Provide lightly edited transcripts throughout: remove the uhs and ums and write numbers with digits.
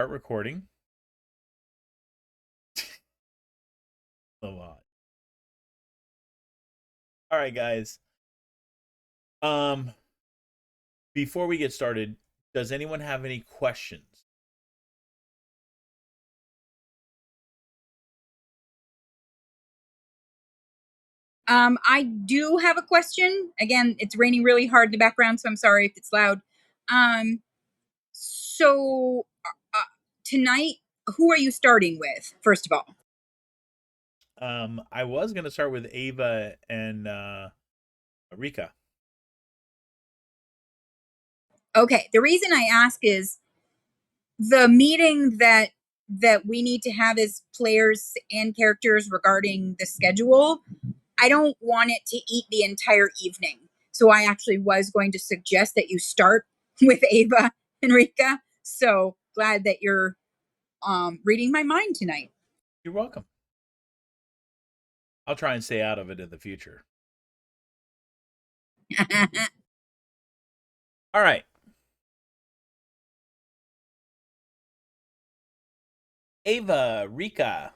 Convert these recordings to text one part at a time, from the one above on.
Start recording. A lot. All right, guys. Um, before we get started, does anyone have any questions? I do have a question. Again, it's raining really hard in the background, so I'm sorry if it's loud. Um, so tonight, who are you starting with, first of all? I was gonna start with Ava and Rika. Okay, the reason I ask is the meeting that we need to have as players and characters regarding the schedule. I don't want it to eat the entire evening. So I actually was going to suggest that you start with Ava and Rika. So glad that you're reading my mind tonight. You're welcome. I'll try and stay out of it in the future. All right. Ava, Rika.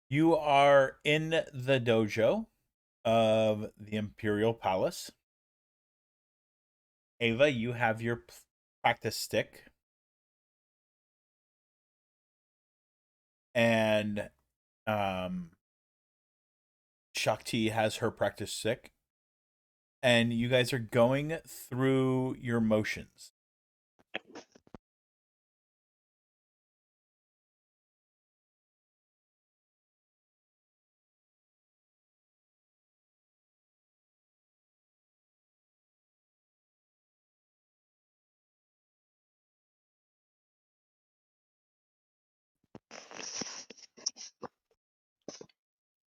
You are in the dojo of the Imperial Palace. Ava, you have your practice stick. And um Shakti has her practice stick. And you guys are going through your motions.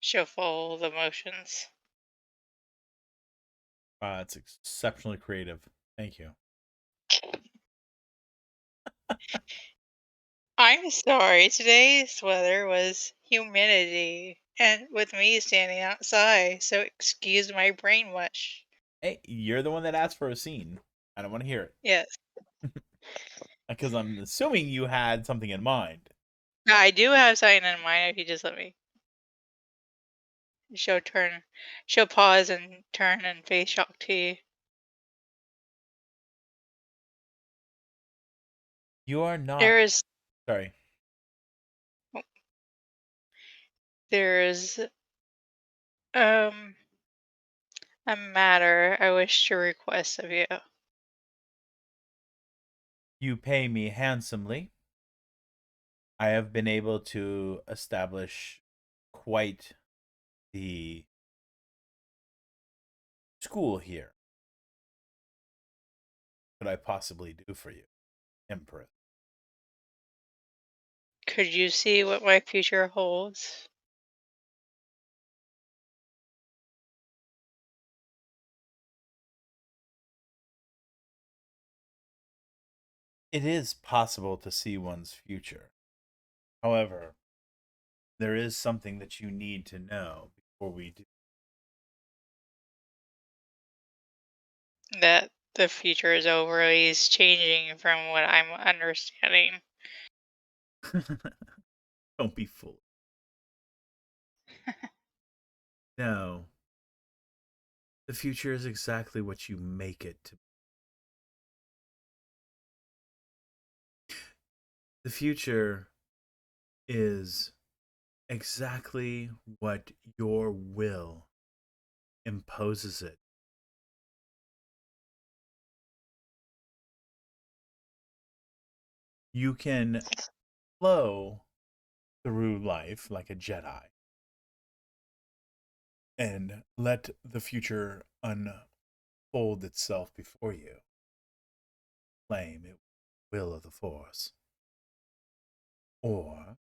Shuffle the motions. It's exceptionally creative. Thank you. I'm sorry, today's weather was humidity, and with me standing outside, so excuse my brain mush. Hey, you're the one that asked for a scene. I don't want to hear it. Yes, Because I'm assuming you had something in mind. I do have something in mind if you just let me show pause and turn and face Shakti. You are not. There is, Sorry. there is, um, a matter I wish to request of you. You pay me handsomely. I have been able to establish quite the school here. What could I possibly do for you, Empress? Could you see what my future holds? It is possible to see one's future. However, there is something that you need to know before we do. That the future is always changing from what I'm understanding. Don't be fooled. No. The future is exactly what you make it to be. The future is exactly what your will imposes it. You can flow through life like a Jedi and let the future unfold itself before you. Claim it will of the Force. Or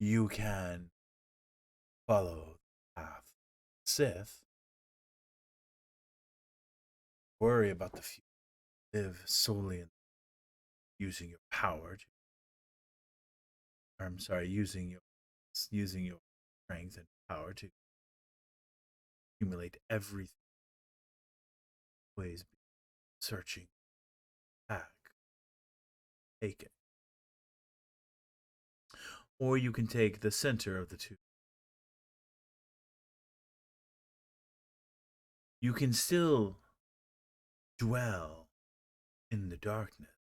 you can follow the path of Sith, worry about the future, live solely in using your power to, I'm sorry, using your strength and power to accumulate everything, always be searching back, take it. Or you can take the center of the two. You can still dwell in the darkness,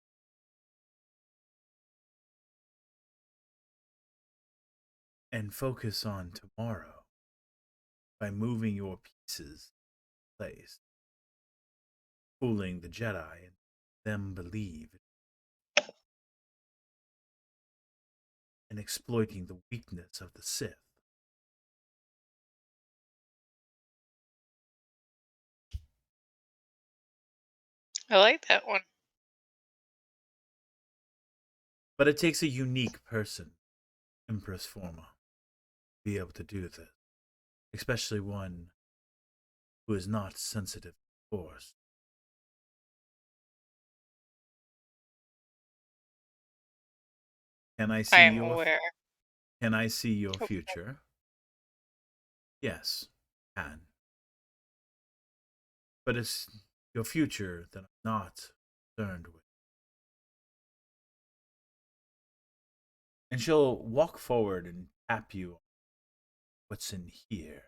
and focus on tomorrow by moving your pieces in place, fooling the Jedi and them believe, and exploiting the weakness of the Sith. I like that one. But it takes a unique person, Empress Forma, to be able to do this, especially one who is not sensitive to the Force. Can I I see am your aware. Can I see your Oh, future? Yes, can. But it's your future that I'm not concerned with. And she'll walk forward and tap you on what's in here.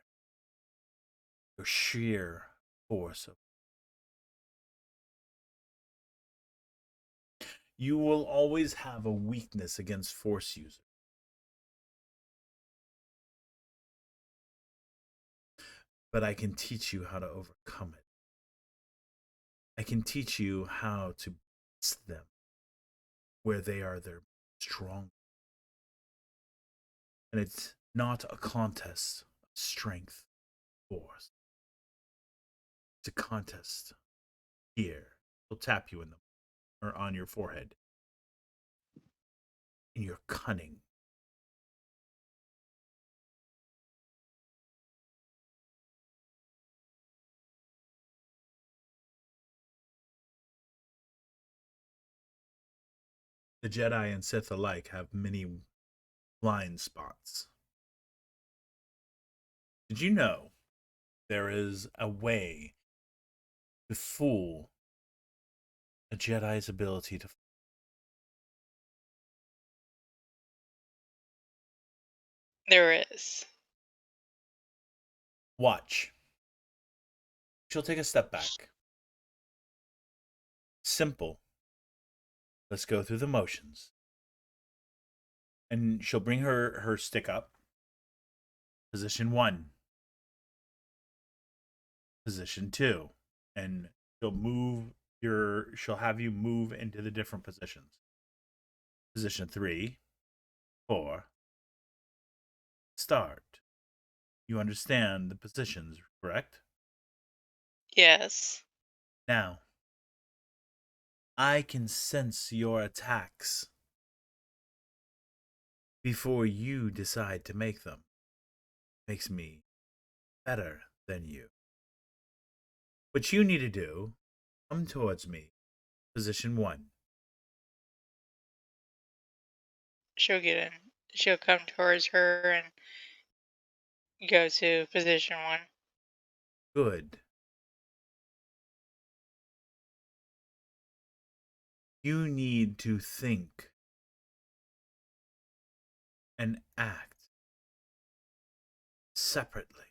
Your sheer force of. You will always have a weakness against force users. But I can teach you how to overcome it. I can teach you how to best them where they are their strong. And it's not a contest of strength, force. It's a contest here. She'll tap you in the or on your forehead. In your cunning. The Jedi and Sith alike have many blind spots. Did you know there is a way to fool a Jedi's ability to. there is. Watch. She'll take a step back. Simple. Let's go through the motions. And she'll bring her stick up. Position 1. Position 2. And she'll have you move into the different positions. Position 3, 4. Start. You understand the positions, correct? Yes. Now, I can sense your attacks before you decide to make them. Makes me better than you. What you need to do, come towards me. Position 1. She'll get in. She'll come towards her and go to position 1. Good. You need to think and act separately.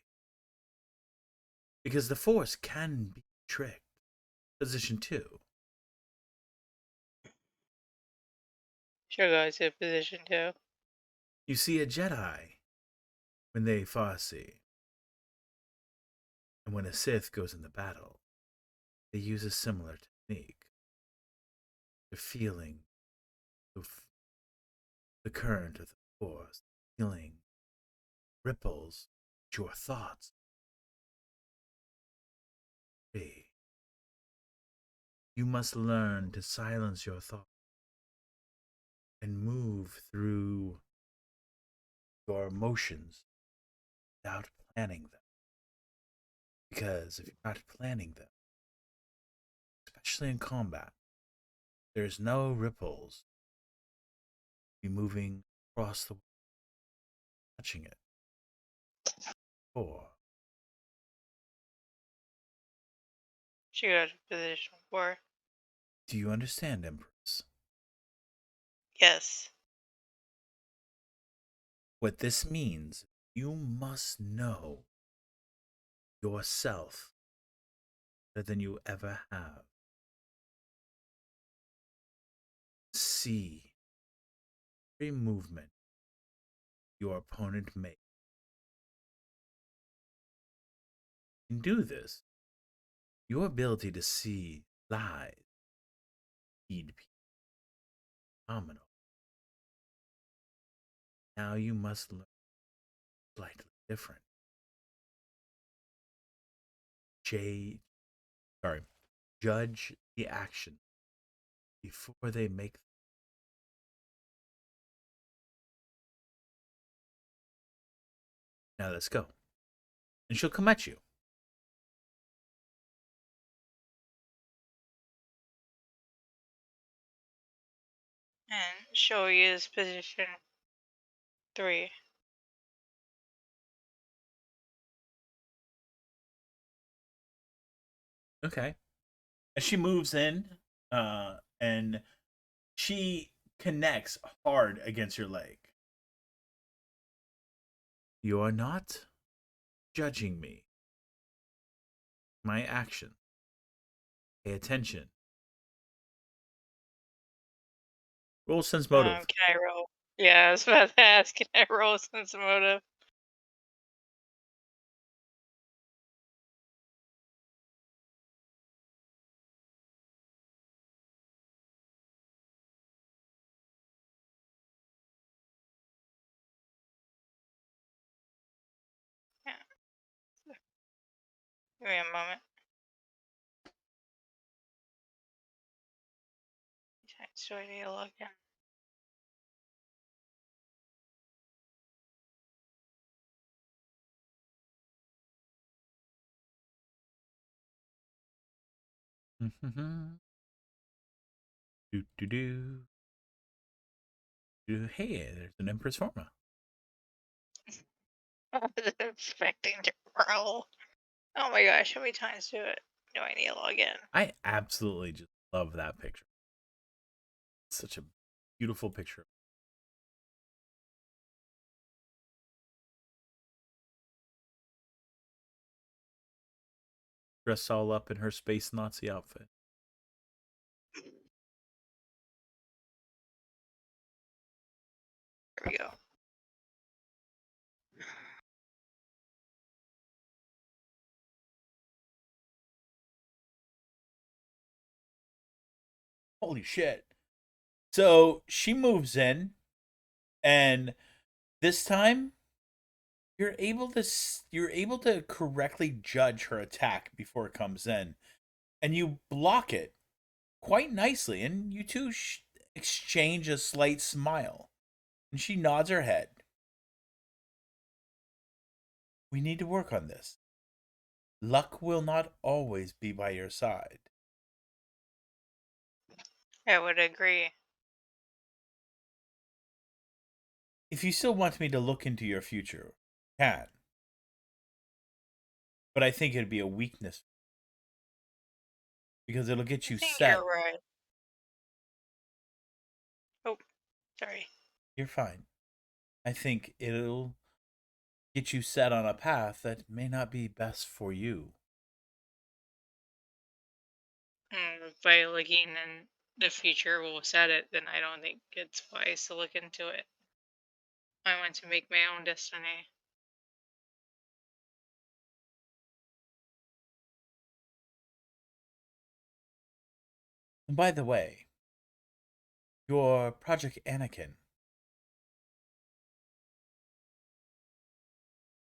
Because the Force can be tricked. Position 2. She'll go to position 2. You see, a Jedi, when they Farsi, and when a Sith goes into battle, they use a similar technique. They're feeling the current of the Force, feeling ripples to your thoughts. You must learn to silence your thoughts and move through your emotions without planning them. Because if you're not planning them, especially in combat, there's no ripples. Be moving across the world, touching it. 4. She go to position 4. Do you understand, Empress? Yes. What this means, you must know yourself better than you ever have. See every movement your opponent makes. And do this. Your ability to see lies, feed people, phenomenal. Now you must learn slightly different. J, sorry, judge the action before they make them. Now let's go. And she'll come at you. And she'll use position 3. Okay. And she moves in, and she connects hard against your leg. You are not judging me. My action. Pay attention. Roll sense motive. Can I roll? Yeah, I was about to ask, can I roll sense motive? Yeah. Give me a moment. So I need to log in. Do do do. Hey, there's an Empress Forma. I was expecting to roll. Oh my gosh, how many times do I need to log in? I absolutely just love that picture. It's such a beautiful picture. Dressed all up in her space Nazi outfit. There we go. Holy shit. So she moves in, and this time you're able to correctly judge her attack before it comes in, and you block it quite nicely, and you two exchange a slight smile, and she nods her head. We need to work on this. Luck will not always be by your side. I would agree. If you still want me to look into your future, you can. But I think it'd be a weakness because it'll get I you think set. you're right. Oh, sorry. You're fine. I think it'll get you set on a path that may not be best for you. By looking in the future will set it, then I don't think it's wise to look into it. I want to make my own destiny. And by the way, your Project Anakin,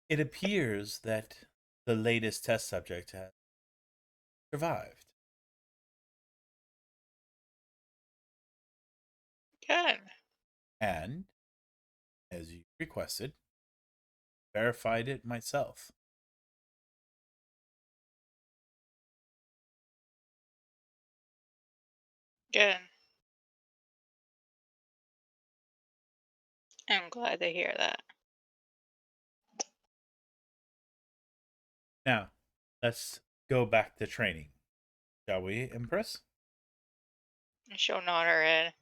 it appears that the latest test subject has survived. Good. And, as you requested, verified it myself. Good. I'm glad to hear that. Now, let's go back to training. Shall we, Empress? She'll nod her head.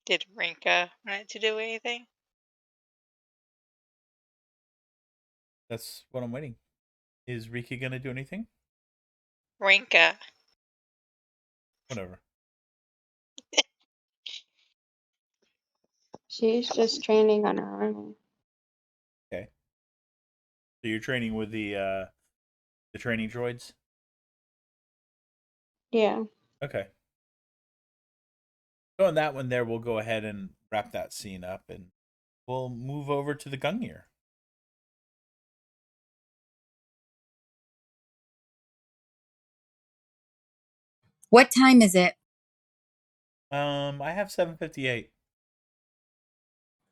Did Rinka want to do anything? That's what I'm waiting. Is Riki gonna do anything? Rinka. Whatever. She's just training on her own. Okay. So you're training with the training droids? Yeah. Okay. So on that one there, we'll go ahead and wrap that scene up and we'll move over to the Gungnir. What time is it? I have 7:58.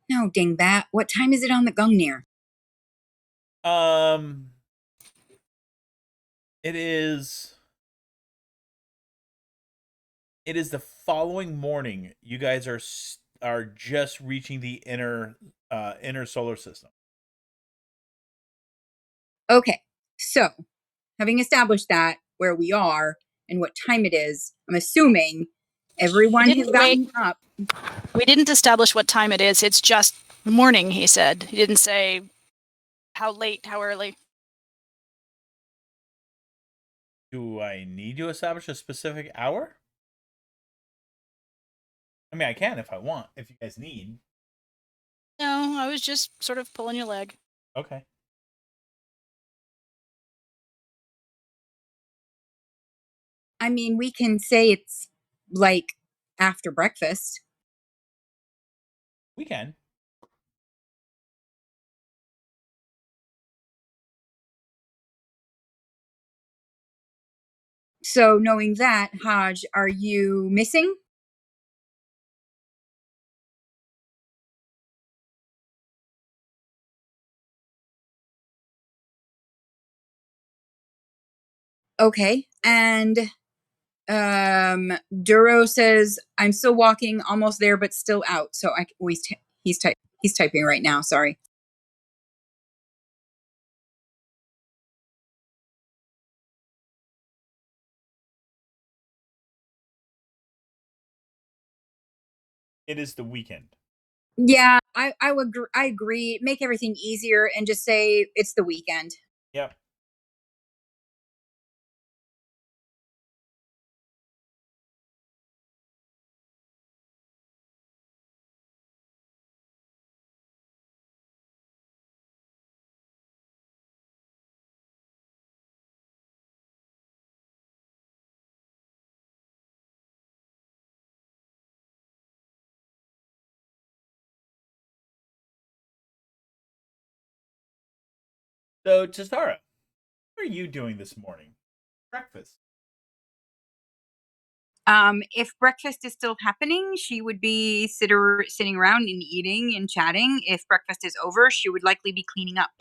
No, dingbat. What time is it on the Gungnir? Um it is the following morning. You guys are just reaching the inner solar system. Okay, so having established that where we are and what time it is, I'm assuming everyone has didn't gotten up. We didn't establish what time it is. It's just the morning, he said. He didn't say how late, how early. Do I need to establish a specific hour? I mean, I can if I want, if you guys need. No, I was just sort of pulling your leg. Okay. I mean, we can say it's like after breakfast. We can. So, knowing that, Haj, are you missing? Okay, and Duro says I'm still walking, almost there, but still out. So he's typing right now. Sorry. It is the weekend. Yeah, I agree. Make everything easier and just say it's the weekend. Yep. So, Chisara, what are you doing this morning? Breakfast. If breakfast is still happening, she would be sitting around and eating and chatting. If breakfast is over, she would likely be cleaning up.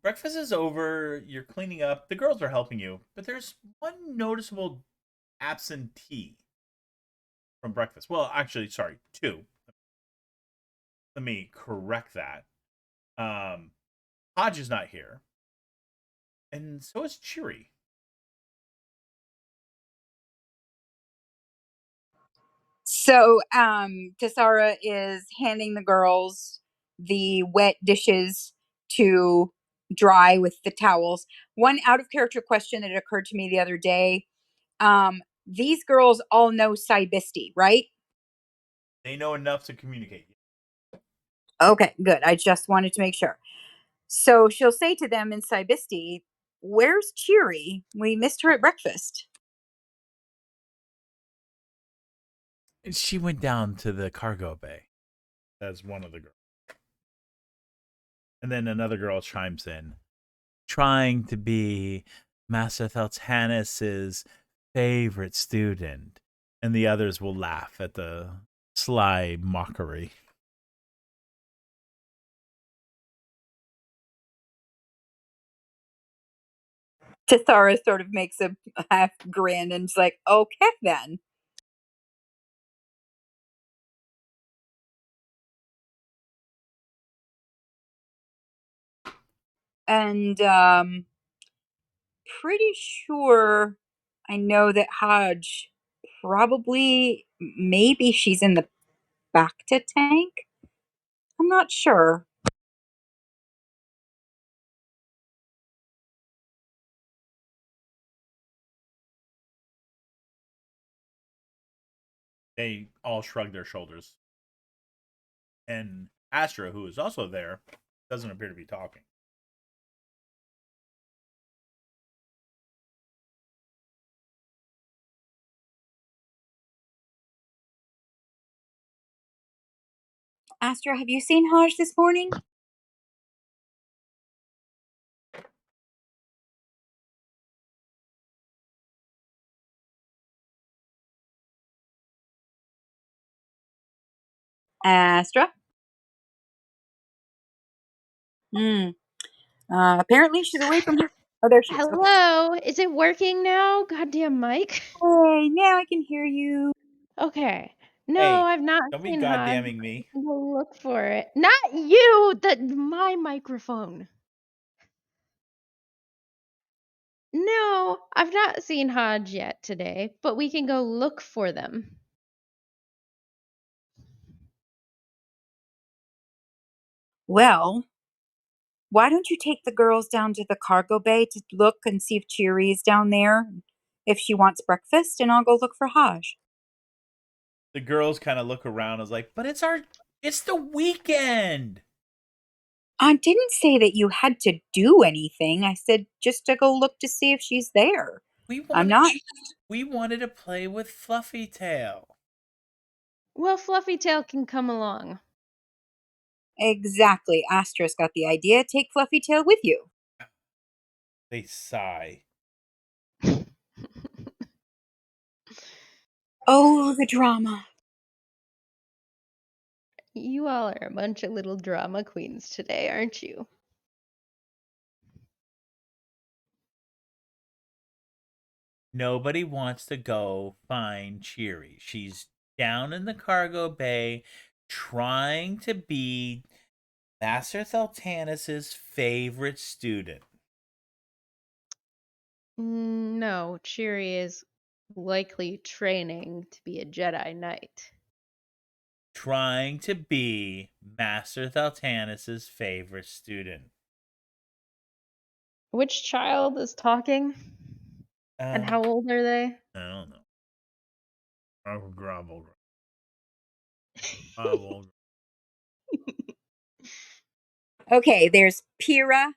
Breakfast is over. You're cleaning up. The girls are helping you, but there's one noticeable absentee from breakfast. Well, actually, sorry, two. Let me correct that. Hodge is not here, and so is Cheery. So, Tasara is handing the girls the wet dishes to dry with the towels. One out of character question that occurred to me the other day. These girls all know Cybisti, right? They know enough to communicate. Okay, good. I just wanted to make sure. So she'll say to them in Cybisti, "Where's Cheery? We missed her at breakfast." She went down to the cargo bay. That's one of the girls. And then another girl chimes in, trying to be Master Theltannis's favorite student. And the others will laugh at the sly mockery. Tathara sort of makes a half grin and is like, okay then. And pretty sure I know that Hodge probably, maybe she's in the Bacta tank. I'm not sure. They all shrug their shoulders. And Astra, who is also there, doesn't appear to be talking. Astra, have you seen Hodge this morning? Astra? Apparently she's away from here. Oh, there she is. Okay. Hello, is it working now? Goddamn Mike. Hey, now I can hear you. Okay. No, Hey, I've not don't be seen Hodge. goddamming me. I'm gonna look for it. Not you, my microphone. No, I've not seen Hodge yet today, but we can go look for them. Well, why don't you take the girls down to the cargo bay to look and see if Cheery is down there, if she wants breakfast, and I'll go look for Hodge. The girls kind of look around as like, but it's the weekend. I didn't say that you had to do anything. I said just to go look to see if she's there. I'm not. We wanted to play with Fluffy Tail. Well, Fluffy Tail can come along. Exactly. Astra's got the idea. Take Fluffy Tail with you. They sigh. Oh, the drama. You all are a bunch of little drama queens today, aren't you? Nobody wants to go find Cheery. She's down in the cargo bay trying to be Master Theltanus' favorite student. No, Cheery is likely training to be a Jedi Knight. Trying to be Master Theltanus' favorite student. Which child is talking? And how old are they? I don't know. Grovel. Grovel. Okay, there's Pira,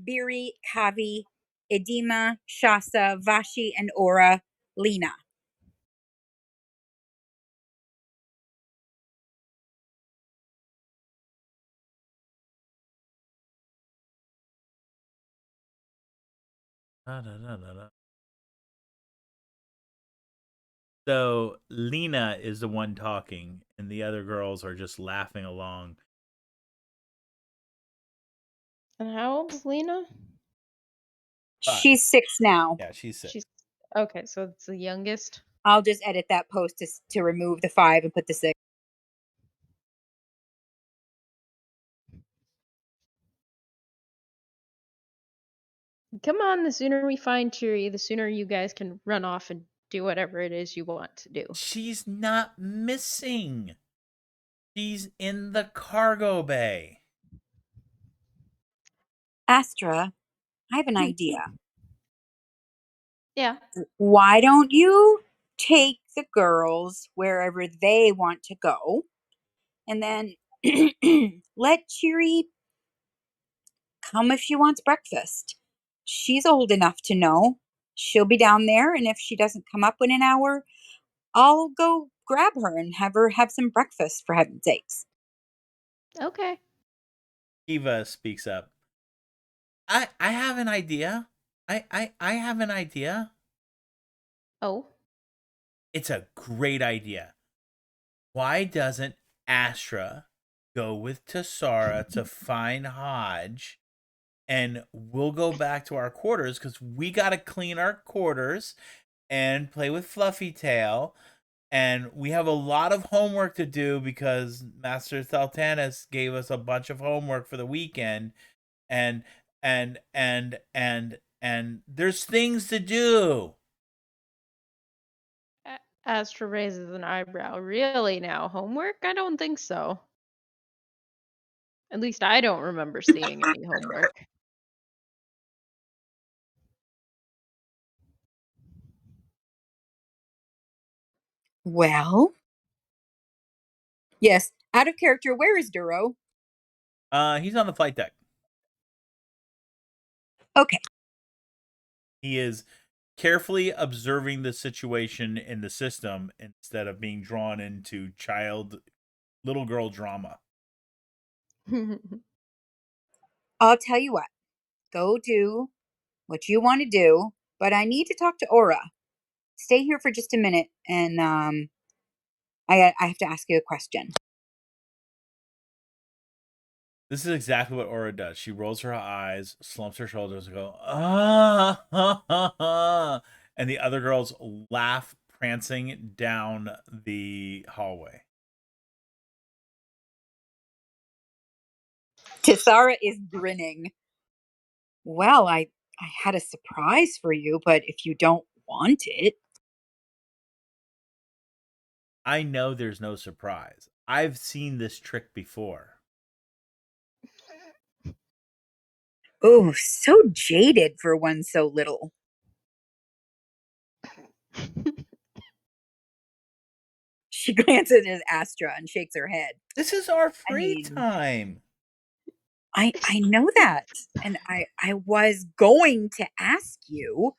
Biri, Kavi, Edema, Shasa, Vashi, and Aura, Lena. So Lena is the one talking, and the other girls are just laughing along. And how old is Lena? She's 6 now. Yeah, she's 6. She's okay, so it's the youngest. I'll just edit that post to remove the 5 and put the 6. Come on, the sooner we find Cheery, the sooner you guys can run off and do whatever it is you want to do. She's not missing. She's in the cargo bay. Astra, I have an idea. Yeah. Why don't you take the girls wherever they want to go, and then let Cheery come if she wants breakfast? She's old enough to know. She'll be down there, and if she doesn't come up in an hour, I'll go grab her and have her have some breakfast, for heaven's sakes. Okay. Eva speaks up. I have an idea. I have an idea. Oh. It's a great idea. Why doesn't Astra go with Tassara to find Hodge, and we'll go back to our quarters because we got to clean our quarters and play with Fluffy Tail. And we have a lot of homework to do because Master Sultanas gave us a bunch of homework for the weekend. And and there's things to do. Astra raises an eyebrow. Really now? Homework? I don't think so. At least I don't remember seeing any homework. Well, yes. Out of character, where is Duro? He's on the flight deck. Okay. He is carefully observing the situation in the system instead of being drawn into little girl drama. I'll tell you what. Go do what you want to do, but I need to talk to Aura. Stay here for just a minute, and I have to ask you a question. This is exactly what Aura does. She rolls her eyes, slumps her shoulders, and go, ah, ha, ha, ha. And the other girls laugh, prancing down the hallway. Tisara is grinning. Well, I had a surprise for you, but if you don't want it. I know there's no surprise. I've seen this trick before. Oh, so jaded for one so little. She glances at Astra and shakes her head. This is our I free mean, time. I know that. And I was going to ask you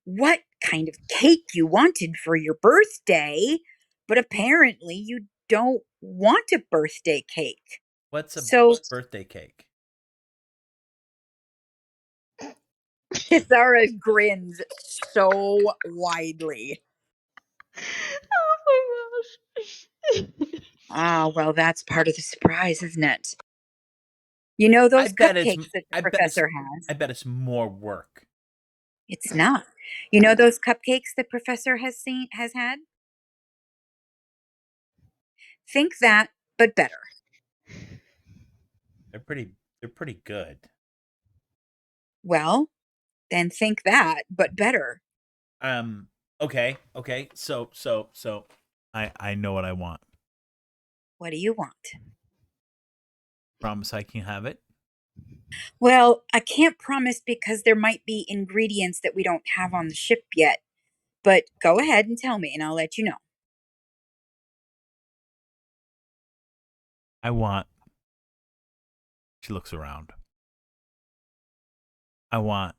what kind of cake you wanted for your birthday, but apparently you don't want a birthday cake. What's a So birthday cake? Kisara grins so widely. Oh my gosh. Ah, well, that's part of the surprise, isn't it? You know those cupcakes that the professor has? I bet it's more work. It's not. You know those cupcakes the professor has had? Think that, but better. They're pretty good. Well, then think that, but better. Okay. So I know what I want. What do you want? Promise I can have it. Well, I can't promise because there might be ingredients that we don't have on the ship yet. But go ahead and tell me, and I'll let you know. I want. She looks around. I want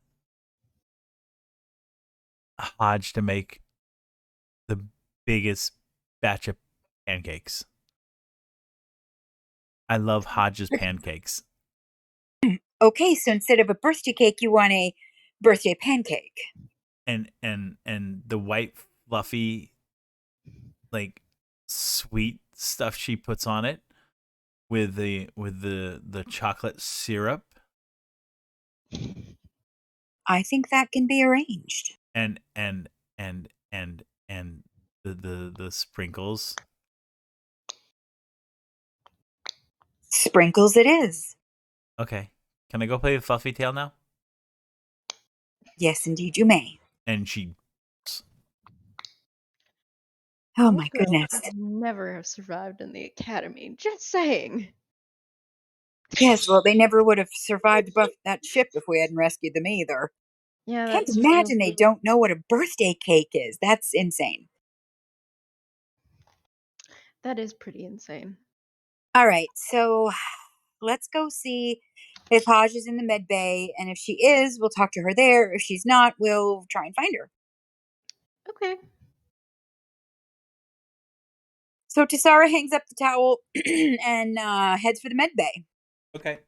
Hodge to make the biggest batch of pancakes. I love Hodge's pancakes. Okay, so instead of a birthday cake, you want a birthday pancake. And the white fluffy, like, sweet stuff she puts on it with the chocolate syrup. I think that can be arranged. And the sprinkles. Sprinkles it is. Okay. Can I go play with Fluffy Tail now? Yes, indeed, you may. And she. Oh my Those girls goodness. would never have survived in the academy. Just saying. Yes, well, they never would have survived above that ship if we hadn't rescued them either. Yeah, Can't that's imagine true. they don't know what a birthday cake is. That's insane. That is pretty insane. All right, so let's go see if Hodge is in the med bay, and if she is, we'll talk to her there. If she's not, we'll try and find her. Okay. So Tisara hangs up the towel and heads for the med bay. Okay.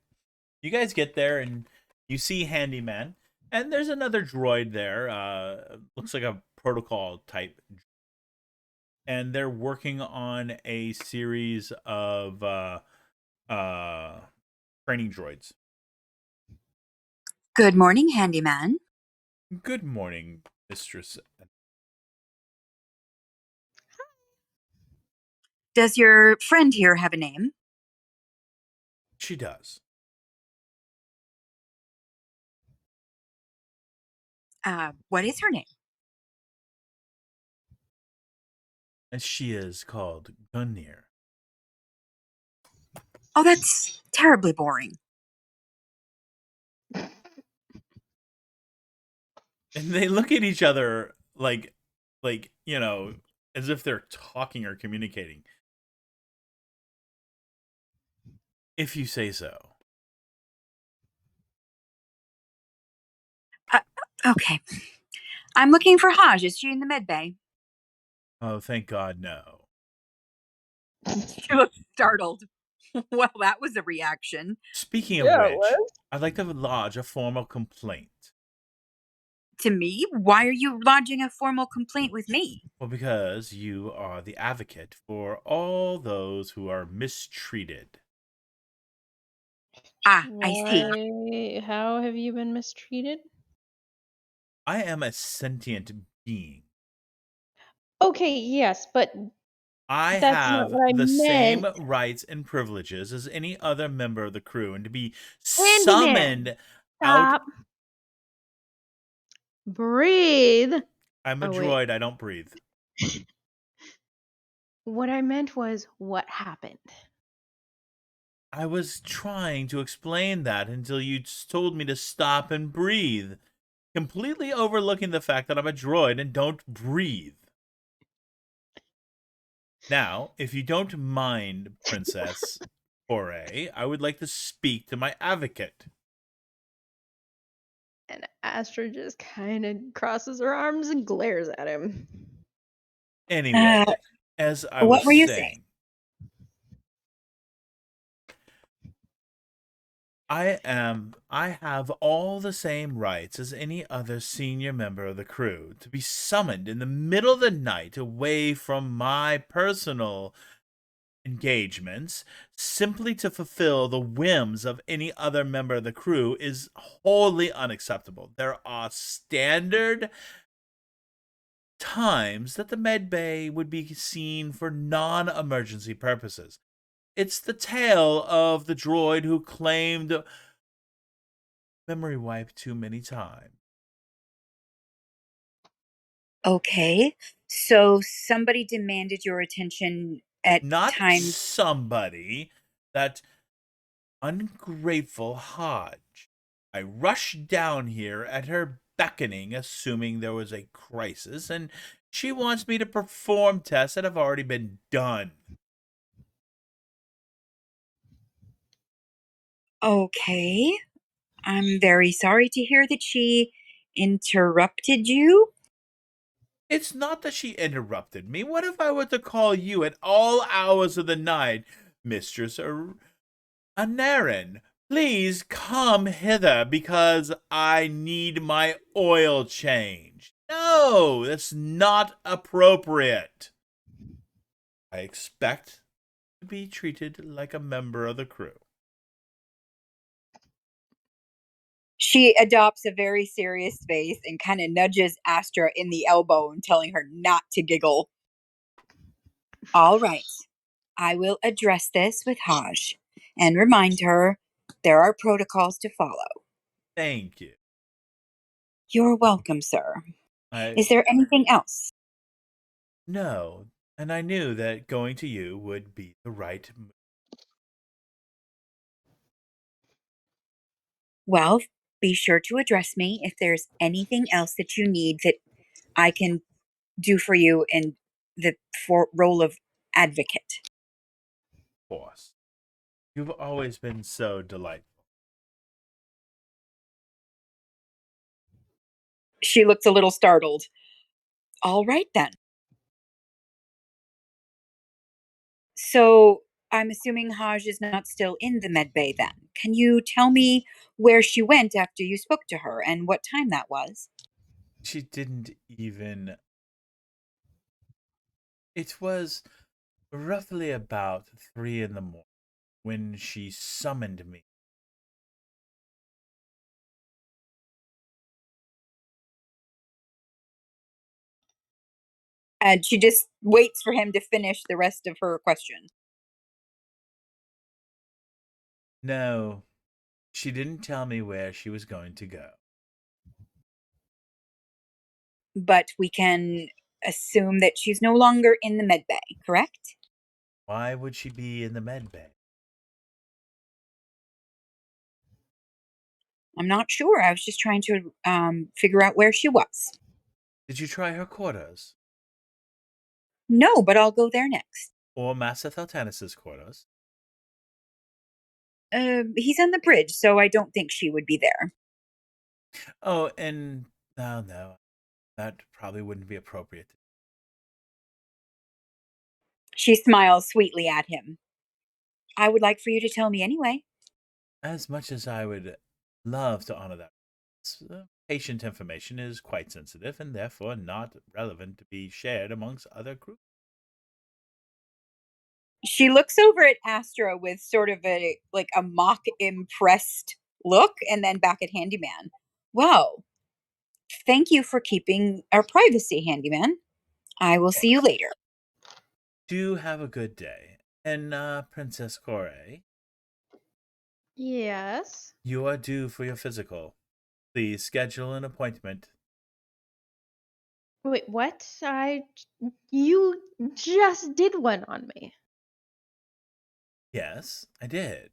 You guys get there and you see Handyman, and there's another droid there. Looks like a protocol type. And they're working on a series of training droids. Good morning, handyman. Good morning, Mistress. Does your friend here have a name? She does. What is her name? And she is called Gungnir. Oh, that's terribly boring. And they look at each other like, as if they're talking or communicating. If you say so. Okay. I'm looking for Haj. Is she in the med bay? Oh, thank God, no. She looked startled. Well, that was a reaction. Speaking of Yeah, it which, was. I'd like to lodge a formal complaint. To me? Why are you lodging a formal complaint with me? Well, because you are the advocate for all those who are mistreated. Ah, I see. Why? How have you been mistreated? I am a sentient being. Okay, yes, but I that's not have what I the meant. same rights and privileges as any other member of the crew, and to be Handyman, summoned out. stop. Breathe. I'm a Oh, wait. droid, I don't breathe. What I meant was what happened. I was trying to explain that until you told me to stop and breathe, completely overlooking the fact that I'm a droid and don't breathe. Now, if you don't mind, Princess Foray, I would like to speak to my advocate. And Astra just kind of crosses her arms and glares at him. Anyway, as I what was were you saying, I have all the same rights as any other senior member of the crew to be summoned in the middle of the night away from my personal engagements simply to fulfill the whims of any other member of the crew is wholly unacceptable. There are standard times that the med bay would be seen for non-emergency purposes. It's the tale of the droid who claimed memory wipe too many times. Okay. So somebody demanded your attention at Not times. somebody, that ungrateful Hodge. I rushed down here at her beckoning, assuming there was a crisis, and she wants me to perform tests that have already been done. Okay. I'm very sorry to hear that she interrupted you. It's not that she interrupted me. What if I were to call you at all hours of the night, Mistress Anarin? Please come hither because I need my oil change. No, that's not appropriate. I expect to be treated like a member of the crew. She adopts a very serious face and kind of nudges Astra in the elbow and telling her not to giggle. All right. I will address this with Haj and remind her there are protocols to follow. Thank you. You're welcome, sir. I Is there anything else? No, and I knew that going to you would be the right move. Well, be sure to address me if there's anything else that you need that I can do for you in the role of advocate. Boss. You've always been so delightful. She looks a little startled. All right, then. So I'm assuming Haj is not still in the med bay then. Can you tell me where she went after you spoke to her and what time that was? She didn't even. It was roughly about 3 in the morning when she summoned me. And she just waits for him to finish the rest of her question. No, she didn't tell me where she was going to go. But we can assume that she's no longer in the med bay, correct? Why would she be in the med bay? I'm not sure. I was just trying to figure out where she was. Did you try her quarters? No, but I'll go there next. Or Master Theltanus' quarters? He's on the bridge, so I don't think she would be there. Oh, and no, that probably wouldn't be appropriate. She smiles sweetly at him. I would like for you to tell me anyway. As much as I would love to honor that, patient information is quite sensitive and therefore not relevant to be shared amongst other groups. She looks over at Astra with sort of a mock impressed look and then back at Handyman. Wow. Thank you for keeping our privacy, Handyman. I will see you later. Do have a good day. And Princess Corey, Yes. you are due for your physical. Please schedule an appointment. Wait, what? You just did one on me. Yes, I did.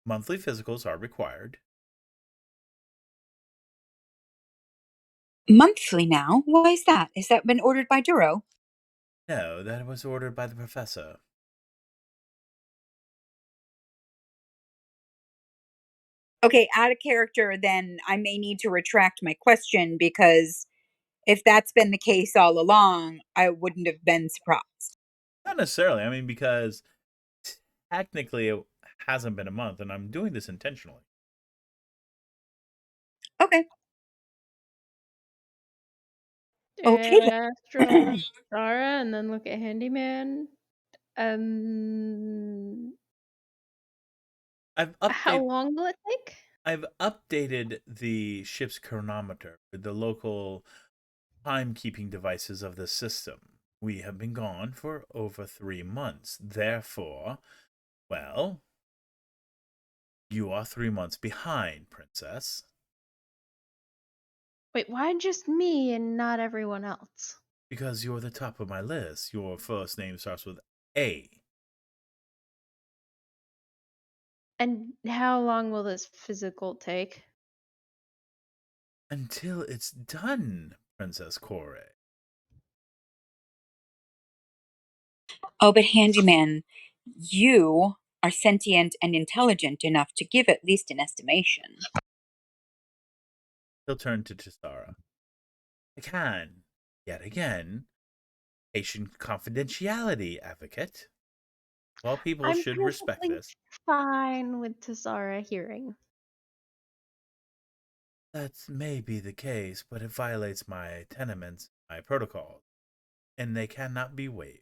Monthly physicals are required. Monthly now? Why is that? Has that been ordered by Duro? No, that was ordered by the professor. Okay, out of character, then I may need to retract my question because if that's been the case all along, I wouldn't have been surprised. Not necessarily. I mean, because technically it hasn't been a month, and I'm doing this intentionally. Okay. Okay. Astra, look at Sarah, and then look at Handyman. How long will it take? I've updated the ship's chronometer with the local timekeeping devices of the system. We have been gone for over 3 months. Therefore, well, you are 3 months behind, Princess. Wait, why just me and not everyone else? Because you're the top of my list. Your first name starts with A. And how long will this physical take? Until it's done, Princess Corey. Oh, but Handyman, you are sentient and intelligent enough to give at least an estimation. He'll turn to Chisara. I can, yet again, patient confidentiality, advocate. All people should respect this. Fine with Tassara hearing. That may be the case, but it violates my tenements, my protocols, and they cannot be waived.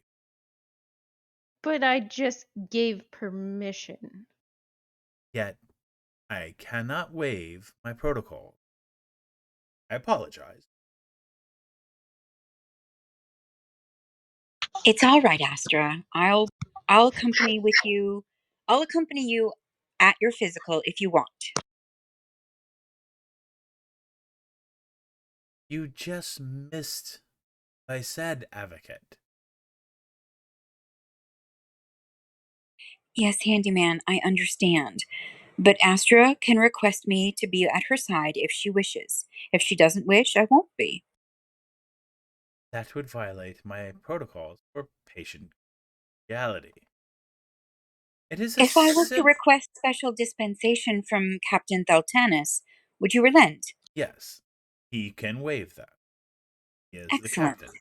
But I just gave permission. Yet, I cannot waive my protocol. I apologize. It's all right, Astra. I'll accompany with you. I'll accompany you at your physical if you want. You just missed what I said, advocate. Yes, Handyman, I understand. But Astra can request me to be at her side if she wishes. If she doesn't wish, I won't be. That would violate my protocols for patient reality. It is If I were to request special dispensation from Captain Theltanus, would you relent? Yes, he can waive that. He is Excellent. the captain.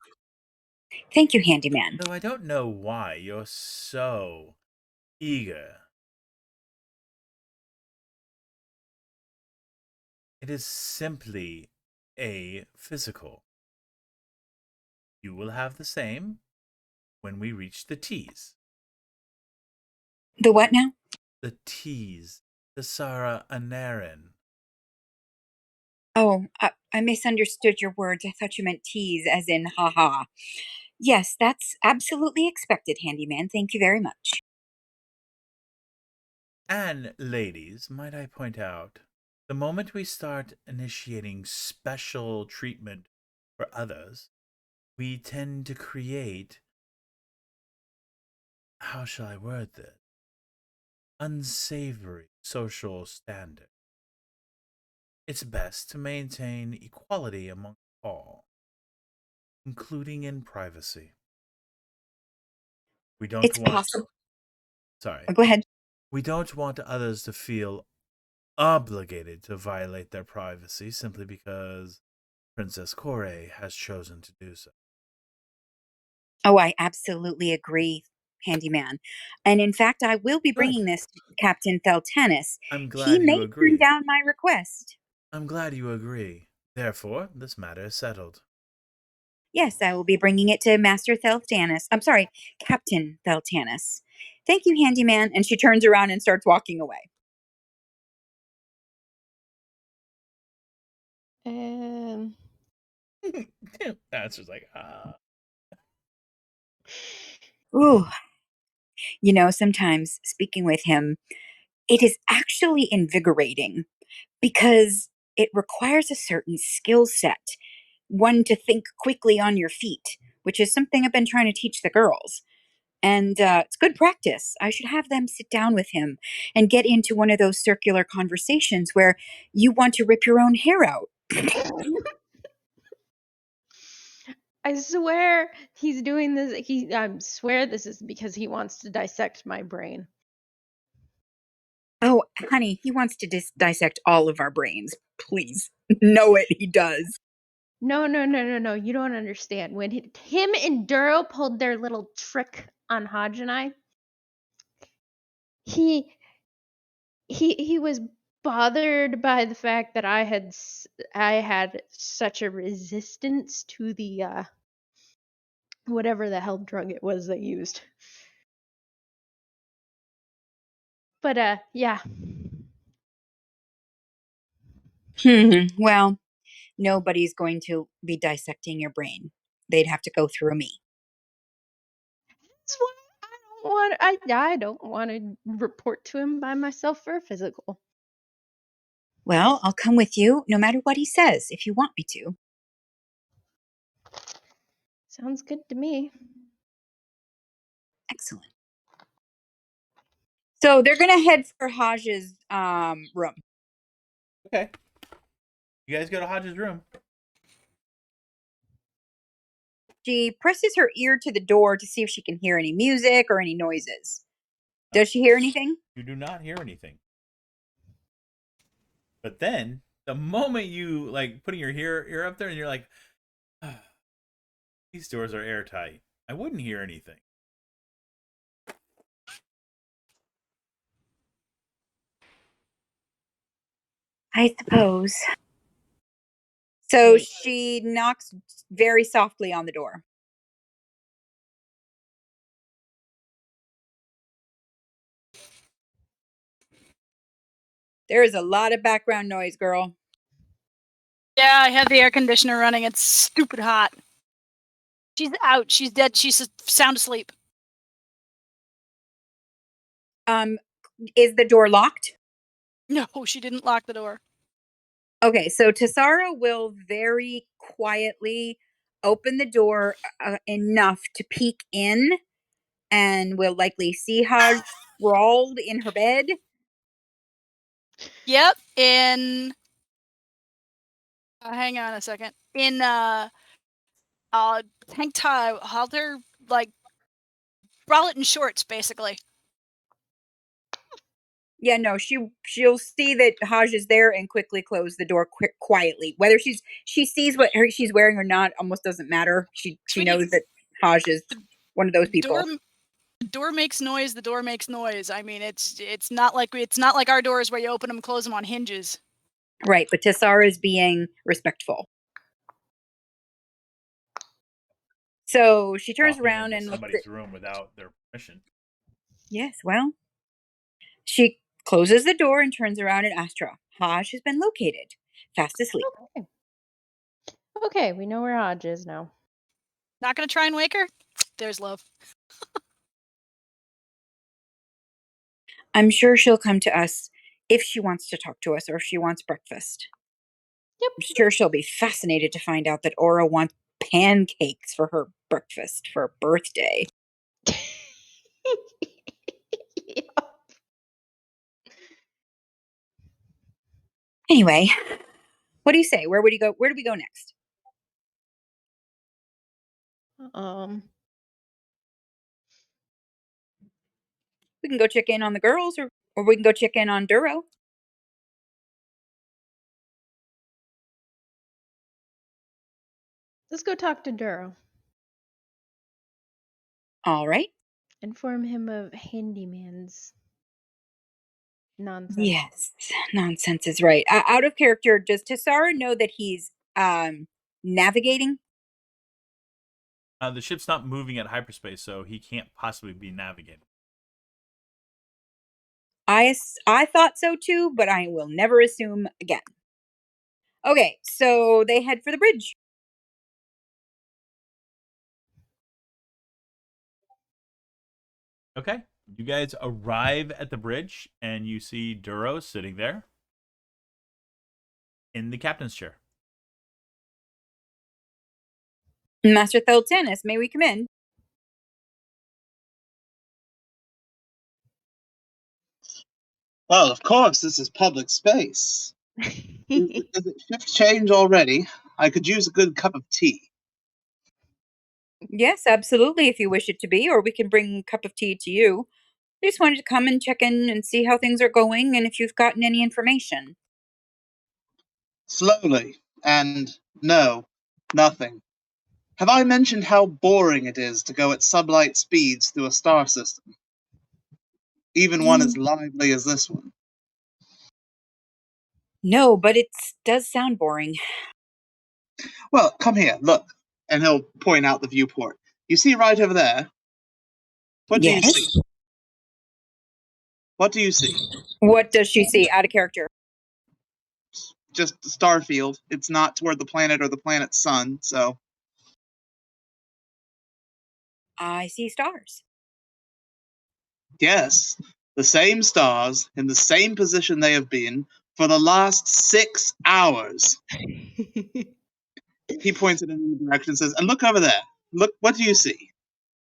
Thank you, Handyman. Though I don't know why you're so eager. It is simply a physical. You will have the same when we reach the T's. The what now? The T's. The Sara Anarin. Oh, I misunderstood your words. I thought you meant tease, as in haha. Yes, that's absolutely expected, handyman. Thank you very much. And, ladies, might I point out, the moment we start initiating special treatment for others, we tend to create, how shall I word this, unsavory social standard. It's best to maintain equality among all, including in privacy. We don't It's want. possible. Sorry. Go ahead. We don't want others to feel obligated to violate their privacy simply because Princess Kore has chosen to do so. Oh, I absolutely agree, handyman. And in fact, I will be Good. bringing this to Captain Theltanus. I'm He glad may you turn agree. down my request. I'm glad you agree. Therefore, this matter is settled. Yes, I will be bringing it to Master Theltanus. I'm sorry, Captain Theltanus. Thank you, handyman. And she turns around and starts walking away. And That's just like, Ooh, sometimes speaking with him, it is actually invigorating because it requires a certain skill set, one to think quickly on your feet, which is something I've been trying to teach the girls. And it's good practice. I should have them sit down with him and get into one of those circular conversations where you want to rip your own hair out. I swear he's doing this. I swear this is because he wants to dissect my brain. Oh, honey, he wants to dissect all of our brains. Please. Know it, he does. No. You don't understand. When him and Duro pulled their little trick on Hodge and I, he was bothered by the fact that I had such a resistance to the whatever the hell drug it was they used. But yeah. Well, nobody's going to be dissecting your brain. They'd have to go through me. That's why I don't want to report to him by myself for a physical. Well, I'll come with you no matter what he says if you want me to. Sounds good to me. Excellent. So they're gonna head for Hodge's room. okay. You guys go to Hodge's room. She presses her ear to the door to see if she can hear any music or any noises. Does she hear anything? You do not hear anything. But then, the moment you like putting your ear up there and you're like, these doors are airtight, I wouldn't hear anything. I suppose. So she knocks very softly on the door. There is a lot of background noise, girl. Yeah, I have the air conditioner running. It's stupid hot. She's out. She's dead. She's sound asleep. Is the door locked? No, she didn't lock the door. Okay, so Tessara will very quietly open the door enough to peek in, and will likely see Hodge sprawled in her bed. Yep, in hang on a second. In tank top, halter, like bralette and shorts, basically. Yeah, no, she'll see that Hodge is there and quickly close the door quietly. Whether she sees what she's wearing or not almost doesn't matter. She knows that Hodge is one of those people. Door makes noise. The door makes noise. I mean, it's not like our doors where you open them, close them on hinges. Right, but Tessara is being respectful. So she turns Walking around into and looks somebody's room without their permission. Yes, well, she closes the door and turns around and asks her, Hodge has been located. fast asleep. Okay. Okay, we know where Hodge is now. Not gonna try and wake her? There's love. I'm sure she'll come to us if she wants to talk to us or if she wants breakfast. Yep. I'm sure she'll be fascinated to find out that Aura wants pancakes for her breakfast for her birthday. Yep. Anyway, what do you say? Where would you go? Where do we go next? We can go check in on the girls, or we can go check in on Duro. Let's go talk to Duro. All right. Inform him of Handyman's nonsense. Yes, nonsense is right. Out of character, does Tassara know that he's navigating? The ship's not moving at hyperspace, so he can't possibly be navigating. I thought so too, but I will never assume again. Okay, so they head for the bridge. Okay. You guys arrive at the bridge, and you see Duro sitting there in the captain's chair. Master Theltanis, may we come in? Well, of course, this is public space. Does it shift change already? I could use a good cup of tea. Yes, absolutely, if you wish it to be, or we can bring a cup of tea to you. I just wanted to come and check in and see how things are going and if you've gotten any information. Slowly. And no, nothing. Have I mentioned how boring it is to go at sublight speeds through a star system? Even one as lively as this one. No, but it does sound boring. Well, come here, look. And he'll point out the viewport. You see right over there? What do you Yes? see? What do you see? What does she see out of character? Just the star field. It's not toward the planet or the planet's sun, so. I see stars. Yes, the same stars in the same position they have been for the last 6 hours. He points it in the direction and says, and look over there. Look, what do you see?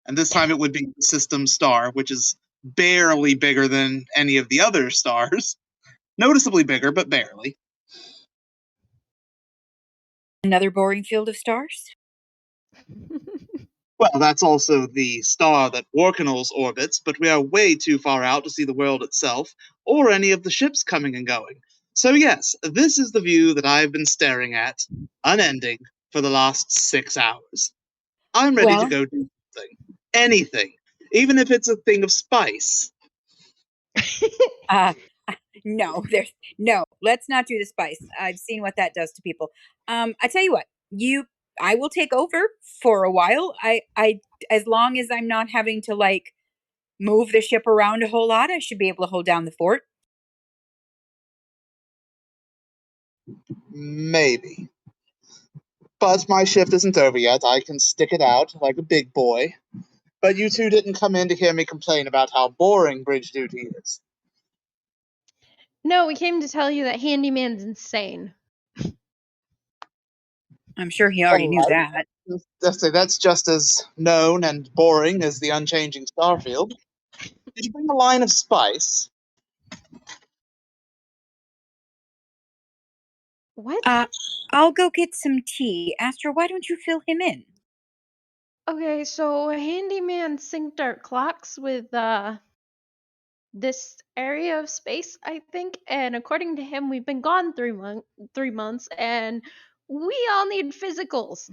And this time it would be the system star, which is barely bigger than any of the other stars. Noticeably bigger, but barely. Another boring field of stars? Well, that's also the star that Warkanals orbits, but we are way too far out to see the world itself, or any of the ships coming and going. So yes, this is the view that I've been staring at, unending, for the last 6 hours. I'm ready to go do something. Anything. Even if it's a thing of spice. No, let's not do the spice. I've seen what that does to people. I tell you what, I will take over for a while. I as long as I'm not having to like move the ship around a whole lot, I should be able to hold down the fort. Maybe. But my shift isn't over yet. I can stick it out like a big boy. But you two didn't come in to hear me complain about how boring bridge duty is. No, we came to tell you that Handyman's insane. I'm sure he already knew that. That's just as known and boring as the unchanging starfield. Did you bring a line of spice? What? I'll go get some tea. Astra, why don't you fill him in? Okay, so Handyman synced our clocks with this area of space, I think, and according to him, we've been gone 3 months, and we all need physicals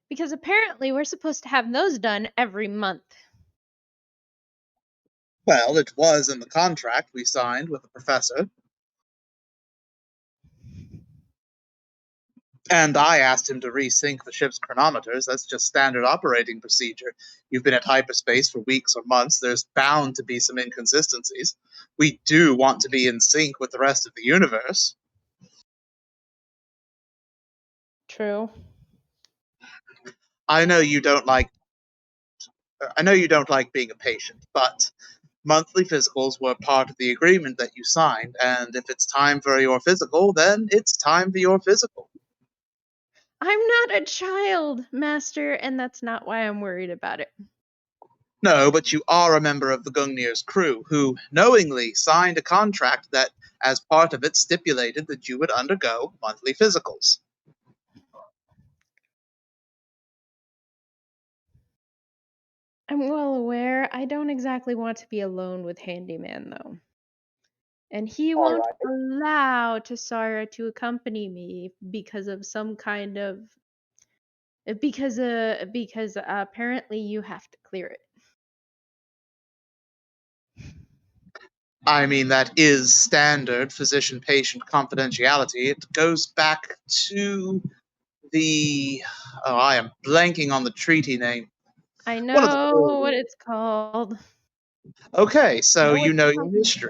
because apparently we're supposed to have those done every month. Well, it was in the contract we signed with the professor. And I asked him to resync the ship's chronometers. That's just standard operating procedure. You've been at hyperspace for weeks or months. There's bound to be some inconsistencies. We do want to be in sync with the rest of the universe. True. I know you don't like being a patient, but monthly physicals were part of the agreement that you signed, and if it's time for your physical, then it's time for your physical. I'm not a child, Master, and that's not why I'm worried about it. No, but you are a member of the Gungnir's crew, who knowingly signed a contract that, as part of it, stipulated that you would undergo monthly physicals. I'm well aware. I don't exactly want to be alone with Handyman, though. And he All won't right. allow Tassara to accompany me because of some kind of because apparently you have to clear it. I mean, that is standard physician-patient confidentiality. It goes back to the... Oh, I am blanking on the treaty name. I One of the... know what it's called. Okay, so Know what you know you're your talking history.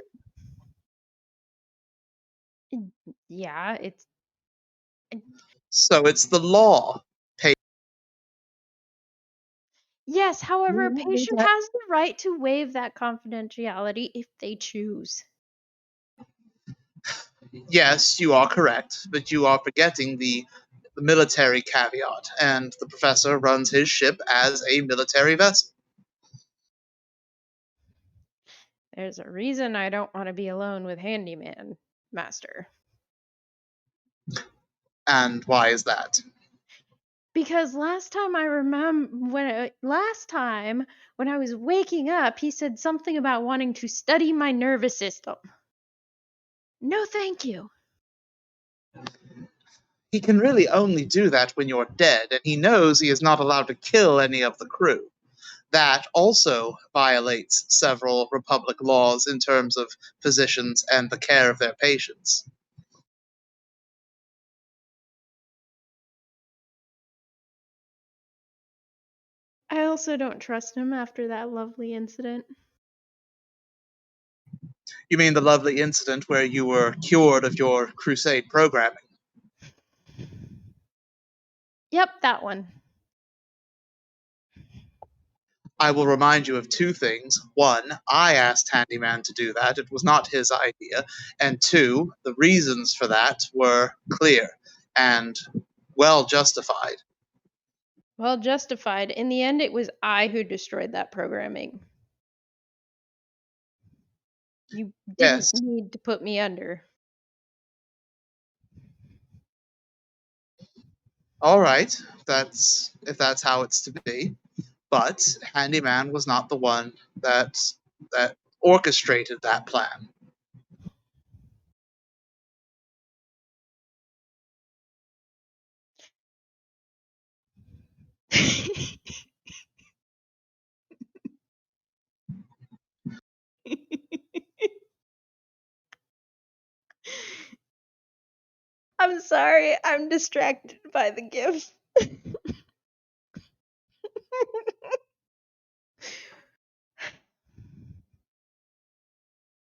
Yeah, it's So it's the law. yes, however, a Patient... patient has the right to waive that confidentiality if they choose. Yes, you are correct, but you are forgetting the military caveat, and the professor runs his ship as a military vessel. There's a reason I don't want to be alone with Handyman, Master. And why is that? Because last time when I was waking up, he said something about wanting to study my nervous system. No, thank you. He can really only do that when you're dead, and he knows he is not allowed to kill any of the crew. That also violates several Republic laws in terms of physicians and the care of their patients. I also don't trust him after that lovely incident. You mean the lovely incident where you were cured of your crusade programming? Yep, that one. I will remind you of two things. One, I asked Handyman to do that. It was not his idea. And two, the reasons for that were clear and well justified. Well justified. In the end, it was I who destroyed that programming. You didn't Yes, need to put me under. all right. That's if that's how it's to be. But Handyman was not the one that orchestrated that plan. I'm sorry, I'm distracted by the gift.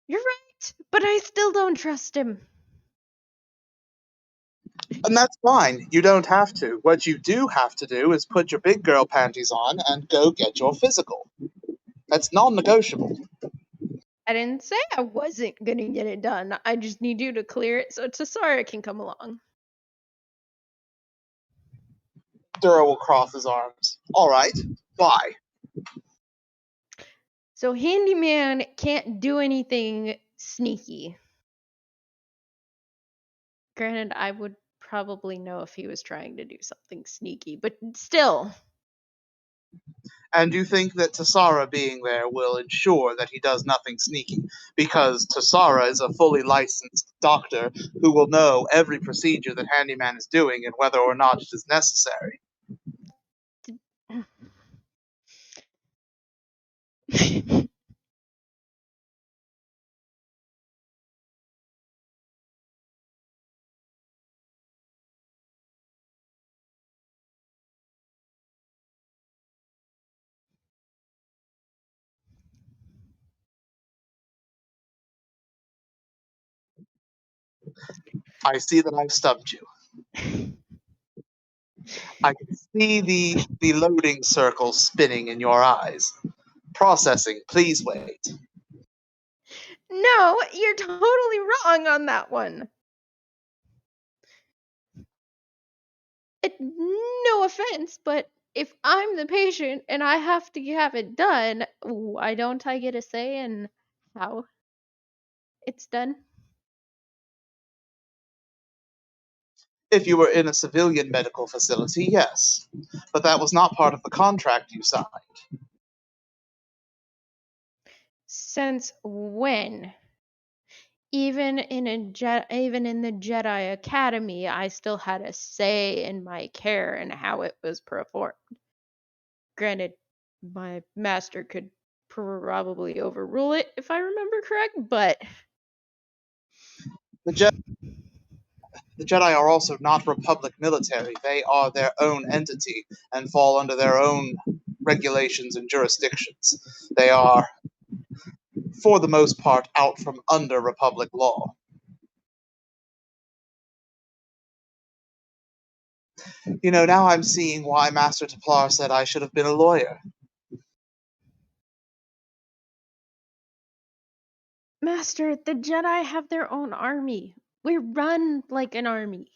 You're right, but I still don't trust him. And that's fine. You don't have to. What you do have to do is put your big girl panties on and go get your physical. That's non-negotiable. I didn't say I wasn't gonna get it done. I just need you to clear it so Tassara can come along. Dura will cross his arms. All right. Why? So Handyman can't do anything sneaky. Granted, I would probably know if he was trying to do something sneaky, but still. And you think that Tassara being there will ensure that he does nothing sneaky, because Tassara is a fully licensed doctor who will know every procedure that Handyman is doing and whether or not it is necessary. I see that I've stumped you. I can see the loading circle spinning in your eyes. Processing, please wait. No, you're totally wrong on that one. No offense, but if I'm the patient and I have to have it done, why don't I get a say in how it's done? If you were in a civilian medical facility, yes. But that was not part of the contract you signed. Since when? Even in the Jedi Academy, I still had a say in my care and how it was performed. Granted, my master could probably overrule it if I remember correct, but The Jedi are also not Republic military. They are their own entity and fall under their own regulations and jurisdictions. They are, for the most part, out from under Republic law. You know, now I'm seeing why Master Templar said I should have been a lawyer. Master, the Jedi have their own army. We run like an army.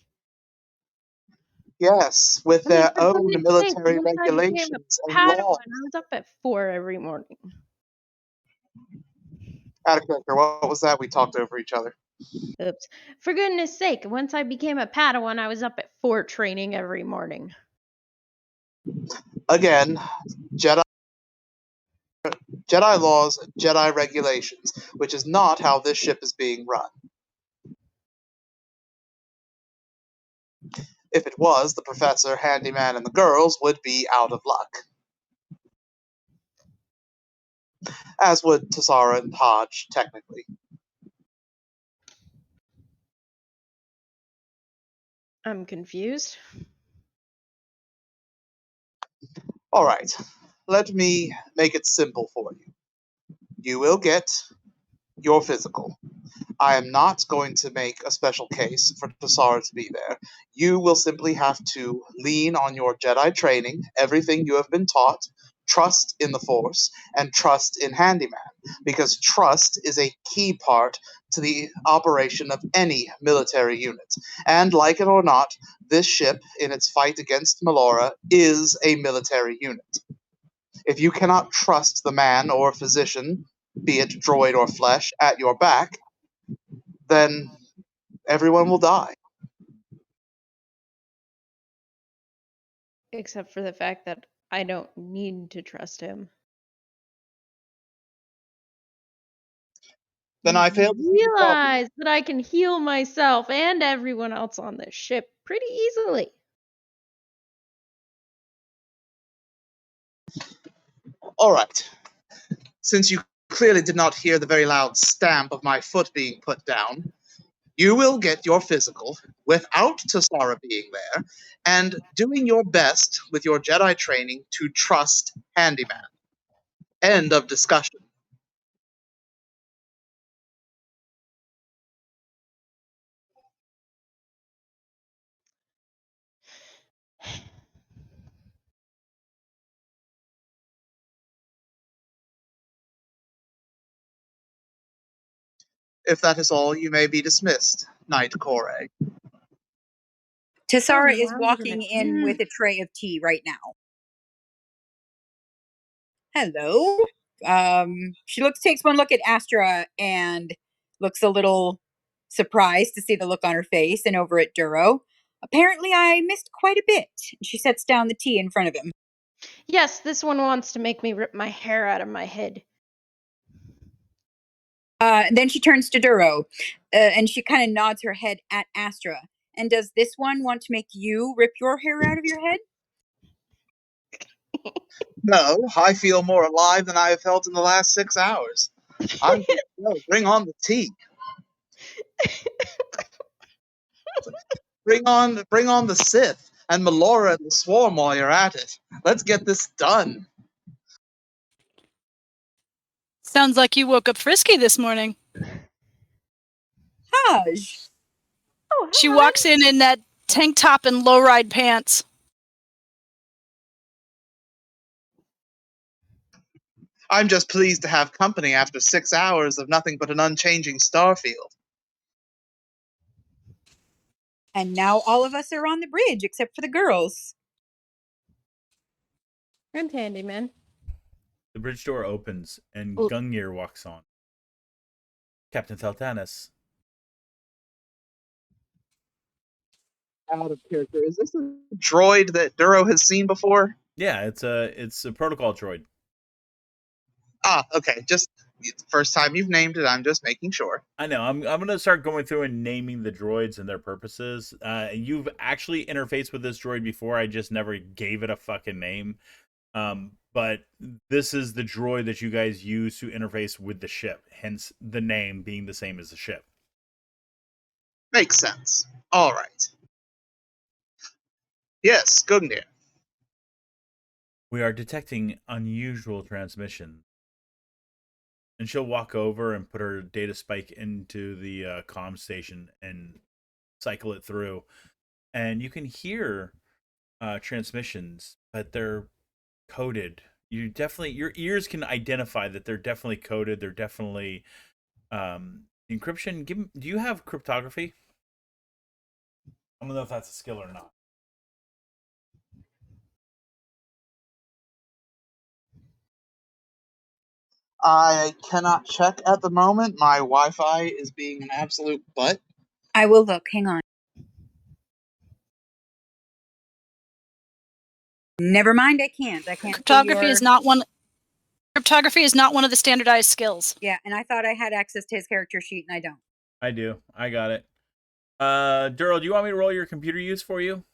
Yes, with I mean, their for own goodness sake, military once I became a regulations and Padawan, laws. I was up at 4 every morning. Out of character, what was that? We talked over each other. Oops. For goodness sake, once I became a Padawan, I was up at 4 training every morning. Again, Jedi laws, Jedi regulations, which is not how this ship is being run. If it was, the professor, handyman, and the girls would be out of luck. As would Tassara and Hodge, technically. I'm confused. Alright, let me make it simple for you. You will get your physical. I am not going to make a special case for Tassara to be there. You will simply have to lean on your Jedi training, everything you have been taught, trust in the Force, and trust in Handyman, because trust is a key part to the operation of any military unit. And like it or not, this ship, in its fight against Melora, is a military unit. If you cannot trust the man or physician, be it droid or flesh, at your back, then everyone will die. Except for the fact that I don't need to trust him. Then I failed to see the problem. Realize that I can heal myself and everyone else on this ship pretty easily. Alright. Since you clearly did not hear the very loud stamp of my foot being put down, you will get your physical without Tassara being there, and doing your best with your Jedi training to trust Handyman. End of discussion. If that is all, you may be dismissed, Knight Corey. Tassara is I'm walking gonna- in with a tray of tea right now. Hello. She takes one look at Astra and looks a little surprised to see the look on her face, and over at Duro. Apparently I missed quite a bit. She sets down the tea in front of him. Yes, this one wants to make me rip my hair out of my head. Then she turns to Duro, and she kind of nods her head at Astra. And does this one want to make you rip your hair out of your head? No, I feel more alive than I have felt in the last 6 hours. I'm bring on the tea. Bring on the Sith and Melora and the Swarm while you're at it. Let's get this done. Sounds like you woke up frisky this morning. Haj. Oh, She hi. walks in that tank top and low-ride pants. I'm just pleased to have company after 6 hours of nothing but an unchanging star field. And now all of us are on the bridge except for the girls. And Handyman. The bridge door opens and Ooh. Gungnir walks on. Captain Theltanus. Out of character. Is this a droid that Duro has seen before? Yeah, it's a protocol droid. Ah, okay. Just it's the first time you've named it. I'm just making sure. I know. I'm gonna start going through and naming the droids and their purposes. You've actually interfaced with this droid before. I just never gave it a fucking name. But this is the droid that you guys use to interface with the ship. Hence, the name being the same as the ship. Makes sense. All right. Yes, Gungnir. We are detecting unusual transmission. And she'll walk over and put her data spike into the comm station and cycle it through. And you can hear transmissions, but they're coded. Your ears can identify that they're definitely coded. They're definitely encryption. Do you have cryptography? I don't know if that's a skill or not. I cannot check at the moment. My Wi-Fi is being an absolute butt. I will look. Hang on. Never mind, I can't. I can't. Cryptography is not one. Cryptography is not one of the standardized skills. Yeah, and I thought I had access to his character sheet, and I don't. I do. I got it. Duro, do you want me to roll your computer use for you?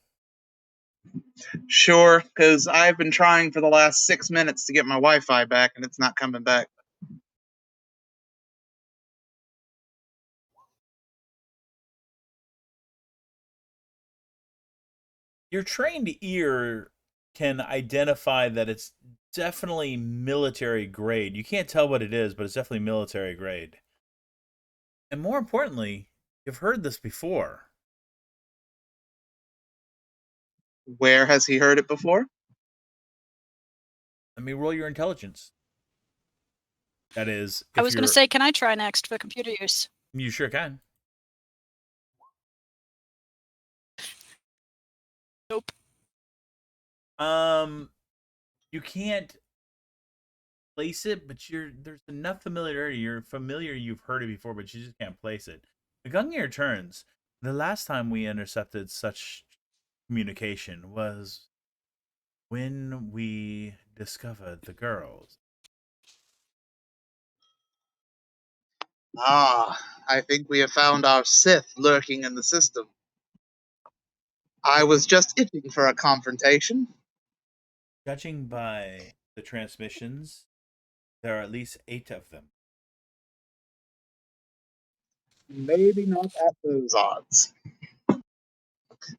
Sure, because I've been trying for the last 6 minutes to get my Wi-Fi back, and it's not coming back. Your trained ear can identify that it's definitely military grade. You can't tell what it is, but it's definitely military grade. And more importantly, you've heard this before. Where has he heard it before? Let me roll your intelligence. That is, I was going to say, can I try next for computer use? You sure can. Nope. You can't place it, but there's enough familiarity. You're familiar, you've heard it before, but you just can't place it. The Gungnir returns. The last time we intercepted such communication was when we discovered the girls. Ah, I think we have found our Sith lurking in the system. I was just itching for a confrontation. Judging by the transmissions, there are at least 8 of them. Maybe not at those odds.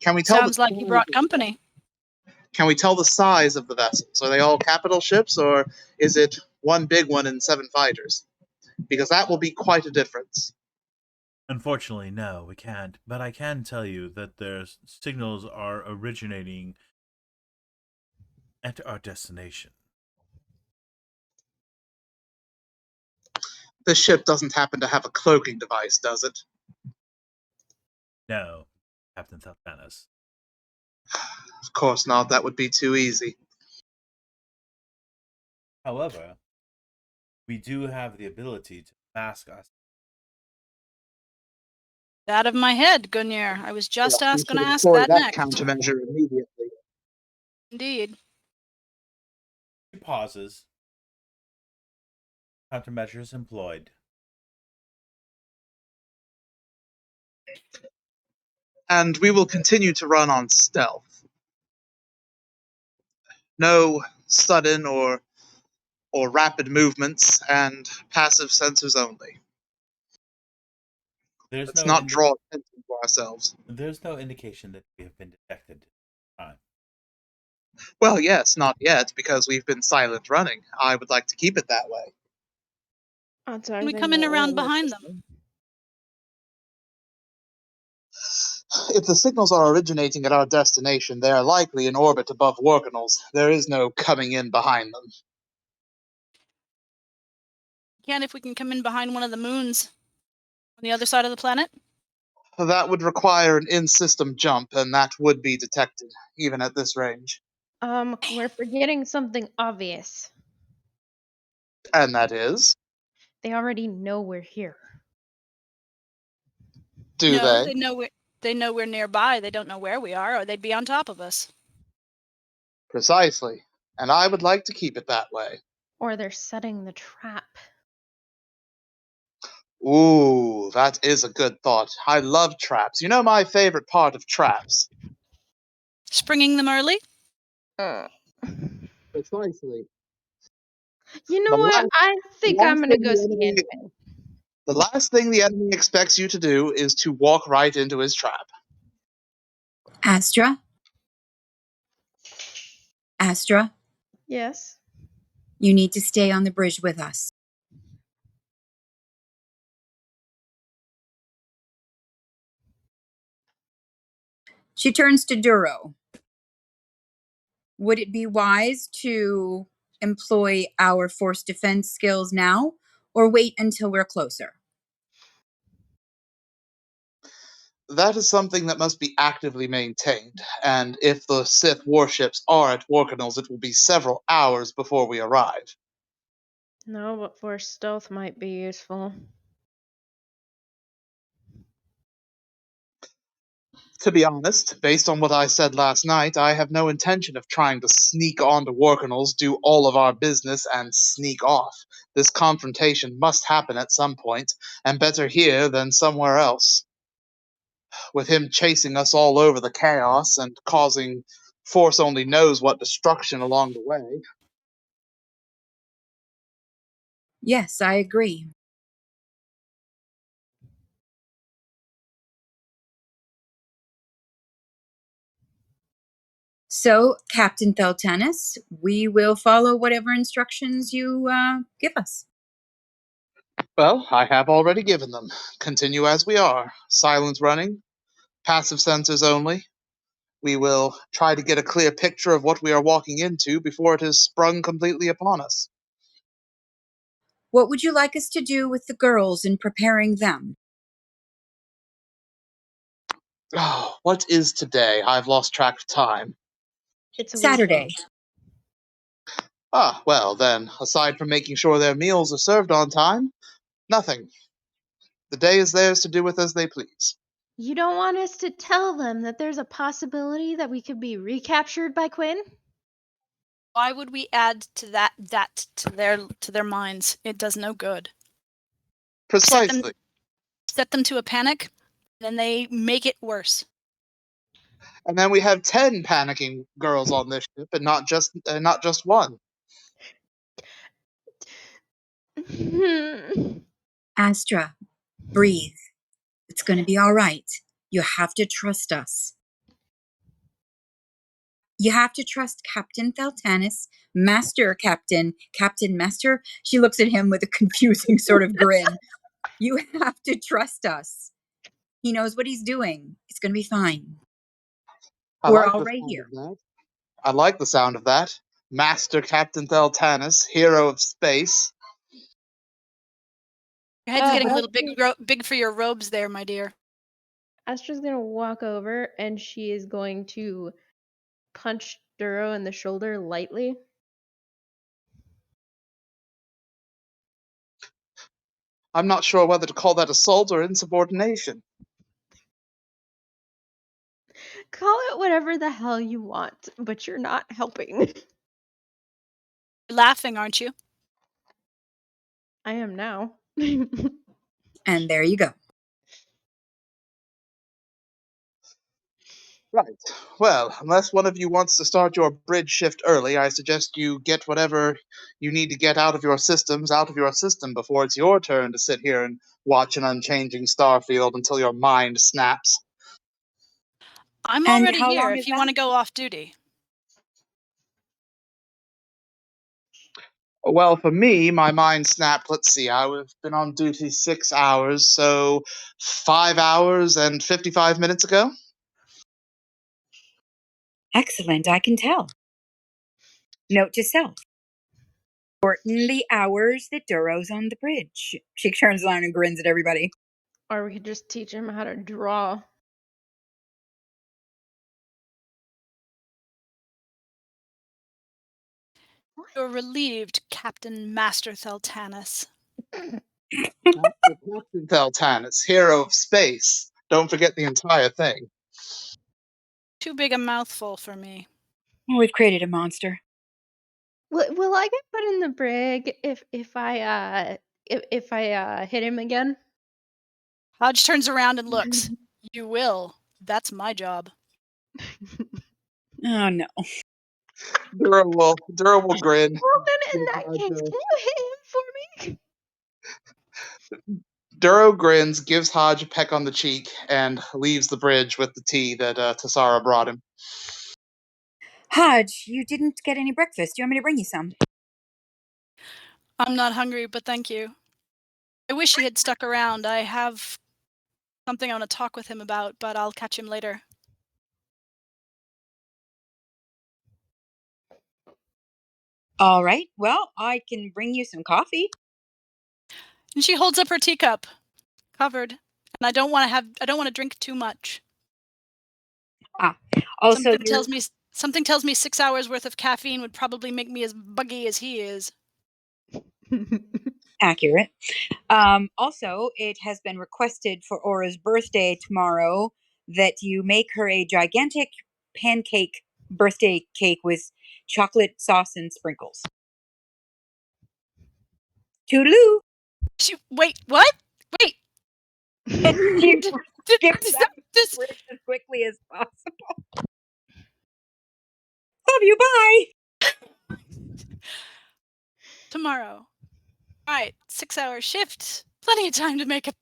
Can we tell? Sounds like you brought company. Can we tell the size of the vessels? Are they all capital ships, or is it one big one and 7 fighters? Because that will be quite a difference. Unfortunately, no, we can't. But I can tell you that their signals are originating at our destination. The ship doesn't happen to have a cloaking device, does it? No, Captain Theltanus. Of course not. That would be too easy. However, we do have the ability to mask us. Out of my head, Gungnir. I was just going to ask that next. Countermeasure immediately. Indeed. He pauses. Countermeasures employed. And we will continue to run on stealth. No sudden or rapid movements, and passive sensors only. Let's not draw attention to ourselves. There's no indication that we have been detected. Well, yes, not yet, because we've been silent running. I would like to keep it that way. Can we come in around behind them? If the signals are originating at our destination, they are likely in orbit above Workinals. There is no coming in behind them. can if we can come in behind one of the moons on the other side of the planet. That would require an in-system jump, and that would be detected, even at this range. We're forgetting something obvious. And that is? They already know we're here. Do No, they? they know we're nearby. They don't know where we are, or they'd be on top of us. Precisely. And I would like to keep it that way. Or they're setting the trap. Ooh, that is a good thought. I love traps. You know my favorite part of traps? Springing them early? Precisely. You know The what? last- I think last I'm gonna thing go the see enemy- anime. The last thing the enemy expects you to do is to walk right into his trap. Astra? Astra, Yes. you need to stay on the bridge with us. She turns to Duro. Would it be wise to employ our force defense skills now or wait until we're closer? That is something that must be actively maintained, and if the Sith warships are at Workinals, it will be several hours before we arrive. No, but force stealth might be useful. To be honest, based on what I said last night, I have no intention of trying to sneak onto Workinals, do all of our business, and sneak off. This confrontation must happen at some point, and better here than somewhere else. With him chasing us all over the chaos and causing Force only knows what destruction along the way. Yes, I agree. So, Captain Theltanus, we will follow whatever instructions you give us. Well, I have already given them. Continue as we are. Silence running. Passive sensors only. We will try to get a clear picture of what we are walking into before it has sprung completely upon us. What would you like us to do with the girls in preparing them? Oh, what is today? I've lost track of time. It's a Saturday. weekend. Ah, well then, aside from making sure their meals are served on time, nothing. The day is theirs to do with as they please. You don't want us to tell them that there's a possibility that we could be recaptured by Quinn? Why would we add to that to their minds? It does no good. Precisely. Set them to a panic, then they make it worse. And then we have 10 panicking girls on this ship, and not just one. Astra, breathe. It's going to be all right. You have to trust us. You have to trust Captain Theltanus, Master Captain, Captain Master. She looks at him with a confusing sort of grin. You have to trust us. He knows what he's doing. It's going to be fine. We're all right here. I like the sound of that. Master Captain Theltanus, hero of space. Your head's getting a Astra- little big for your robes there, my dear. Astra's gonna walk over and she is going to punch Duro in the shoulder lightly. I'm not sure whether to call that assault or insubordination. Call it whatever the hell you want, but you're not helping. You're laughing, aren't you? I am now. And there you go. Right. Well, unless one of you wants to start your bridge shift early, I suggest you get whatever you need to get out of your system before it's your turn to sit here and watch an unchanging starfield until your mind snaps. I'm And already how here long if is you that? want to go off duty. Well, for me, my mind snapped. Let's see, I've been on duty 6 hours, so 5 hours and 55 minutes ago. Excellent, I can tell. Note to self. Shorten the hours that Duro's on the bridge. She turns around and grins at everybody. Or we could just teach him how to draw. You're relieved, Captain Master Theltanus. Captain Theltanus, hero of space. Don't forget the entire thing. Too big a mouthful for me. We've created a monster. Will I get put in the brig if I hit him again? Hodge turns around and looks. You will. That's my job. Oh no. Duro will grin. Well, then in that case, can you hit him for me? Duro grins, gives Hodge a peck on the cheek, and leaves the bridge with the tea that Tassara brought him. Hodge, you didn't get any breakfast. Do you want me to bring you some? I'm not hungry, but thank you. I wish he had stuck around. I have something I want to talk with him about, but I'll catch him later. All right. Well, I can bring you some coffee. And she holds up her teacup, covered. And I don't want to drink too much. Also, Something tells me 6 hours worth of caffeine would probably make me as buggy as he is. accurate. Also, it has been requested for Aura's birthday tomorrow that you make her a gigantic pancake birthday cake with chocolate sauce and sprinkles. Toodaloo! Wait, what? Wait. You skip Does that this- bridge as quickly as possible. Love you, bye! Tomorrow. Alright, 6-hour shift. Plenty of time to make a...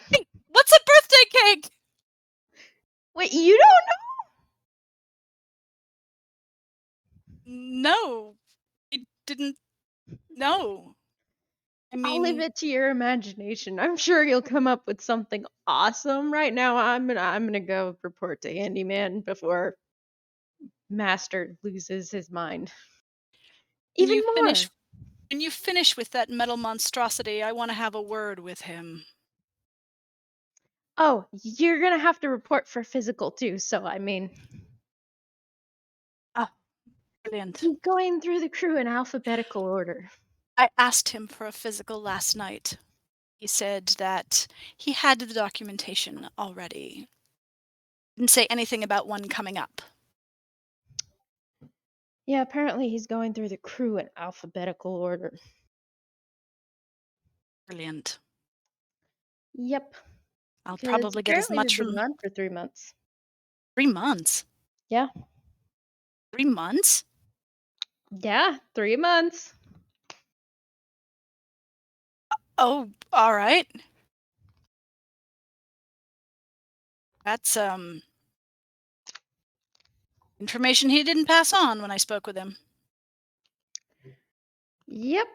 Hey, what's a birthday cake? Wait, you don't No. I didn't know. I know? I'll leave mean, it to your imagination. I'm sure you'll come up with something awesome. Right now, I'm gonna go report to Handyman before Master loses his mind. Even more. when you finish with that metal monstrosity, I want to have a word with him. Oh, you're gonna have to report for physical too, so I mean. Brilliant. He's going through the crew in alphabetical order. I asked him for a physical last night. He said that he had the documentation already. Didn't say anything about one coming up. Yeah, apparently he's going through the crew in alphabetical order. Brilliant. Yep. I'll 'Cause probably get as apparently much we've been from... gone for 3 months. 3 months? Yeah. 3 months? Yeah, 3 months. Oh, all right. That's information he didn't pass on when I spoke with him. Yep.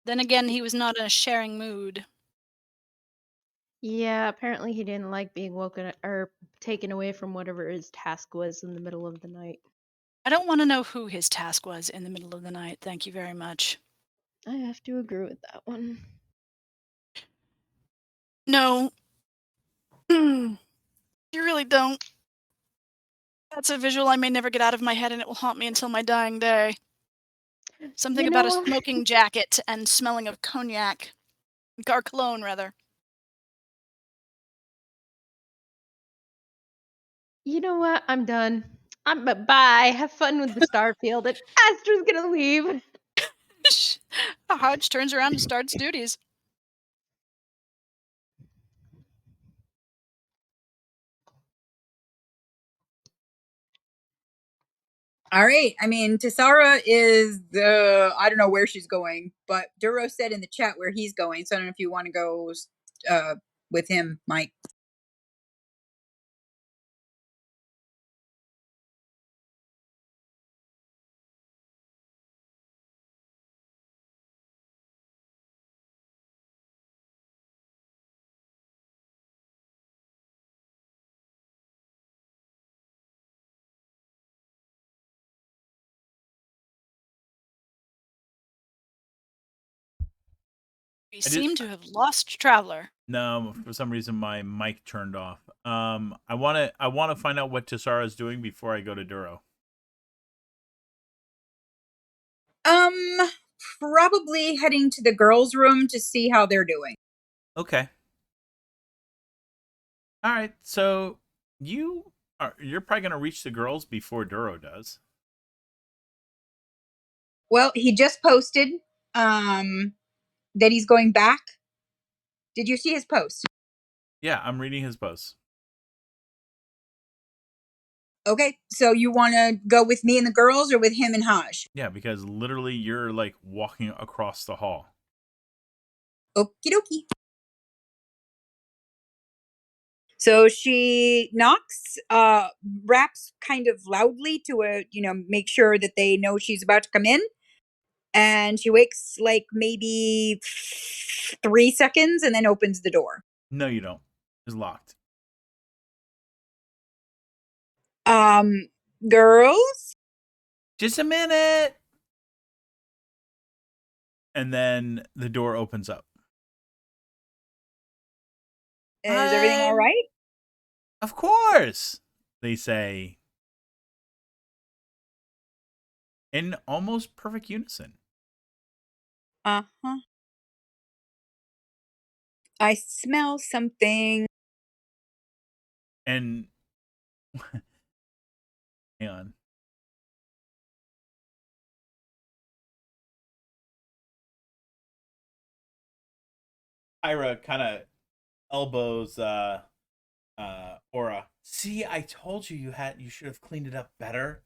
Then again, he was not in a sharing mood. Yeah, apparently he didn't like being woken or taken away from whatever his task was in the middle of the night. I don't want to know who his task was in the middle of the night. Thank you very much. I have to agree with that one. No. You really don't. That's a visual I may never get out of my head, and it will haunt me until my dying day. Something about a smoking jacket and smelling of cognac. Or cologne, rather. You know what? I'm done. Bye. Have fun with the Starfield. And Astra's gonna leave. Hodge turns around and starts duties. All right. I mean, Tassara is I don't know where she's going, but Duro said in the chat where he's going. So I don't know if you want to go with him, Mike. We seem to have lost Traveler. No, for some reason my mic turned off. I wanna find out what Tessara's doing before I go to Duro. Probably heading to the girls' room to see how they're doing. Okay. All right. So you're probably gonna reach the girls before Duro does. Well, he just posted that he's going back. Did you see his post? Yeah, I'm reading his posts. Okay, so you want to go with me and the girls or with him and Haj? Yeah, because literally you're like walking across the hall. Okie dokie. So she knocks, raps kind of loudly to make sure that they know she's about to come in. And she waits like maybe 3 seconds and then opens the door. No, you don't. It's locked. Girls? Just a minute. And then the door opens up. Is everything all right? Of course, they say in almost perfect unison. Uh-huh. I smell something. And hang on. Ira kind of elbows Aura. See, I told you you should have cleaned it up better.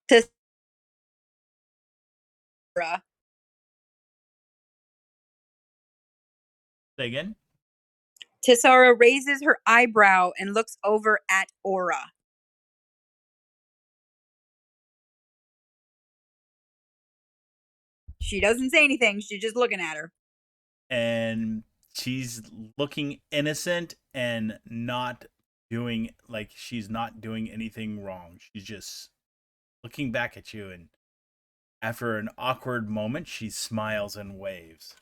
Tessara. Say again? Tessara raises her eyebrow and looks over at Aura. She doesn't say anything. She's just looking at her. And she's looking innocent and she's not doing anything wrong. She's just looking back at you, and after an awkward moment, she smiles and waves.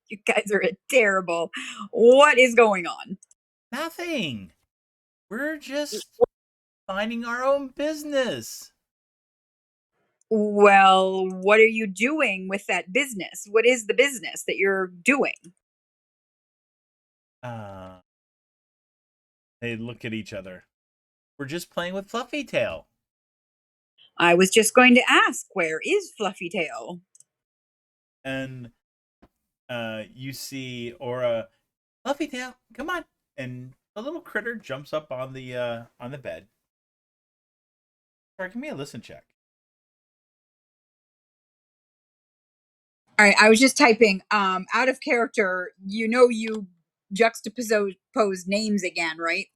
You guys are terrible. What is going on? Nothing. We're just minding our own business. Well, what are you doing with that business? What is the business that you're doing? They look at each other. We're just playing with Fluffy Tail. I was just going to ask, where is Fluffy Tail? And you see Aura, Fluffy Tail, come on. And the little critter jumps up on the bed. All right, give me a listen check. All right, I was just typing. Out of character, you juxtapose names again, right?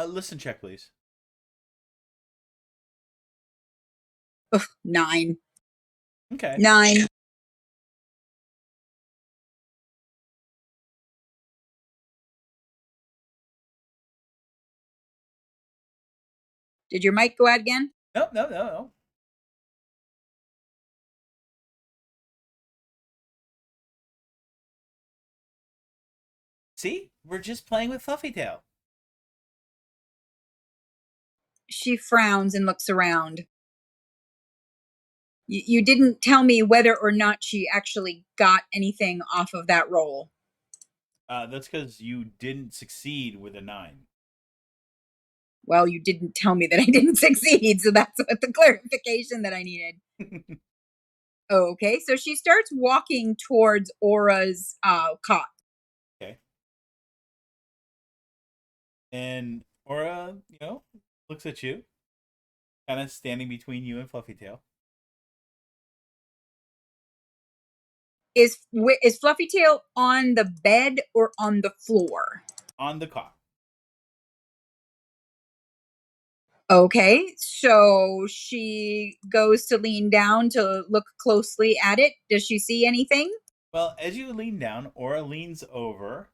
Listen check, please. Ugh, 9. Okay. 9. Did your mic go out again? No. See? We're just playing with Fluffy Tail. She frowns and looks around. You didn't tell me whether or not she actually got anything off of that roll. That's because you didn't succeed with a 9. Well, you didn't tell me that I didn't succeed, so that's what the clarification that I needed. Okay, so she starts walking towards Aura's cot. Okay. And Aura, looks at you, kind of standing between you and Fluffy Tail. Is Fluffy Tail on the bed or on the floor? On the cot. Okay, so she goes to lean down to look closely at it. Does she see anything? Well, as you lean down, Aura leans over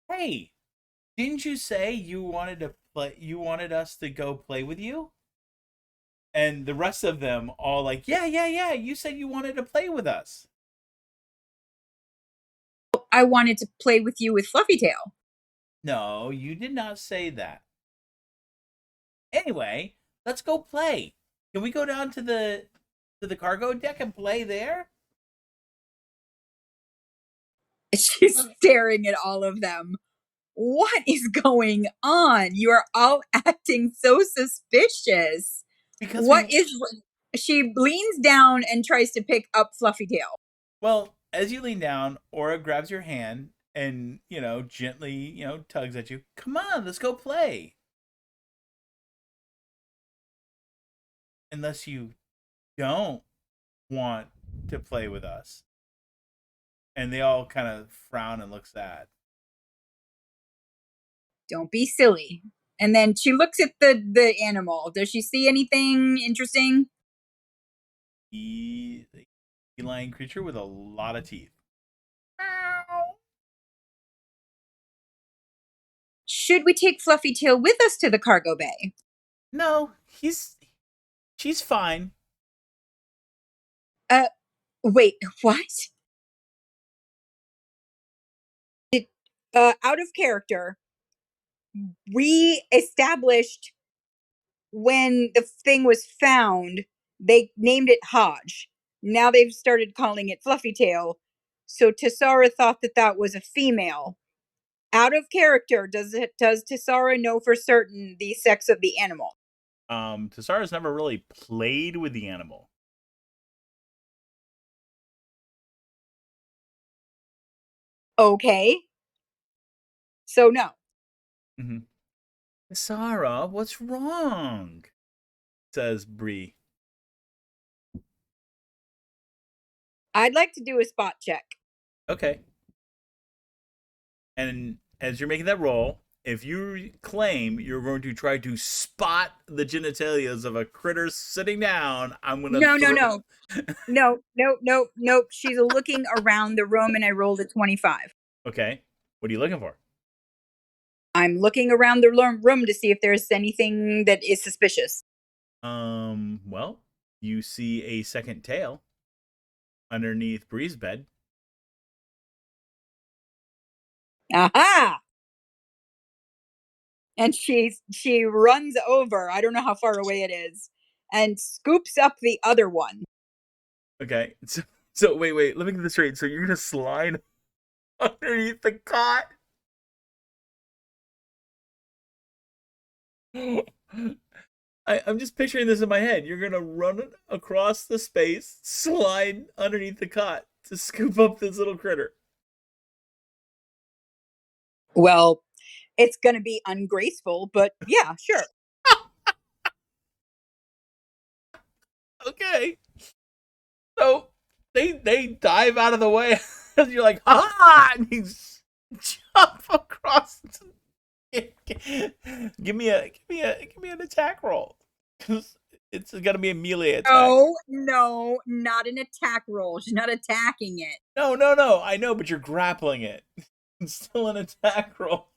Hey, didn't you say you wanted to play? You wanted us to go play with you? And the rest of them all like, yeah, yeah, yeah. You said you wanted to play with us. I wanted to play with you with Fluffy Tail. No, you did not say that. Anyway, let's go play. Can we go down to the cargo deck and play there? She's staring at all of them. What is going on? You are all acting so suspicious. Because She leans down and tries to pick up Fluffy Tail. Well, as you lean down, Aura grabs your hand and, gently, tugs at you. Come on, let's go play. Unless you don't want to play with us. And they all kind of frown and look sad. Don't be silly. And then she looks at the animal. Does she see anything interesting? Feline creature with a lot of teeth. Should we take Fluffy Tail with us to the cargo bay? No, she's fine. Wait, what? Out of character, we established when the thing was found, they named it Hodge. Now they've started calling it Fluffy Tail. So Tessara thought that was a female. Out of character, does Tessara know for certain the sex of the animal? Tessara's never really played with the animal. Okay. So no. Mm-hmm. Tessara, what's wrong? Says Bree. I'd like to do a spot check. Okay. And as you're making that roll, if you claim you're going to try to spot the genitalias of a critter sitting down, I'm going to No. She's looking around the room and I rolled a 25. Okay. What are you looking for? I'm looking around the room to see if there's anything that is suspicious. Well, you see a second tail underneath Bree's bed. Aha! And she runs over, I don't know how far away it is, and scoops up the other one. Okay. So wait, let me get this straight. So you're going to slide underneath the cot? I'm just picturing this in my head. You're gonna run across the space, slide underneath the cot to scoop up this little critter. Well, it's gonna be ungraceful, but yeah, sure. Okay. So they dive out of the way as you're like, ha! And you jump across. Give me an attack roll. Because it's gonna be a melee attack. No, not an attack roll. She's not attacking it. No. I know, but you're grappling it. It's still an attack roll.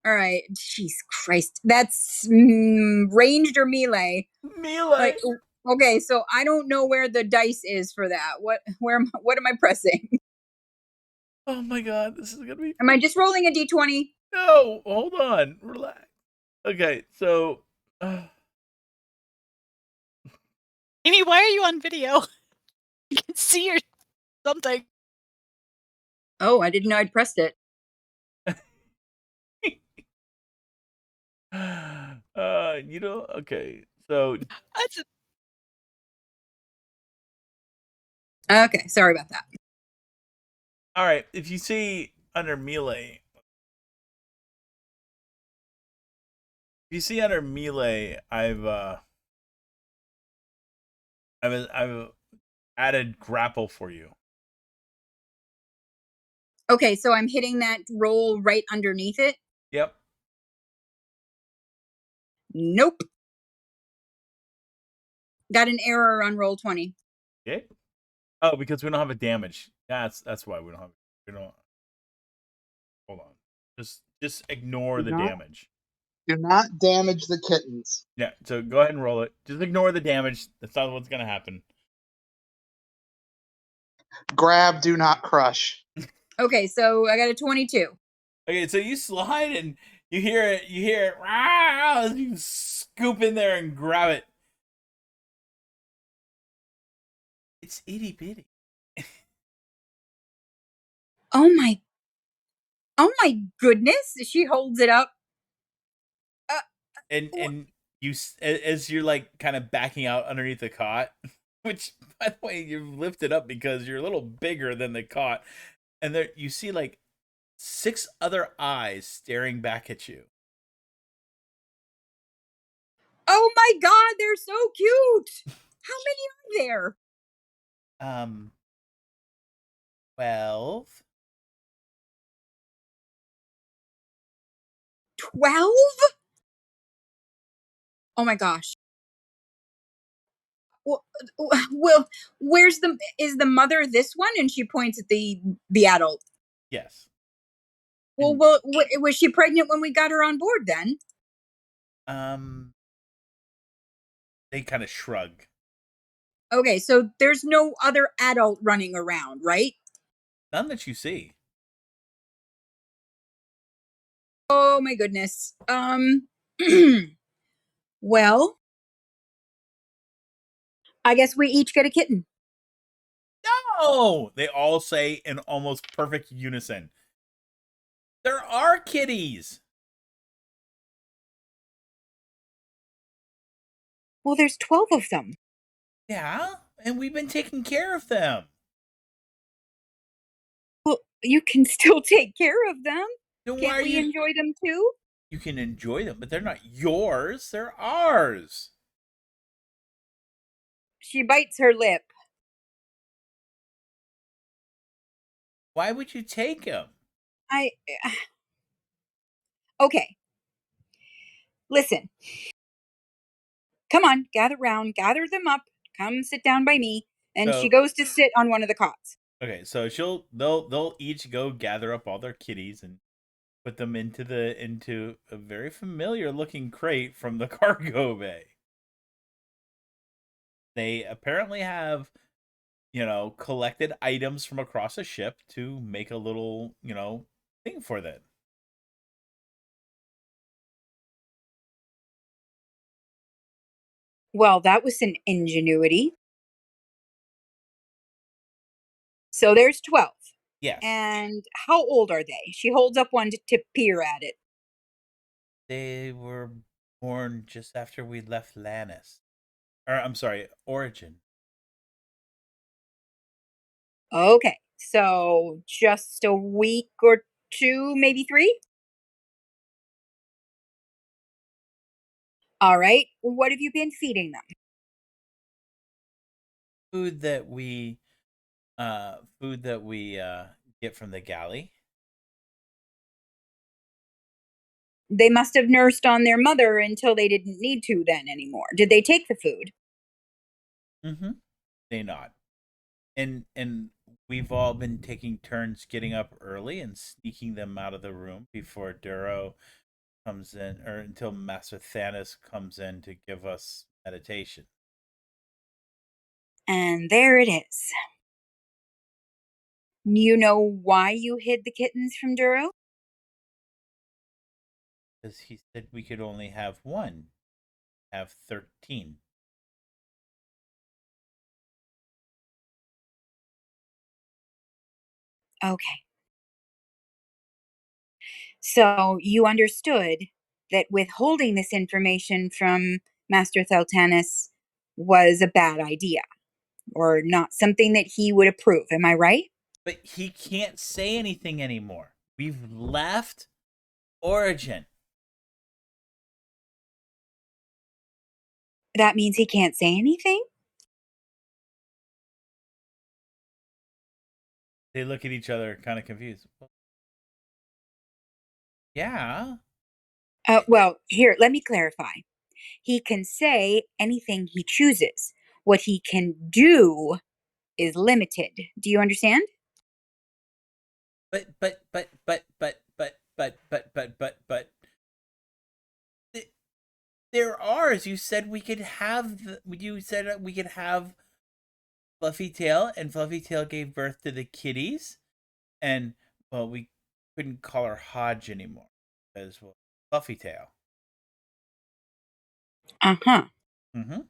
All right. Jeez Christ. That's ranged or melee? Melee. Okay, so I don't know where the dice is for that. What am I pressing? Oh my god, this is gonna be. Am I just rolling a d20? No, hold on, relax. Okay, so. Amy, why are you on video? You can see or something. Oh, I didn't know I'd pressed it. Okay, so. Okay, sorry about that. All right, if you see under melee. I've added grapple for you. Okay, so I'm hitting that roll right underneath it? Yep. Nope. Got an error on roll 20. Okay. Oh, because we don't have a damage. That's why we don't. Hold on. Just ignore Do the not- damage. Do not damage the kittens. Yeah, so go ahead and roll it. Just ignore the damage. That's not what's gonna happen. Grab, do not crush. Okay, so I got a 22. Okay, so you slide and you hear it, "Rah!" as you scoop in there and grab it. It's itty bitty. Oh my goodness. She holds it up. And you, as you're like kind of backing out underneath the cot, which by the way you lift it up because you're a little bigger than the cot, and there you see like 6 other eyes staring back at you. Oh my god, they're so cute. How many are there? 12. 12? Oh my gosh. Well, is the mother this one? And she points at the adult. Yes. Well, was she pregnant when we got her on board then? They kind of shrug. Okay, so there's no other adult running around, right? None that you see. Oh my goodness. Well, I guess we each get a kitten. No! They all say in almost perfect unison. There are kitties. Well, there's 12 of them. Yeah, and we've been taking care of them. Well, you can still take care of them. Then why Can't are we you? enjoy them too? You can enjoy them, but they're not yours. They're ours. She bites her lip. Why would you take them? Okay. Listen. Come on, gather round, gather them up, come sit down by me. And she goes to sit on one of the cots. Okay, so they'll each go gather up all their kitties and put them into a very familiar looking crate from the cargo bay. They apparently have, collected items from across a ship to make a little, thing for them. Well, that was an ingenuity. So there's 12. Yes. And how old are they? She holds up one to peer at it. They were born just after we left Lannis. Or, I'm sorry, Origin. Okay, so just a week or 2, maybe 3? All right, what have you been feeding them? Food that we get from the galley. They must have nursed on their mother until they didn't need to then anymore. Did they take the food? Mm-hmm. They nod. And we've all been taking turns getting up early and sneaking them out of the room before Duro comes in, or until Master Thanos comes in to give us meditation. And there it is. You know why you hid the kittens from Duro? Because he said we could only have one. Have 13. Okay. So you understood that withholding this information from Master Theltanus was a bad idea, or not something that he would approve. Am I right? But he can't say anything anymore. We've left Origin. That means he can't say anything? They look at each other kind of confused. Yeah. Well, here, let me clarify. He can say anything he chooses. What he can do is limited. Do you understand? But there are, as you said, we could have. You said we could have Fluffy Tail, and Fluffy Tail gave birth to the kitties, and well, we couldn't call her Hodge anymore because well, Fluffy Tail. Uh-huh. Mm-hmm.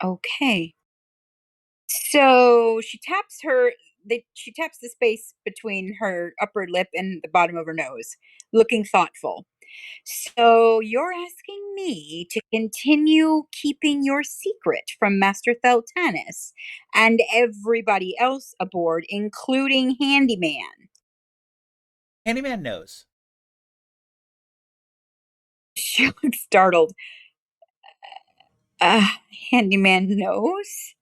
Okay. So she taps the space between her upper lip and the bottom of her nose, looking thoughtful. So you're asking me to continue keeping your secret from Master Theltanus and everybody else aboard, including Handyman. Handyman knows. She looks startled. Handyman knows?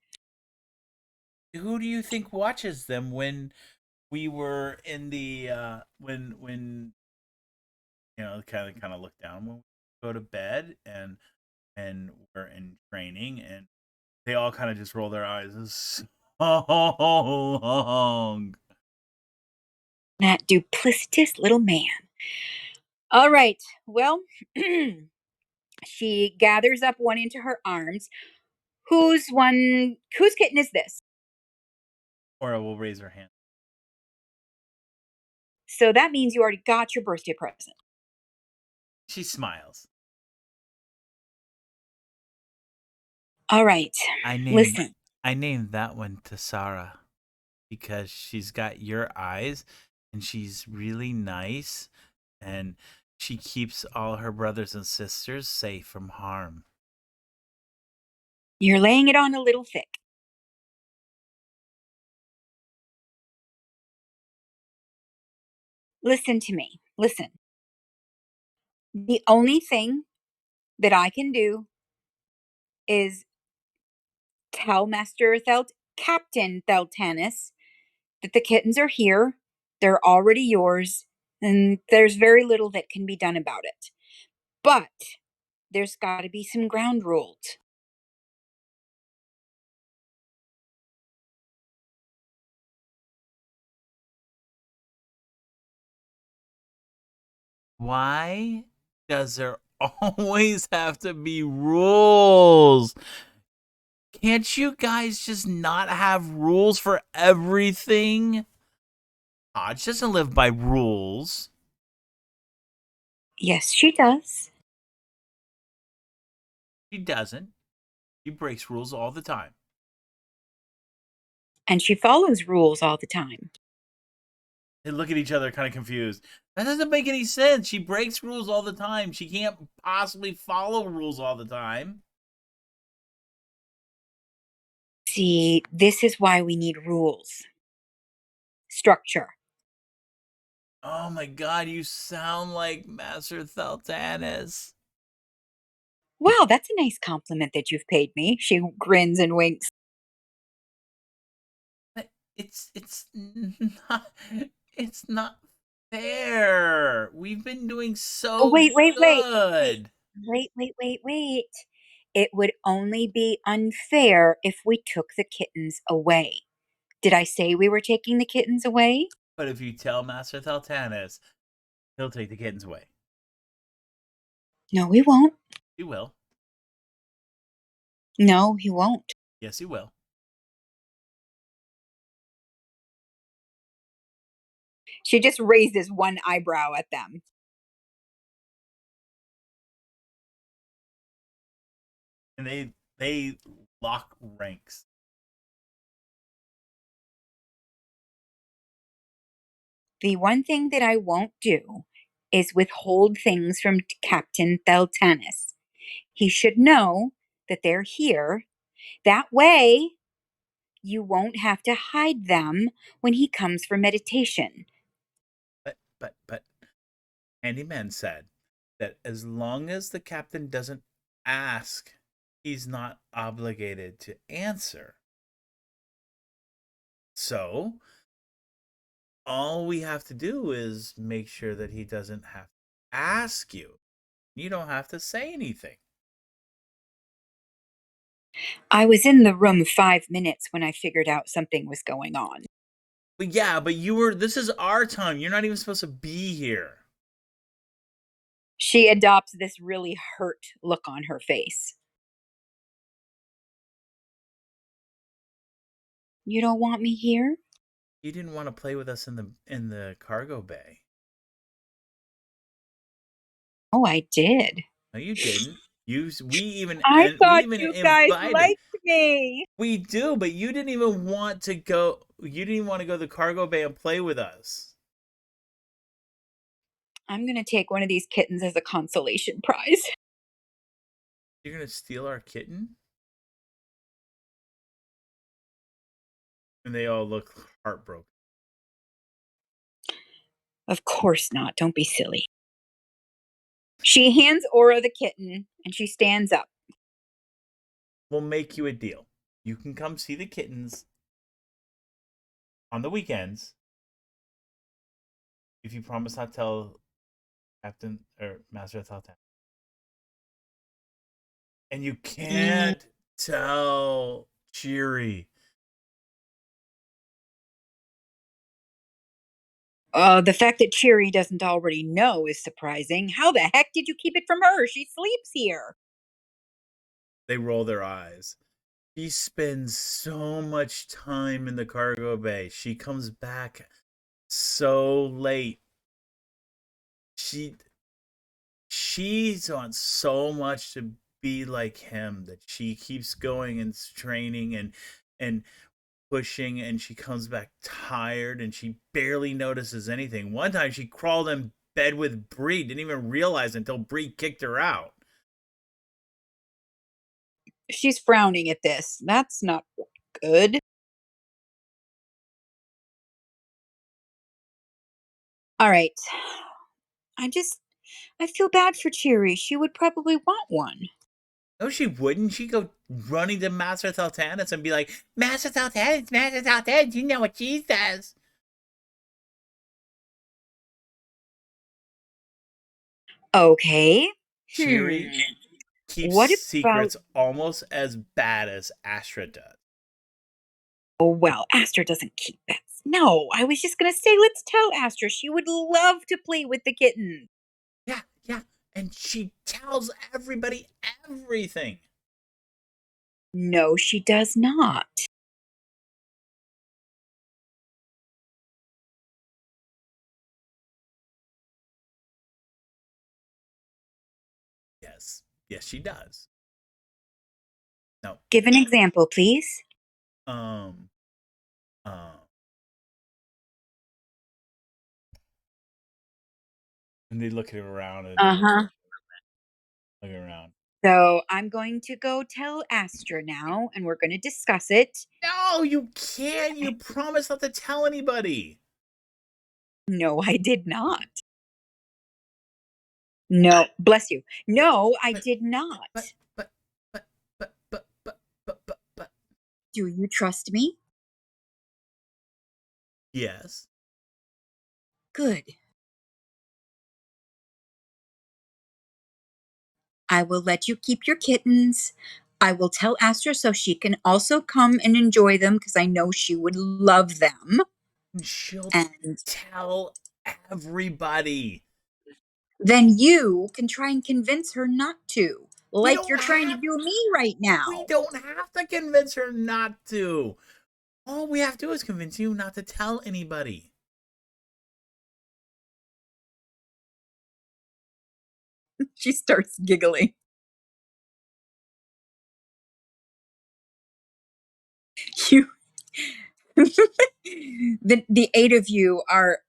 Who do you think watches them when we were in the when you know kind of look down when we go to bed and we're in training and they all kind of just roll their eyes. That duplicitous little man. All right. Well, she gathers up one into her arms. Whose kitten is this? Cora will raise her hand. So that means you already got your birthday present. She smiles. All right. I named that one Tassara because she's got your eyes and she's really nice and she keeps all her brothers and sisters safe from harm. You're laying it on a little thick. Listen to me. Listen. The only thing that I can do is tell Captain Theltanus that the kittens are here. They're already yours, and there's very little that can be done about it. But there's got to be some ground rules. Why does there always have to be rules? Can't you guys just not have rules for everything? Hodge doesn't live by rules. Yes, she does. She doesn't. She breaks rules all the time. And she follows rules all the time. They look at each other kind of confused. That doesn't make any sense. She breaks rules all the time. She can't possibly follow rules all the time. See, this is why we need rules. Structure. Oh my god, you sound like Master Theltanus. Wow, that's a nice compliment that you've paid me. She grins and winks. But it's not fair. We've been doing so Oh, wait. good. Wait. It would only be unfair if we took the kittens away. Did I say we were taking the kittens away? But if you tell Master Theltanus, he'll take the kittens away. No, he won't. He will. No, he won't. Yes, he will. She just raises one eyebrow at them. And they lock ranks. The one thing that I won't do is withhold things from Captain Theltanus. He should know that they're here. That way, you won't have to hide them when he comes for meditation. But Handyman said that as long as the captain doesn't ask, he's not obligated to answer. So, all we have to do is make sure that he doesn't have to ask you. You don't have to say anything. I was in the room 5 minutes when I figured out something was going on. But yeah, but this is our time. You're not even supposed to be here. She adopts this really hurt look on her face. You don't want me here? You didn't want to play with us in the cargo bay. Oh, I did. No, you didn't. We even I thought you guys invited. liked me. We do, but you didn't even want to go. You didn't even want to go to the cargo bay and play with us. I'm gonna take one of these kittens as a consolation prize. You're gonna steal our kitten? And they all look heartbroken. Of course not. Don't be silly. She hands Aura the kitten and she stands up. We'll make you a deal. You can come see the kittens on the weekends if you promise not to tell Captain or Master Thaltan. And you can't tell Cheery. The fact that Cheery doesn't already know is surprising. How the heck did you keep it from her? She sleeps here. They roll their eyes. She spends so much time in the cargo bay. She comes back so late. She's on so much to be like him that she keeps going and training and pushing, and she comes back tired and she barely notices anything. One time she crawled in bed with Bree, didn't even realize until Bree kicked her out. She's frowning at this. That's not good. All right. I feel bad for Cheery. She would probably want one. No, she wouldn't. She'd go running to Master Thaltanus and be like, Master Thaltanus, you know what she says. Okay. Cheery keeps What secrets about... almost as bad as Astra does. Oh, well, Astra doesn't keep pets. No, I was just going to say, let's tell Astra. She would love to play with the kitten. Yeah. And she tells everybody everything. No, she does not. Yes, she does. No. Give an example, please. And they look around and looking around. So I'm going to go tell Astra now, and we're going to discuss it. No, you can't. You promised not to tell anybody. No, I did not. No, bless you. No, I did not. But. Do you trust me? Yes. Good. I will let you keep your kittens. I will tell Astra so she can also come and enjoy them because I know she would love them. She'll And tell everybody. then you can try and convince her not to, like you're trying to have- do me right now. We don't have to convince her not to. All we have to do is convince you not to tell anybody. She starts giggling. You the 8 of you are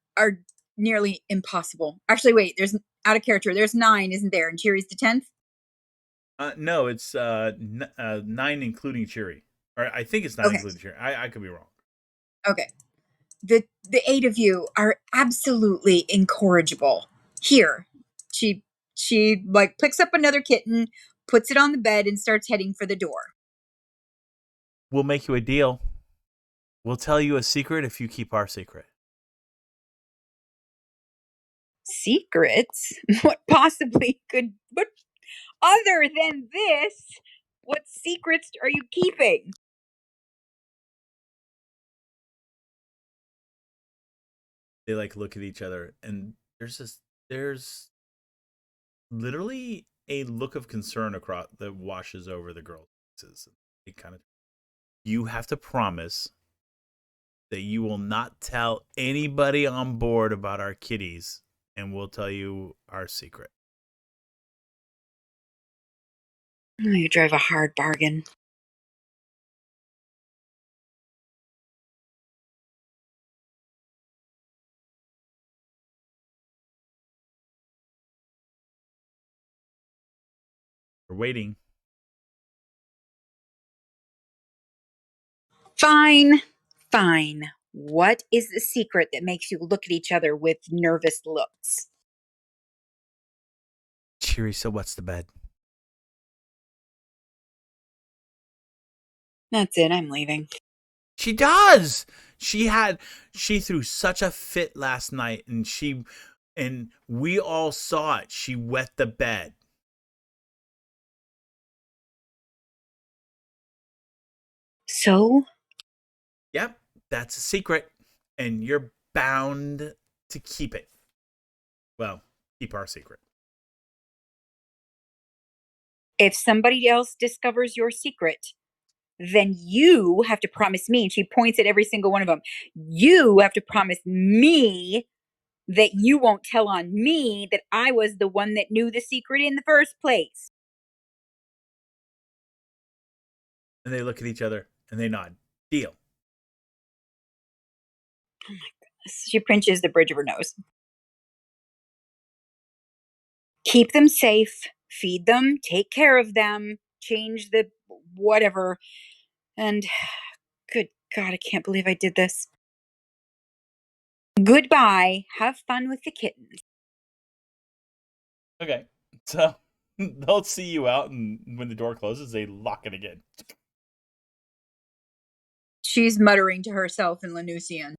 nearly impossible. Actually, wait, there's out of character. There's 9, isn't there? And Cheery's the 10th? No, it's 9 including Cheery. Or I think it's 9 including Cheery. I could be wrong. Okay. The 8 of you are absolutely incorrigible. Here. She like picks up another kitten, puts it on the bed, and starts heading for the door. We'll make you a deal. We'll tell you a secret if you keep our secret. Secrets? What possibly could... What other than this? What secrets are you keeping? They like look at each other, and there's literally a look of concern across that washes over the girl's faces. It kind of, you have to promise that you will not tell anybody on board about our kitties, and we'll tell you our secret. Oh, you drive a hard bargain. We're waiting. Fine. Fine. What is the secret that makes you look at each other with nervous looks? Cheery still wets the bed. That's it. I'm leaving. She does. She threw such a fit last night, and we all saw it. She wet the bed. So? Yep, that's a secret, and you're bound to keep it. Well, keep our secret. If somebody else discovers your secret, then you have to promise me, and she points at every single one of them, you have to promise me that you won't tell on me that I was the one that knew the secret in the first place. And they look at each other, and they nod. Deal. Oh my goodness. She pinches the bridge of her nose. Keep them safe, feed them, take care of them, change the whatever. And good God, I can't believe I did this. Goodbye. Have fun with the kittens. Okay, so they'll see you out, and when the door closes, they lock it again. She's muttering to herself in Lanusian.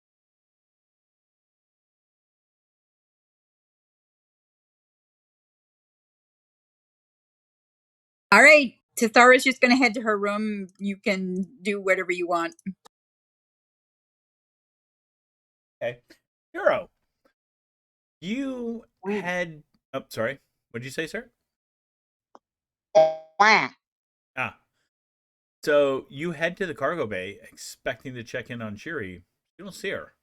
All right, Tathara's just going to head to her room. You can do whatever you want. Okay. Hero, you head... Oh, sorry. What did you say, sir? Ah. So you head to the cargo bay expecting to check in on Cheery. You don't see her.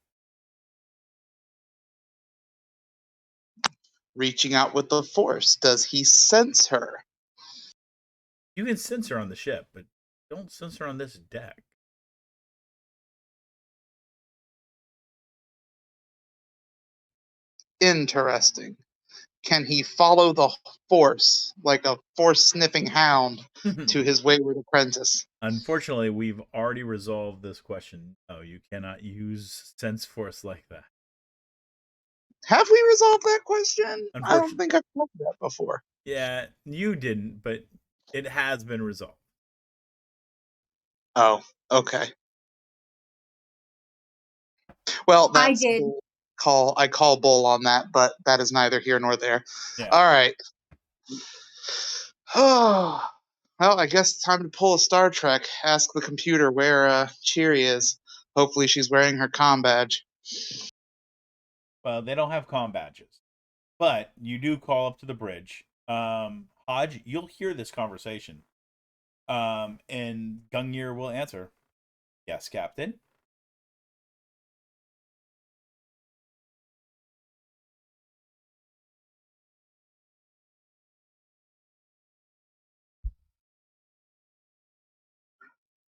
Reaching out with the force, does he sense her? You can sense her on the ship, but don't sense her on this deck. Interesting. Can he follow the force like a force sniffing hound to his wayward apprentice? Unfortunately, we've already resolved this question. No, you cannot use sense force like that. Have we resolved that question? I don't think I've heard that before. Yeah, you didn't, but it has been resolved. Oh, okay. Well, I that's did. I call bull on that, but that is neither here nor there. Yeah. All right. Oh, well, I guess it's time to pull a Star Trek. Ask the computer where Cheery is. Hopefully, she's wearing her comm badge. Well, they don't have comm badges, but you do call up to the bridge. Hodge, you'll hear this conversation. And Gungnir will answer, "Yes, Captain."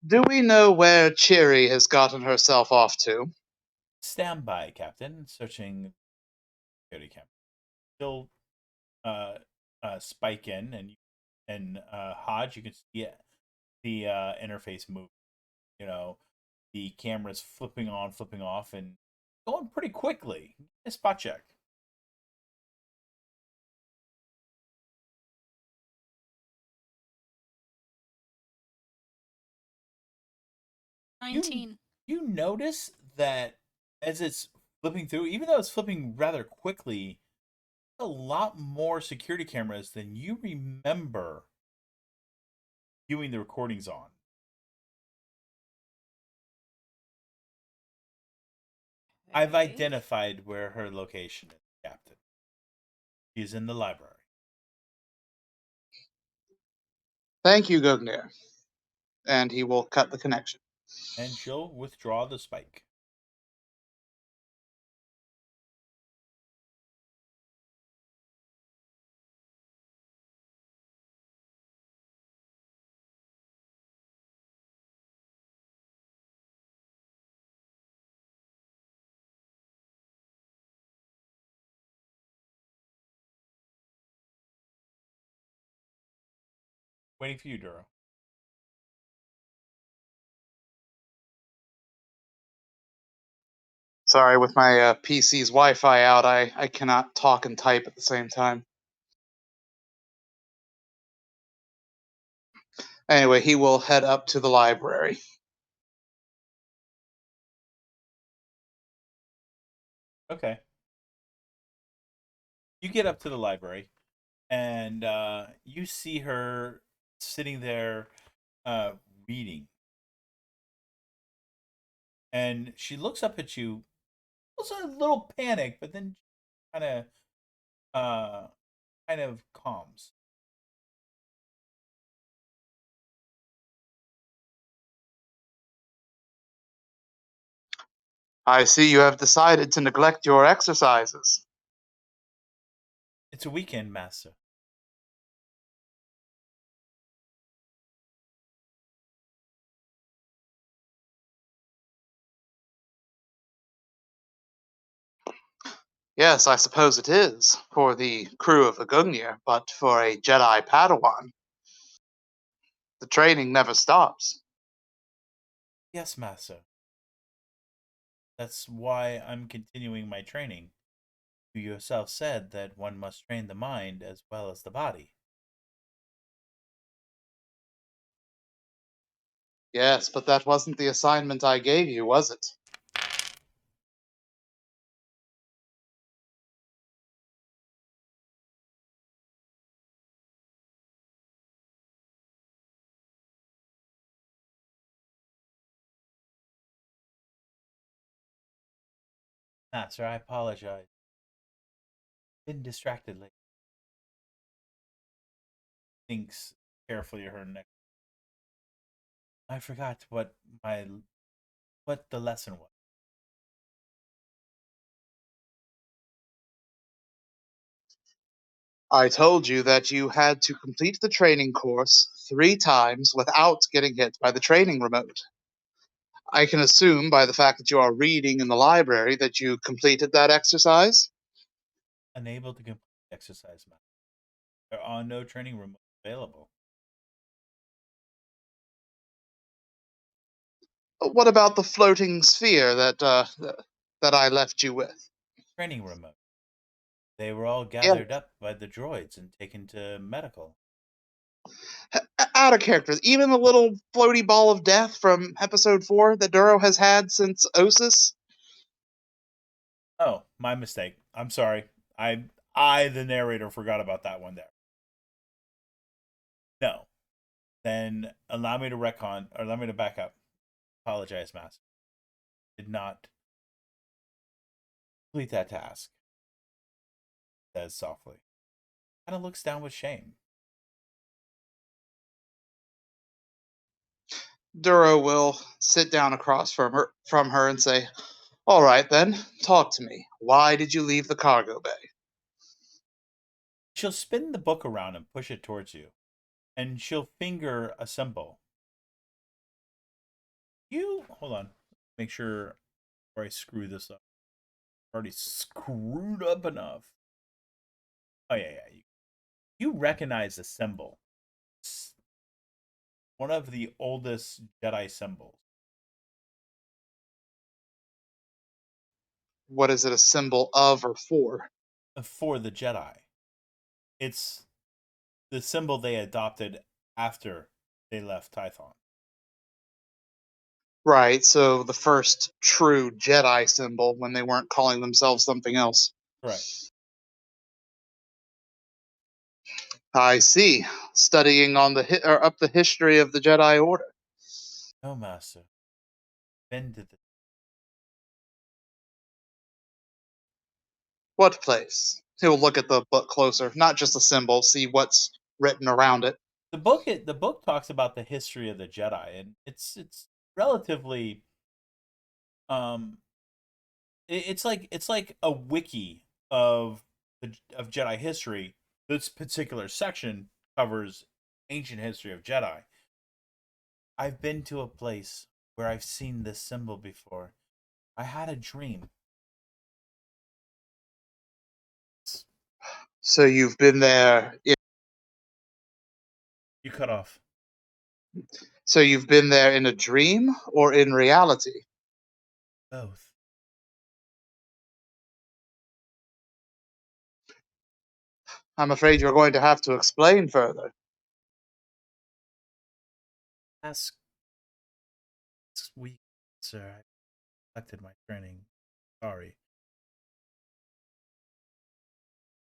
Do we know where Cheery has gotten herself off to? Stand by, Captain. Searching security camera. Still spike in, and Hodge, you can see the interface move. You know, the camera's flipping on, flipping off, and going pretty quickly. A spot check. You notice that as it's flipping through, even though it's flipping rather quickly, a lot more security cameras than you remember viewing the recordings on. I've identified where her location is, Captain. She's in the library. Thank you, Gugnir. And he will cut the connection. And she'll withdraw the spike. Waiting for you, Duro. Sorry, with my PC's Wi-Fi out, I cannot talk and type at the same time. Anyway, he will head up to the library. Okay. You get up to the library, and you see her sitting there reading. And she looks up at you, was a little panicked, but then kind of calms. I see you have decided to neglect your exercises. It's a weekend, master. Yes, I suppose it is, for the crew of the Gungnir, but for a Jedi Padawan, the training never stops. Yes, master. That's why I'm continuing my training. You yourself said that one must train the mind as well as the body. Yes, but that wasn't the assignment I gave you, was it? Master, I apologize. Been distracted lately. Thinks carefully of her next. I forgot what the lesson was. I told you that you had to complete the training course 3 times without getting hit by the training remote. I can assume by the fact that you are reading in the library that you completed that exercise? Unable to complete the exercise, master. There are no training rooms available. What about the floating sphere that I left you with? Training remote. They were all Yeah, gathered up by the droids and taken to medical. out of character. Even the little floaty ball of death from episode 4 that Duro has had since Osis? Oh, my mistake. I'm sorry. I the narrator forgot about that one there. No. Then allow me to retcon, or allow me to back up. Apologize, Master. Did not complete that task. Says softly. Kind of looks down with shame. Duro will sit down across from her and say, "All right then, talk to me. Why did you leave the cargo bay?" She'll spin the book around and push it towards you, and she'll finger a symbol. You hold on. Make sure before I screw this up. Already screwed up enough. Oh yeah. You recognize the symbol. It's one of the oldest Jedi symbols. What is it a symbol of or for? For the Jedi. It's the symbol they adopted after they left Tython. Right, so the first true Jedi symbol when they weren't calling themselves something else. Correct. I see. Studying on up the history of the Jedi Order. No, Master. Been to the What place? He'll look at the book closer, not just the symbol, see what's written around it. the book talks about the history of the Jedi, and it's relatively um it's like a wiki of of Jedi history. This particular section covers ancient history of Jedi. I've been to a place where I've seen this symbol before. I had a dream. So you've been there. You cut off. So you've been there in a dream or in reality? Both. I'm afraid you're going to have to explain further. Last week, sir, I neglected my training. Sorry.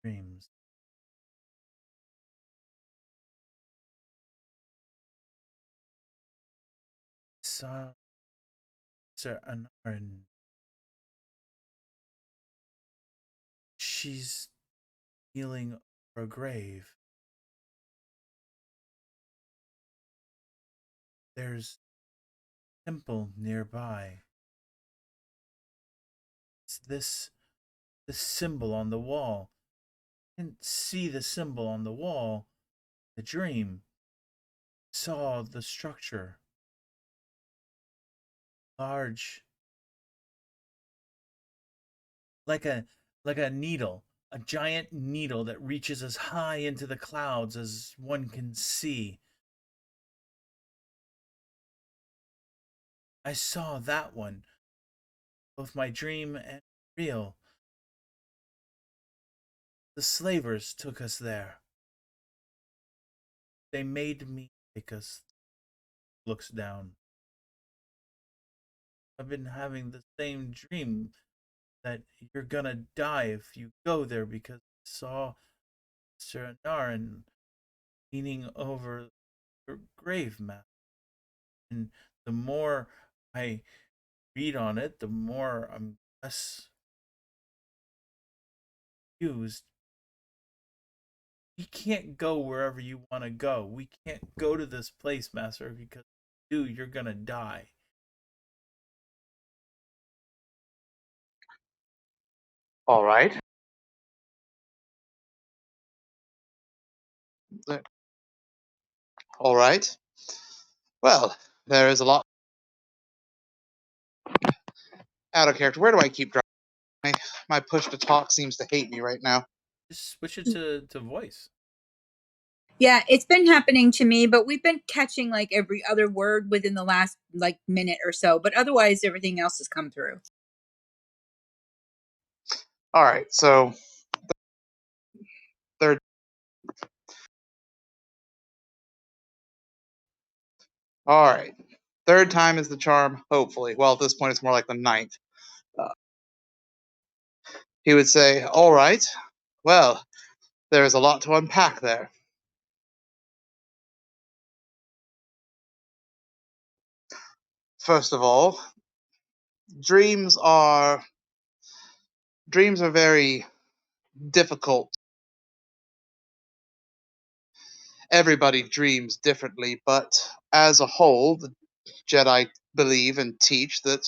Dreams. Saw Sir Anarin. She's kneeling over a grave. There's a temple nearby. It's this symbol on the wall. I didn't see the symbol on the wall. The dream saw the structure. Large, like a needle, a giant needle that reaches as high into the clouds as one can see. I saw that one, both my dream and real. The slavers took us there. They made me take us. Looks down. I've been having the same dream that you're gonna die if you go there because I saw Sir Anarin leaning over your grave map. And the more I read on it, the more I'm less confused. We can't go wherever you want to go. We can't go to this place, Master, because if you do, you're gonna die. All right. All right. Well, there is a lot out of character. Where do I keep driving? My push to talk seems to hate me right now. Just switch it to voice. Yeah, it's been happening to me, but we've been catching like every other word within the last like minute or so. But otherwise, everything else has come through. All right. So third. All right. Third time is the charm. Hopefully. Well, at this point, it's more like the ninth. He would say, "All right. Well, there is a lot to unpack there. First of all, dreams are very difficult. Everybody dreams differently, but as a whole, the Jedi believe and teach that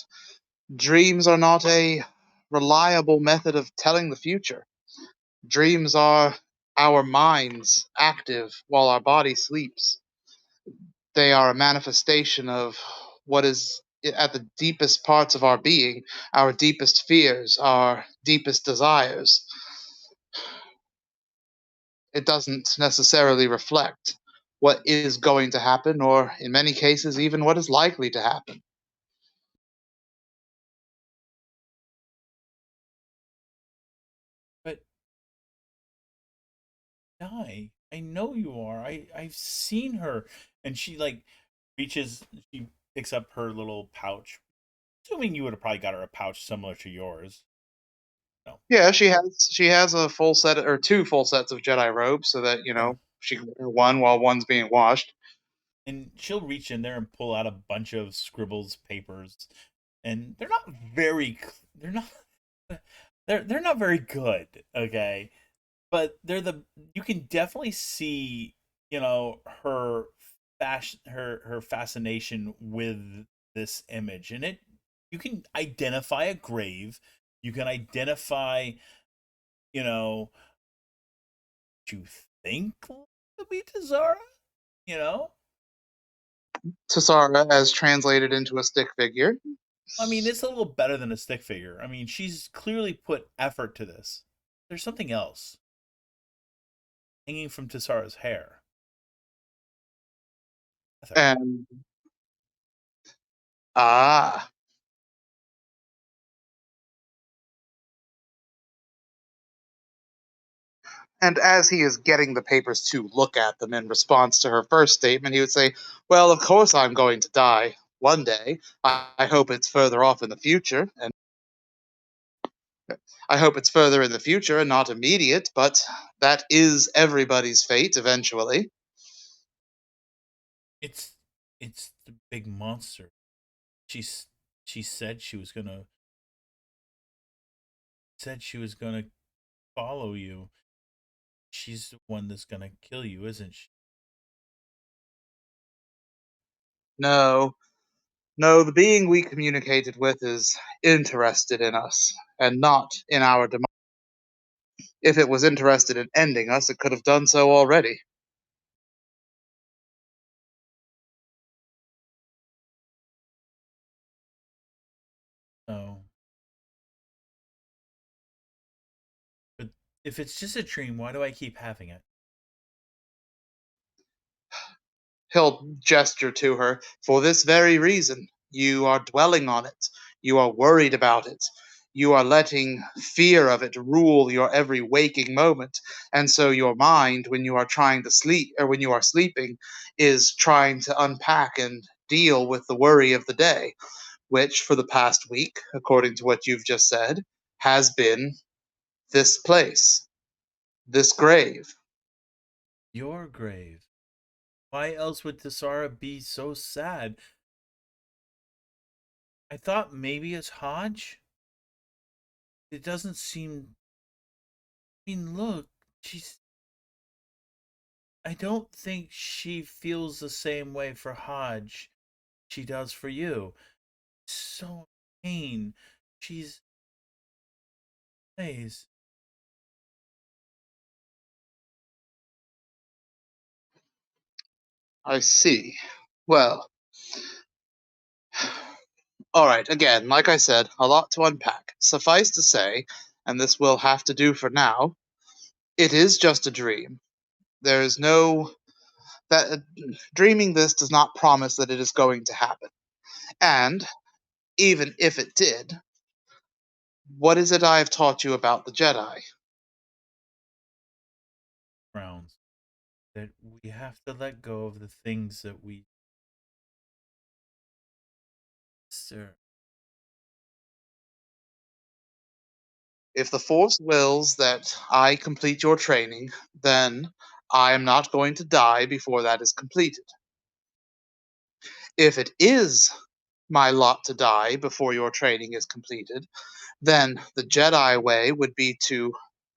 dreams are not a reliable method of telling the future. Dreams are our minds active while our body sleeps. They are a manifestation of what is at the deepest parts of our being, our deepest fears, our deepest desires. It doesn't necessarily reflect what is going to happen, or in many cases, even what is likely to happen. But die. I know you are. I've seen her, and she like reaches. She picks up her little pouch. Assuming you would have probably got her a pouch similar to yours. No. Yeah, she has a full set or two full sets of Jedi robes, so that Yeah. she can wear one while one's being washed. And she'll reach in there and pull out a bunch of scribbles papers, and they're not very. They're not. They're not very good. Okay, but they're the. You can definitely see her her fascination with this image, and it you can identify a grave, you can identify, you know, what you think will be Tazara, you know. Tasara as translated into a stick figure. I mean, it's a little better than a stick figure. I mean, she's clearly put effort to this. There's something else hanging from Tasara's hair. And ah. And as he is getting the papers to look at them in response to her first statement, he would say, "Well, of course I'm going to die one day. I hope it's further off in the future, and I hope it's further in the future and not immediate, but that is everybody's fate eventually." It's the big monster. She's she said she was gonna follow you. She's the one that's gonna kill you, isn't she? No, no, the being we communicated with is interested in us, and not in our demise. If it was interested in ending us, it could have done so already. Oh. But if it's just a dream, why do I keep having it? He'll gesture to her. For this very reason, you are dwelling on it. You are worried about it. You are letting fear of it rule your every waking moment. And so your mind, when you are trying to sleep, or when you are sleeping, is trying to unpack and deal with the worry of the day, which for the past week, according to what you've just said, has been this place, this grave. Your grave. Why else would Tasara be so sad? I thought maybe it's Hodge. It doesn't seem. I mean, look, she's. I don't think she feels the same way for Hodge she does for you. So in pain. She's. Please. I see. Well, all right, again, like I said, a lot to unpack. Suffice to say, and this will have to do for now, it is just a dream. There is no that dreaming this does not promise that it is going to happen. And even if it did, what is it I have taught you about the Jedi? Browns. That we have to let go of the things that we. Sir. If the Force wills that I complete your training, then I am not going to die before that is completed. If it is my lot to die before your training is completed, then the Jedi way would be to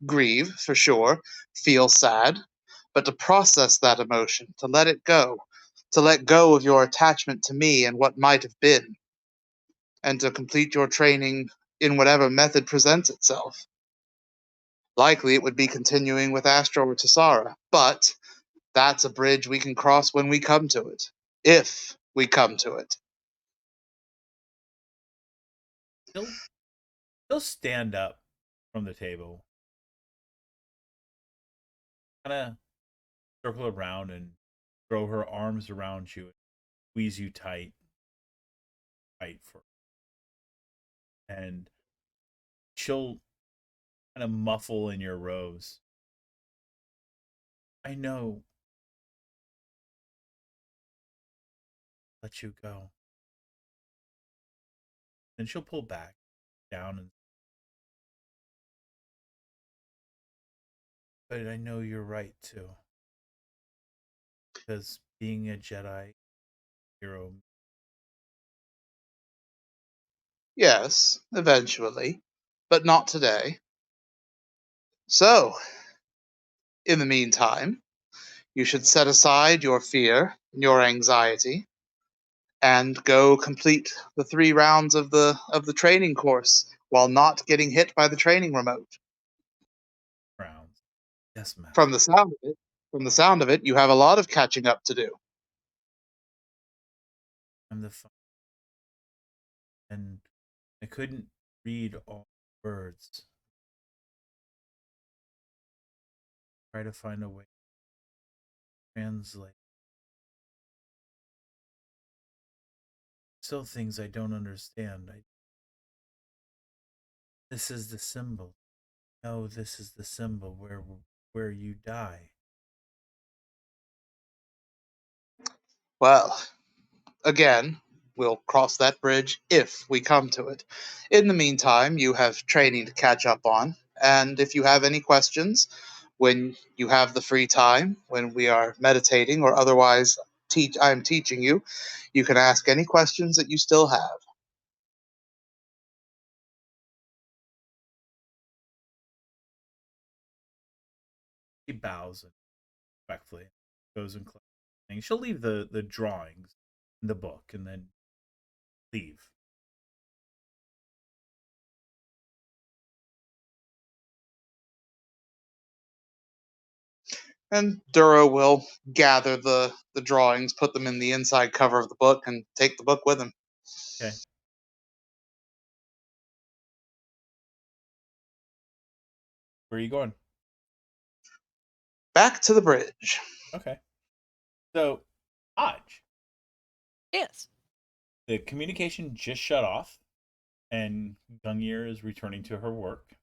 grieve, for sure, feel sad, but to process that emotion, to let go of your attachment to me and what might have been, and to complete your training in whatever method presents itself. Likely it would be continuing with Astro or Tassara, but that's a bridge we can cross when we come to it. If we come to it. He'll, he'll stand up from the table. Kind of circle around and throw her arms around you and squeeze you tight. Tight for. And she'll kind of muffle in your rose. I know. Let you go. Then she'll pull back down and. But I know you're right too. Because being a Jedi hero. Yes, eventually, but not today. So, in the meantime, You should set aside your fear and your anxiety and go complete the 3 rounds of the training course while not getting hit by the training remote. Rounds. Yes, ma'am. From the sound of it, you have a lot of catching up to do. I'm the and I couldn't read all words. Try to find a way to translate. Still things I don't understand. This is the symbol. No, this is the symbol where you die. Well, again, we'll cross that bridge if we come to it. In the meantime, you have training to catch up on, and if you have any questions when you have the free time, when we are meditating or otherwise I'm teaching you, you can ask any questions that you still have. She bows respectfully, goes and collects things. She'll leave the drawings in the book and then leave. And Duro will gather the drawings, put them in the inside cover of the book, and take the book with him. Okay. Where are you going? Back to the bridge. Okay. So, Hodge, Yes. the communication just shut off, and Gungnir is returning to her work.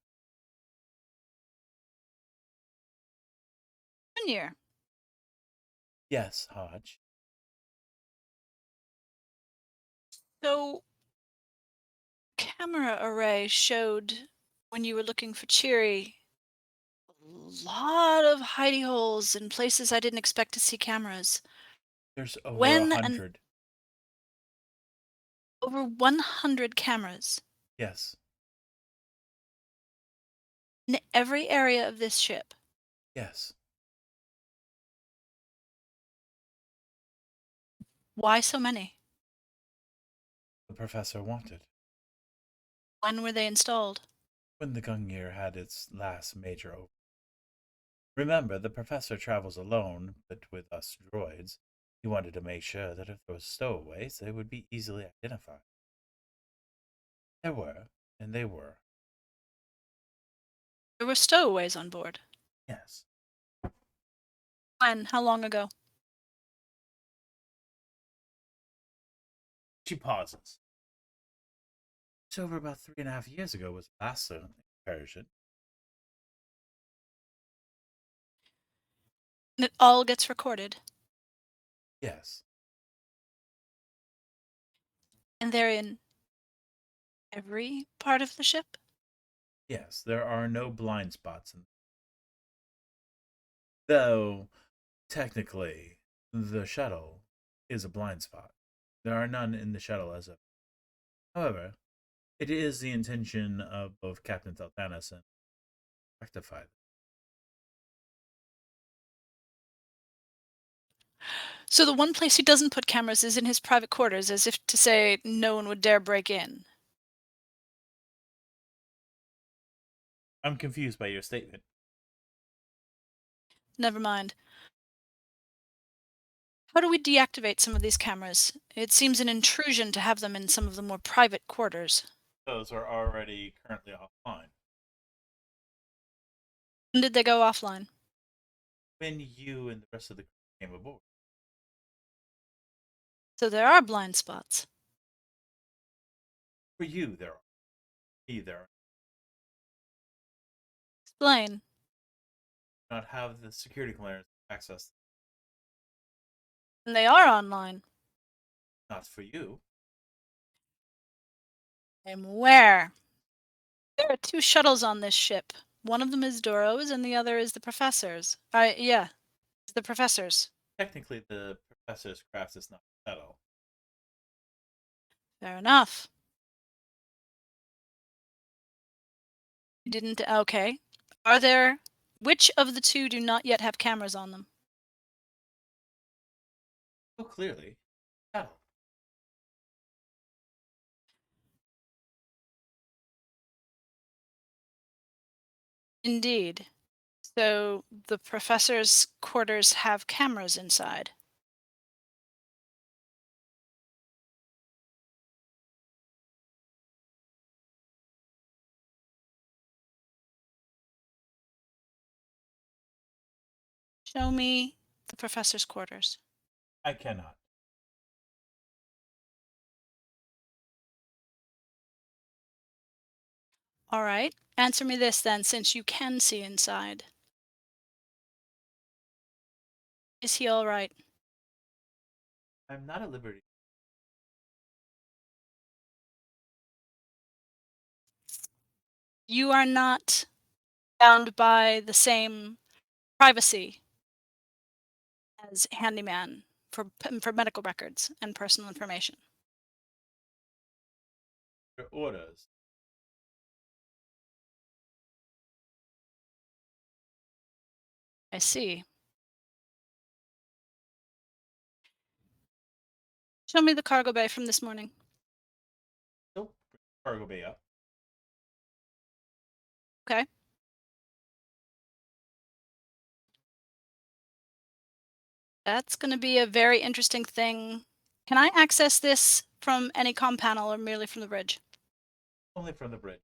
Gungnir. Yes, Hodge. So, camera array showed when you were looking for Cheery a lot of hidey holes in places I didn't expect to see cameras. There's over When 100. Over 100 cameras Yes. in every area of this ship. Yes. Why so many? The professor wanted. When were they installed? When the Gungnir had its last major opening. Remember, the professor travels alone, but with us droids. He wanted to make sure that if there were stowaways, they would be easily identified. There were, and they were. There were stowaways on board. Yes. When? How long ago? She pauses. It's over about 3.5 years ago was the last incursion. And it all gets recorded. Yes. And they're in every part of the ship? Yes, there are no blind spots though technically the shuttle is a blind spot. There are none in the shuttle as of. However, it is the intention of both Captain Thaltanis and rectify them. So the one place he doesn't put cameras is in his private quarters, as if to say no one would dare break in. I'm confused by your statement. Never mind. How do we deactivate some of these cameras? It seems an intrusion to have them in some of the more private quarters. Those are already currently offline. When did they go offline? When you and the rest of the crew came aboard. So there are blind spots. For you, there are. Me, there are. Explain. Not have the security clearance access. And they are online. Not for you. And where? There are 2 shuttles on this ship. One of them is Duro's and the other is the Professor's. Yeah, it's the Professor's. Technically, the professor's craft is not a shuttle. Fair enough. You didn't. Okay. Are there. Which of the 2 do not yet have cameras on them? So clearly. Cattle. Indeed. So the professor's quarters have cameras inside. Show me the professor's quarters. I cannot. All right. Answer me this then, since you can see inside. Is he all right? I'm not at liberty. You are not bound by the same privacy as handyman for medical records and personal information. Your orders. I see. Show me the cargo bay from this morning. So, cargo bay up. Okay. That's going to be a very interesting thing. Can I access this from any comm panel or merely from the bridge? Only from the bridge.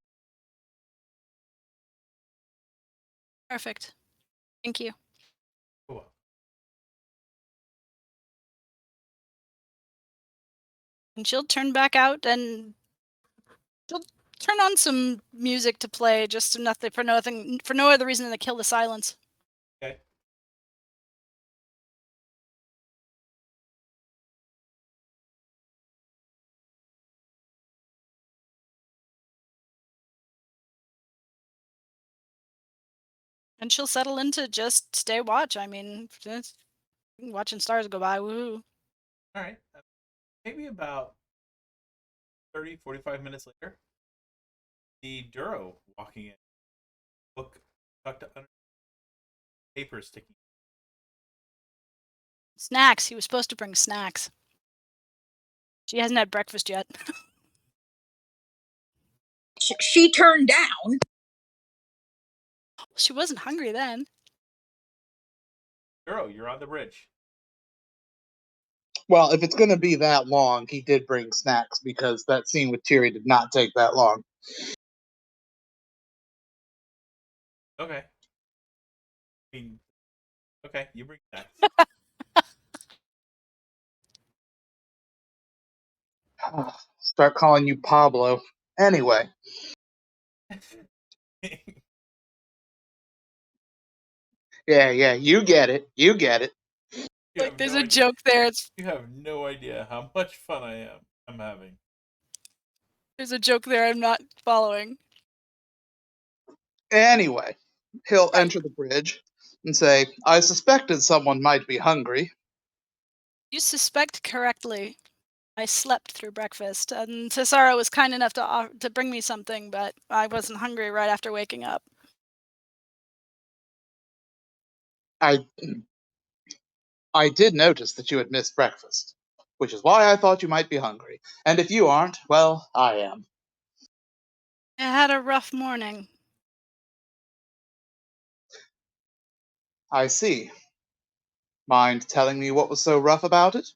Perfect. Thank you. Oh, And she'll turn back out and she'll turn on some music to play just for no other reason than to kill the silence. okay. And she'll settle into just stay watch. I mean, just watching stars go by, woohoo. All right. Maybe about 30, 45 minutes later, the Duro walking in. Book tucked under paper sticking. Snacks. He was supposed to bring snacks. She hasn't had breakfast yet. She turned down. She wasn't hungry then. Duro, you're on the bridge. Well, if it's going to be that long, he did bring snacks because that scene with Tiri did not take that long. Okay. I mean, okay, you bring snacks. Start calling you Pablo. Anyway, yeah, you get it. You get it. You Like have there's no a idea. joke there. You have no idea how much fun I'm having. There's a joke there I'm not following. Anyway, he'll Right. enter the bridge and say, I suspected someone might be hungry. You suspect correctly. I slept through breakfast, and Cesaro was kind enough to bring me something, but I wasn't hungry right after waking up. I did notice that you had missed breakfast, which is why I thought you might be hungry. And if you aren't, well, I am. I had a rough morning. I see. Mind telling me what was so rough about it?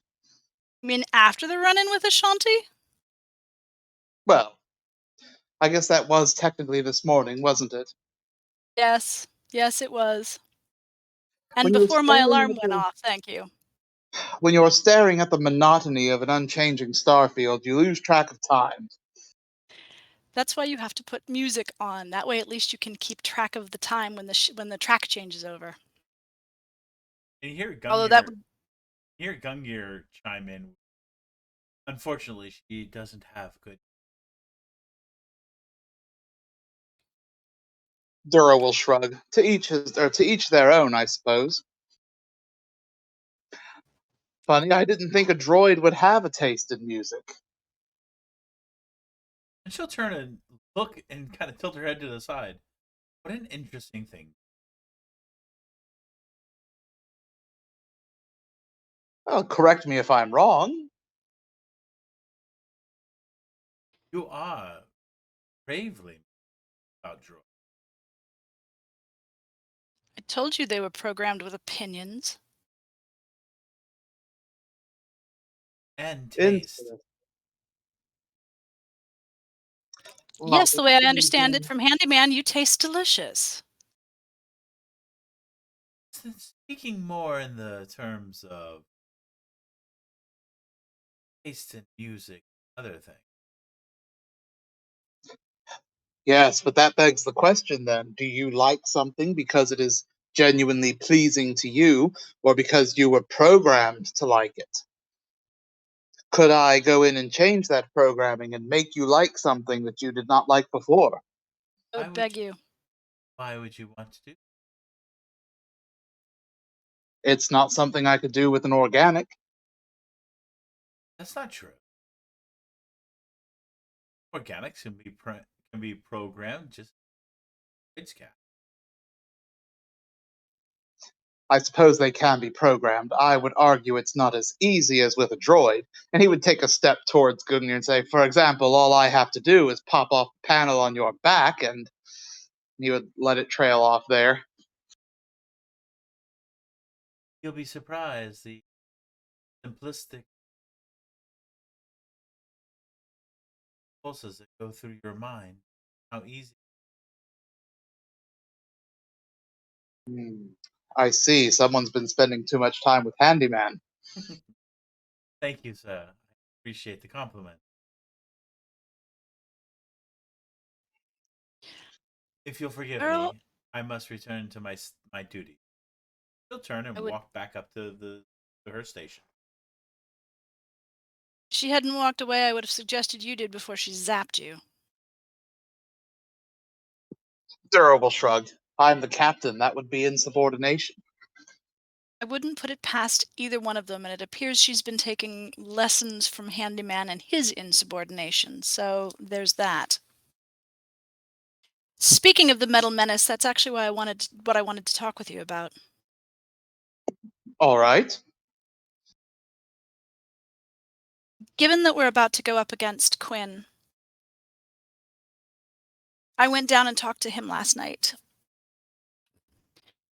You mean after the run-in with Ashanti? Well, I guess that was technically this morning, wasn't it? Yes. Yes, it was. And When you were before my staring alarm at went the- off, thank you. When you're staring at the monotony of an unchanging starfield, you lose track of time. That's why you have to put music on. That way, at least you can keep track of the time when the track changes over. And you hear Gungnir, Although that would chime in. Unfortunately, she doesn't have good. Duro will shrug. To each their own, I suppose. Funny, I didn't think a droid would have a taste in music. And she'll turn and look and kind of tilt her head to the side. What an interesting thing. Correct me if I'm wrong. You are bravely about droid I told you they were programmed with opinions. and taste. Interesting. Well, Yes, the way I understand it from Handyman, you taste delicious. Speaking more in the terms of taste in music, other things. yes, but that begs the question then. Do you like something because it is genuinely pleasing to you, or because you were programmed to like it? Could I go in and change that programming and make you like something that you did not like before? I would beg you. Why would you want to do? It's not something I could do with an organic. That's not true. Organics can be programmed just it's cat. I suppose they can be programmed. I would argue it's not as easy as with a droid. And he would take a step towards Gungnir and say, for example, all I have to do is pop off the panel on your back, and he would let it trail off there. You'll be surprised the simplistic pulses that go through your mind. How easy. I see. Someone's been spending too much time with Handyman. Thank you, sir. I appreciate the compliment. If you'll forgive Earl, me, I must return to my duty. She'll turn and I would. walk back up to her station. If she hadn't walked away, I would have suggested you did before she zapped you. Durable shrug. I'm the captain. That would be insubordination. I wouldn't put it past either one of them, and it appears she's been taking lessons from Handyman and his insubordination, so there's that. Speaking of the Metal Menace, that's actually what I wanted to talk with you about. All right. Given that we're about to go up against Quinn, I went down and talked to him last night.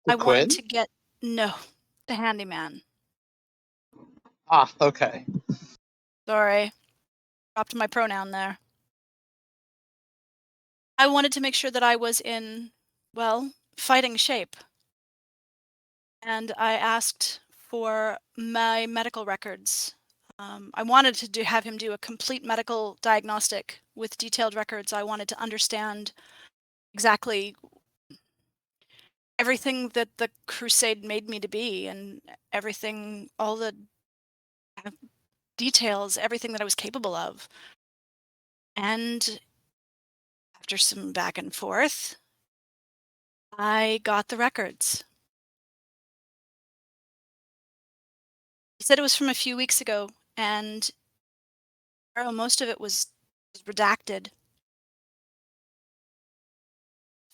I wanted Quinn? to get... No, the Handyman. Ah, okay. Sorry. Dropped my pronoun there. I wanted to make sure that I was in, well, fighting shape. And I asked for my medical records. I wanted to have him do a complete medical diagnostic with detailed records. I wanted to understand exactly everything that the crusade made me to be, and everything, all the details, everything that I was capable of. And after some back and forth, I got the records. He said it was from a few weeks ago, and most of it was redacted. A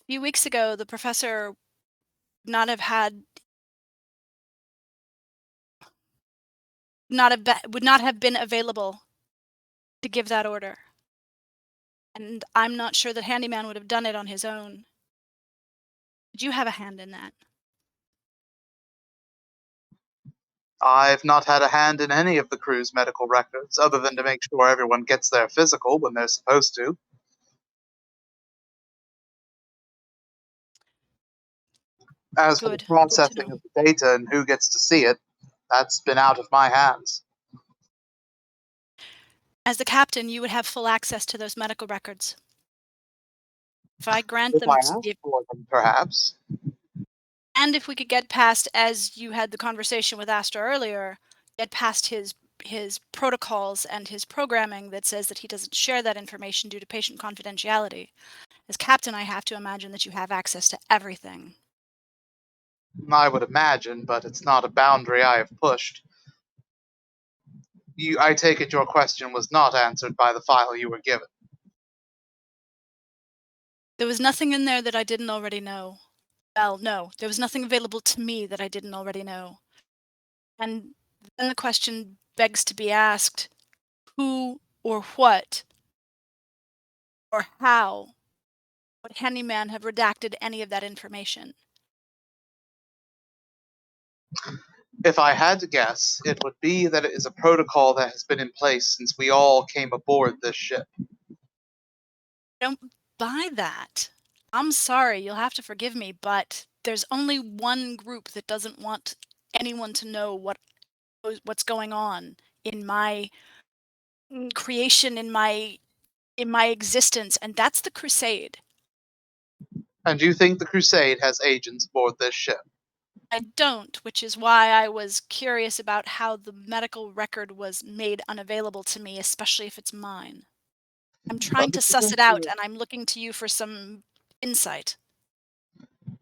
few weeks ago, the professor would not have been available to give that order. And I'm not sure that Handyman would have done it on his own. Did you have a hand in that? I've not had a hand in any of the crew's medical records, other than to make sure everyone gets their physical when they're supposed to. As for the Good. Good to processing know. of the data and who gets to see it, that's been out of my hands. As the captain, you would have full access to those medical records. If I grant If them I to asked you, for them, perhaps. and if we could get past, as you had the conversation with Astor earlier, get past his protocols and his programming that says that he doesn't share that information due to patient confidentiality. As captain, I have to imagine that you have access to everything. I would imagine, but it's not a boundary I have pushed. I take it your question was not answered by the file you were given. There was nothing in there that I didn't already know. Well, no, there was nothing available to me that I didn't already know. And then the question begs to be asked, who or what or how would Handyman have redacted any of that information? If I had to guess, it would be that it is a protocol that has been in place since we all came aboard this ship. I don't buy that. I'm sorry, you'll have to forgive me, but there's only one group that doesn't want anyone to know what's going on in my creation, in my existence, and that's the Crusade. And you think the Crusade has agents aboard this ship? I don't, which is why I was curious about how the medical record was made unavailable to me, especially if it's mine. I'm trying to suss it out, and I'm looking to you for some insight.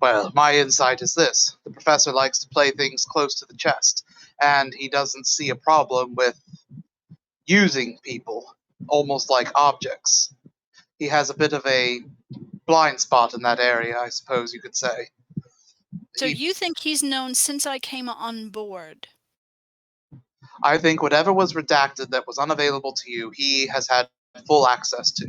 Well, my insight is this. The professor likes to play things close to the chest, and he doesn't see a problem with using people, almost like objects. He has a bit of a blind spot in that area, I suppose you could say. So you think he's known since I came on board? I think whatever was redacted that was unavailable to you, he has had full access to.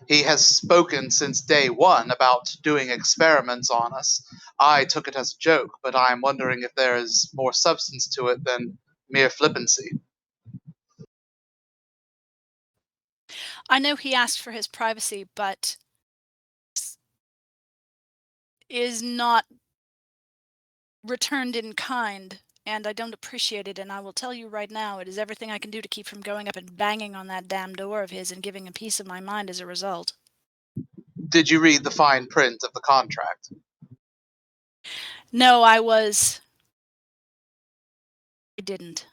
He has spoken since day one about doing experiments on us. I took it as a joke, but I'm wondering if there is more substance to it than mere flippancy. I know he asked for his privacy, but is not returned in kind, and I don't appreciate it, and I will tell you right now, it is everything I can do to keep from going up and banging on that damn door of his and giving a piece of my mind as a result. Did you read the fine print of the contract? No, I didn't.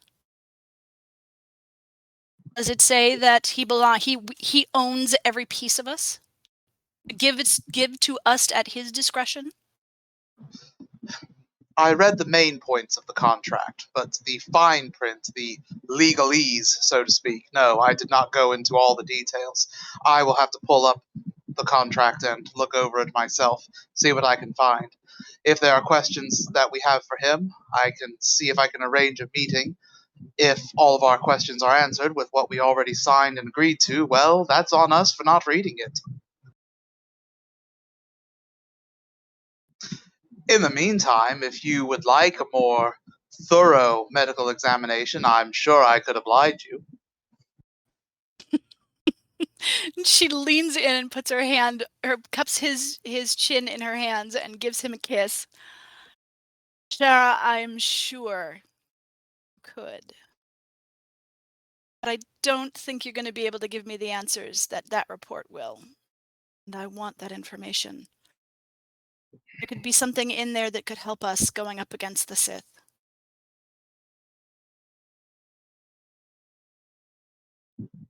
Does it say that he owns every piece of us? Give to us at his discretion? I read the main points of the contract, but the fine print, the legalese, so to speak, no, I did not go into all the details. I will have to pull up the contract and look over it myself, see what I can find. If there are questions that we have for him, I can see if I can arrange a meeting. If all of our questions are answered with what we already signed and agreed to, well, that's on us for not reading it. In the meantime, if you would like a more thorough medical examination, I'm sure I could oblige you. She leans in and puts cups his chin in her hands and gives him a kiss. Shara, I'm sure could. But I don't think you're going to be able to give me the answers that report will. And I want that information. There could be something in there that could help us going up against the Sith.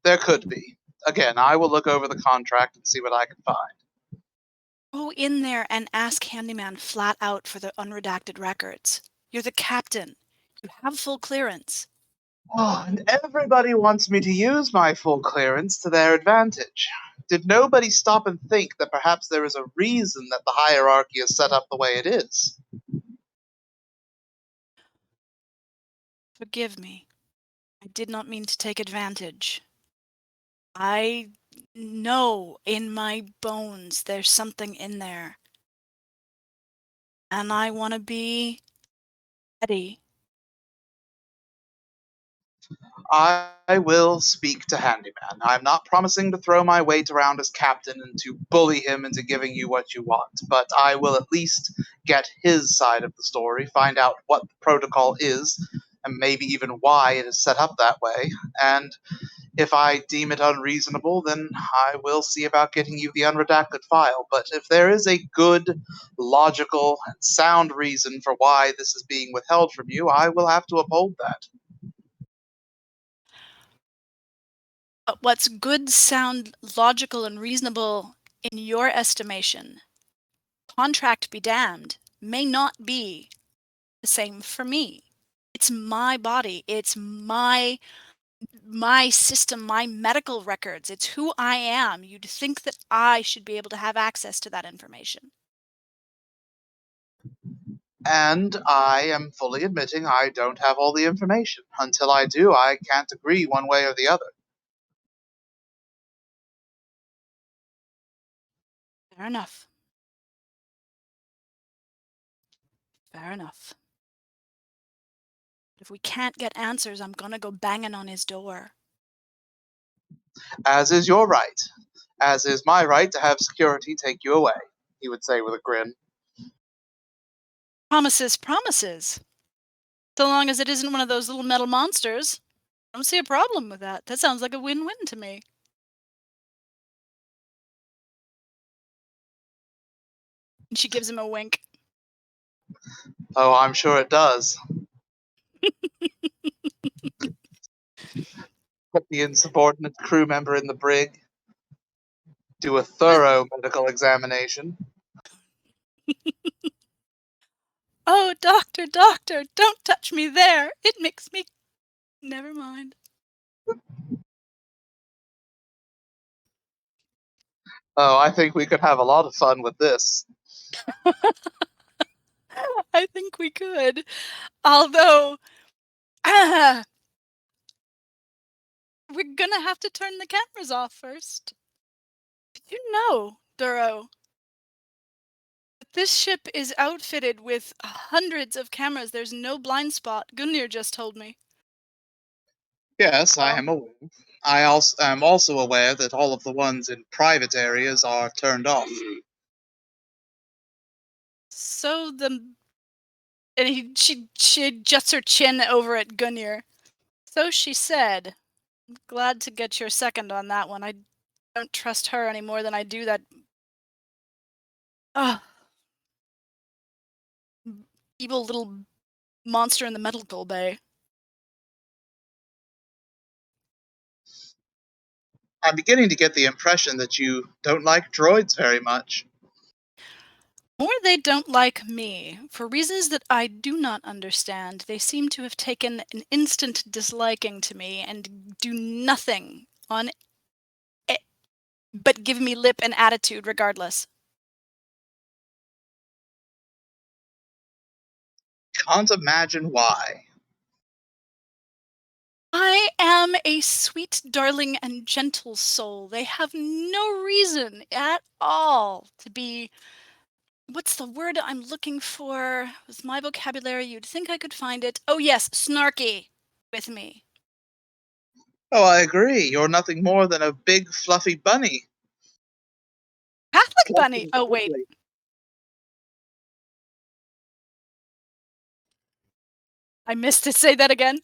There could be. Again, I will look over the contract and see what I can find. Go in there and ask Handyman flat out for the unredacted records. You're the captain. You have full clearance. Oh, and everybody wants me to use my full clearance to their advantage. Did nobody stop and think that perhaps there is a reason that the hierarchy is set up the way it is? Forgive me. I did not mean to take advantage. I know in my bones there's something in there. And I want to be ready. I will speak to Handyman. I'm not promising to throw my weight around as captain and to bully him into giving you what you want, but I will at least get his side of the story, find out what the protocol is, and maybe even why it is set up that way, and if I deem it unreasonable, then I will see about getting you the unredacted file. But if there is a good, logical, and sound reason for why this is being withheld from you, I will have to uphold that. But what's good, sound, logical, and reasonable in your estimation, contract be damned, may not be the same for me. It's my body. It's my system, my medical records. It's who I am. You'd think that I should be able to have access to that information. And I am fully admitting I don't have all the information. Until I do, I can't agree one way or the other. Fair enough. Fair enough. If we can't get answers, I'm gonna go banging on his door. As is your right. As is my right to have security take you away, he would say with a grin. Promises, promises. So long as it isn't one of those little metal monsters, I don't see a problem with that. That sounds like a win-win to me. And she gives him a wink. Oh, I'm sure it does. Put the insubordinate crew member in the brig. Do a thorough medical examination. Oh, doctor, doctor, don't touch me there. It makes me... Never mind. Oh, I think we could have a lot of fun with this. I think we could. Although... we're gonna have to turn the cameras off first. You know, Duro, this ship is outfitted with hundreds of cameras. There's no blind spot. Gungnir just told me. Yes, I am aware. I am also aware that all of the ones in private areas are turned off. So and she adjusts her chin over at Gungnir. So she said. Glad to get your second on that one. I don't trust her any more than I do that evil little monster in the medical bay. I'm beginning to get the impression that you don't like droids very much. Or they don't like me. For reasons that I do not understand, they seem to have taken an instant disliking to me and do nothing on it but give me lip and attitude regardless. Can't imagine why. I am a sweet, darling, and gentle soul. They have no reason at all to be... What's the word I'm looking for? With my vocabulary, you'd think I could find it. Oh yes, snarky with me. Oh, I agree. You're nothing more than a big, fluffy bunny. Catholic bunny! Oh wait. I missed it. Say that again.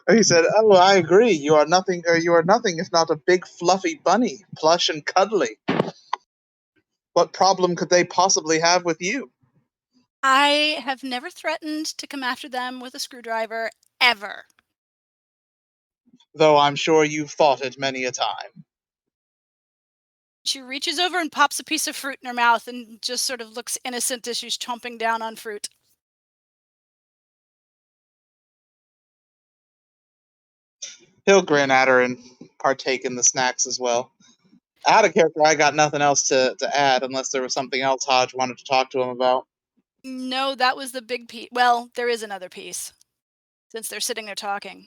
He said, "Oh, I agree. You are nothing if not a big, fluffy bunny, plush and cuddly. What problem could they possibly have with you?" I have never threatened to come after them with a screwdriver, ever. Though I'm sure you've fought it many a time. She reaches over and pops a piece of fruit in her mouth and just sort of looks innocent as she's chomping down on fruit. He'll grin at her and partake in the snacks as well. Out of character, I got nothing else to add unless there was something else Hodge wanted to talk to him about. No, that was the big piece. Well, there is another piece, since they're sitting there talking.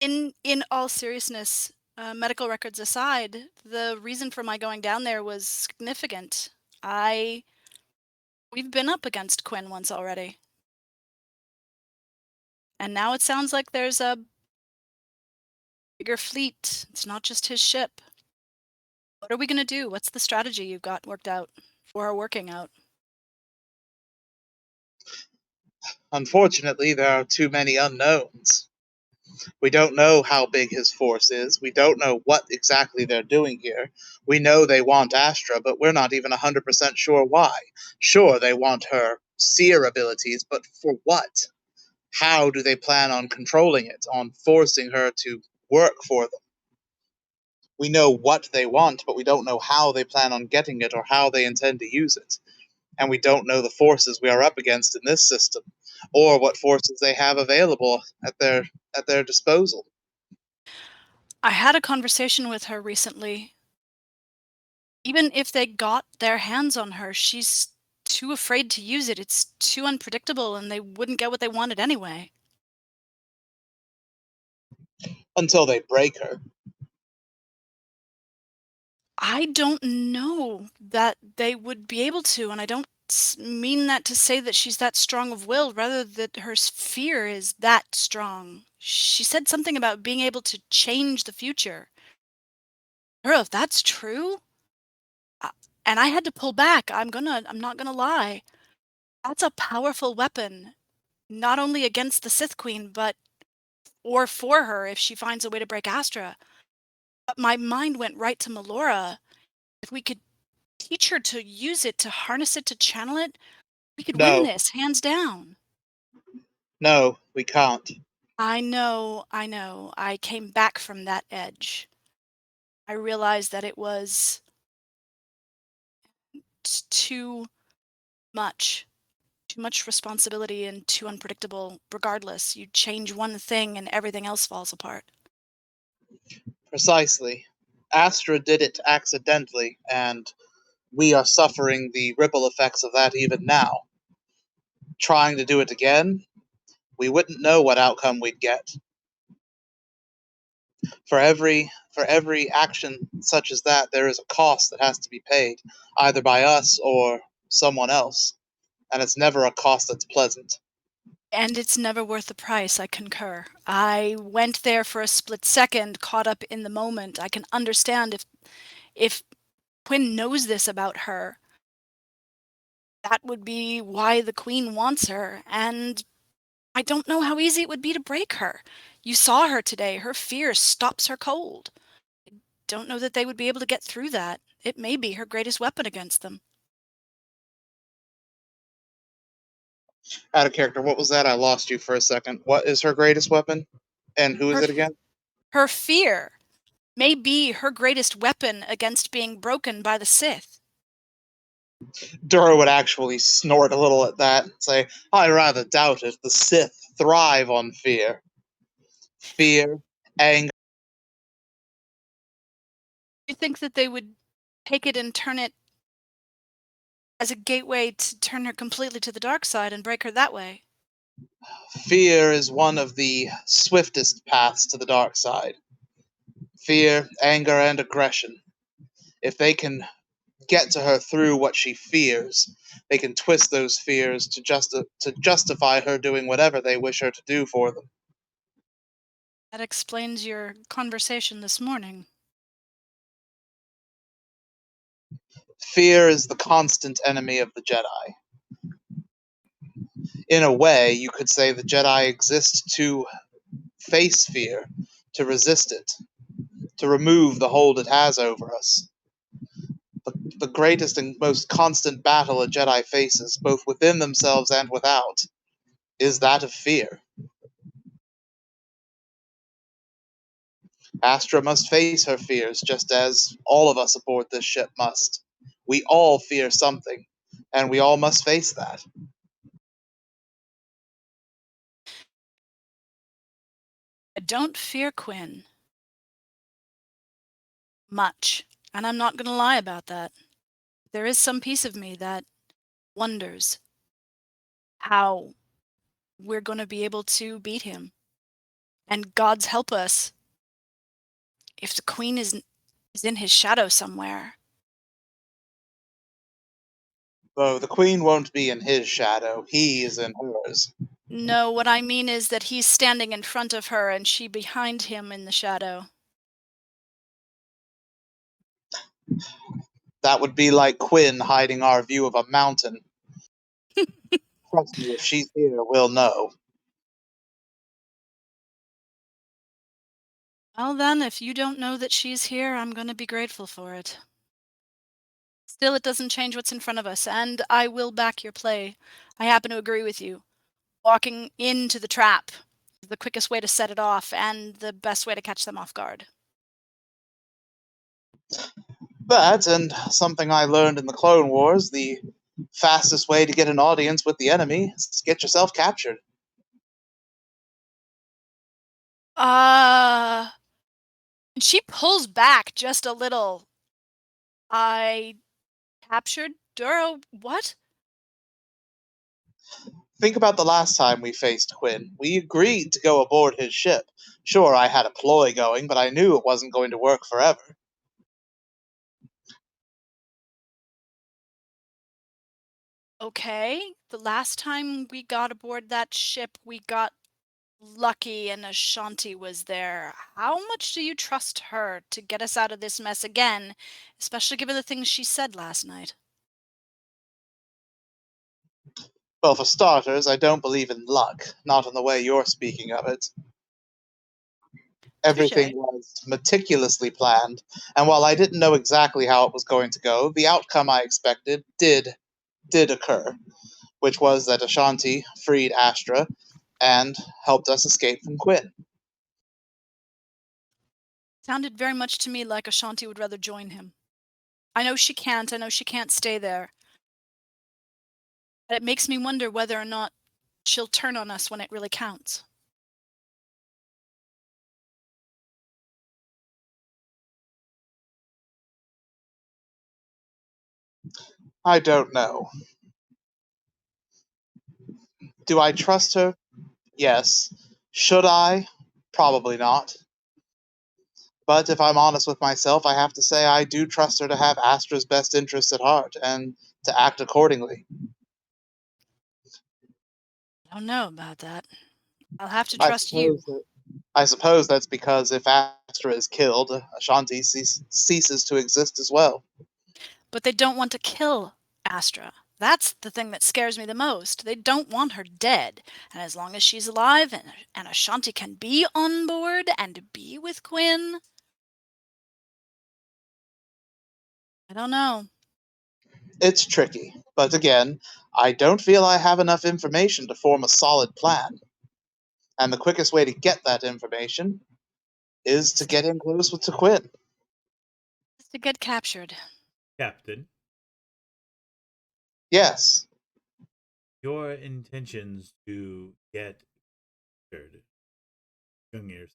In all seriousness, medical records aside, the reason for my going down there was significant. We've been up against Quinn once already. And now it sounds like there's a bigger fleet. It's not just his ship. What are we gonna do? What's the strategy you've got worked out, or are working out? Unfortunately, there are too many unknowns. We don't know how big his force is. We don't know what exactly they're doing here. We know they want Astra, but we're not even 100% sure why. Sure, they want her seer abilities, but for what? How do they plan on controlling it, on forcing her to work for them? We know what they want, but we don't know how they plan on getting it or how they intend to use it. And we don't know the forces we are up against in this system, or what forces they have available at their disposal. I had a conversation with her recently. Even if they got their hands on her, she's too afraid to use it. It's too unpredictable, and they wouldn't get what they wanted anyway. Until they break her. I don't know that they would be able to, and I don't mean that to say that she's that strong of will, rather that her fear is that strong. She said something about being able to change the future. Girl, if that's true, and I had to pull back, I'm not gonna lie. That's a powerful weapon, not only against the Sith Queen, or for her if she finds a way to break Astra. But my mind went right to Melora. If we could teach her to use it, to harness it, to channel it, we could win No. this, hands down. No, we can't. I know. I came back from that edge. I realized that it was too much. Too much responsibility and too unpredictable. Regardless, you change one thing and everything else falls apart. Precisely. Astra did it accidentally, and we are suffering the ripple effects of that even now. Trying to do it again, we wouldn't know what outcome we'd get. For every action such as that, there is a cost that has to be paid, either by us or someone else, and it's never a cost that's pleasant. And it's never worth the price, I concur. I went there for a split second, caught up in the moment. I can understand if Quinn knows this about her, that would be why the Queen wants her, and I don't know how easy it would be to break her. You saw her today. Her fear stops her cold. I don't know that they would be able to get through that. It may be her greatest weapon against them. Out of character, what was that? I lost you for a second. What is her greatest weapon? And who is it again? Her fear may be her greatest weapon against being broken by the Sith. Duro would actually snort a little at that and say, I rather doubt it. The Sith thrive on fear. Fear, anger. Do you think that they would take it and turn it as a gateway to turn her completely to the dark side and break her that way? Fear is one of the swiftest paths to the dark side. Fear, anger, and aggression. If they can get to her through what she fears, they can twist those fears to justify her doing whatever they wish her to do for them. That explains your conversation this morning. Fear is the constant enemy of the Jedi. In a way, you could say the Jedi exist to face fear, to resist it, to remove the hold it has over us. The greatest and most constant battle a Jedi faces, both within themselves and without, is that of fear. Astra must face her fears, just as all of us aboard this ship must. We all fear something, and we all must face that. I don't fear Quinn. Much. And I'm not going to lie about that. There is some piece of me that wonders how we're going to be able to beat him. And God's help us if the Queen is in his shadow somewhere. Though the Queen won't be in his shadow, he is in hers. No, what I mean is that he's standing in front of her and she behind him in the shadow. That would be like Quinn hiding our view of a mountain. Trust me, if she's here, we'll know. Well then, if you don't know that she's here, I'm going to be grateful for it. Still, it doesn't change what's in front of us, and I will back your play. I happen to agree with you. Walking into the trap is the quickest way to set it off and the best way to catch them off guard. That, and something I learned in the Clone Wars, the fastest way to get an audience with the enemy is to get yourself captured. She pulls back just a little. I captured Duro. What? Think about the last time we faced Quinn. We agreed to go aboard his ship. Sure, I had a ploy going, but I knew it wasn't going to work forever. Okay, the last time we got aboard that ship, we got lucky and Ashanti was there. How much do you trust her to get us out of this mess again, especially given the things she said last night? Well, for starters, I don't believe in luck, not in the way you're speaking of it. Everything Touche. was meticulously planned, and while I didn't know exactly how it was going to go, the outcome I expected did occur, which was that Ashanti freed Astra and helped us escape from Quinn. Sounded very much to me like Ashanti would rather join him. I know she can't stay there. But it makes me wonder whether or not she'll turn on us when it really counts. I don't know. Do I trust her? Yes. Should I? Probably not. But if I'm honest with myself, I have to say I do trust her to have Astra's best interests at heart and to act accordingly. I don't know about that. I'll have to I trust you. suppose that's because if Astra is killed, Ashanti ceases to exist as well. But they don't want to kill Astra. That's the thing that scares me the most. They don't want her dead. And as long as she's alive and Ashanti can be on board and be with Quinn, I don't know. It's tricky, but again, I don't feel I have enough information to form a solid plan. And the quickest way to get that information is to get in close with Quinn. Just to get captured. Captain, Yes. your intentions to get captured Gungnir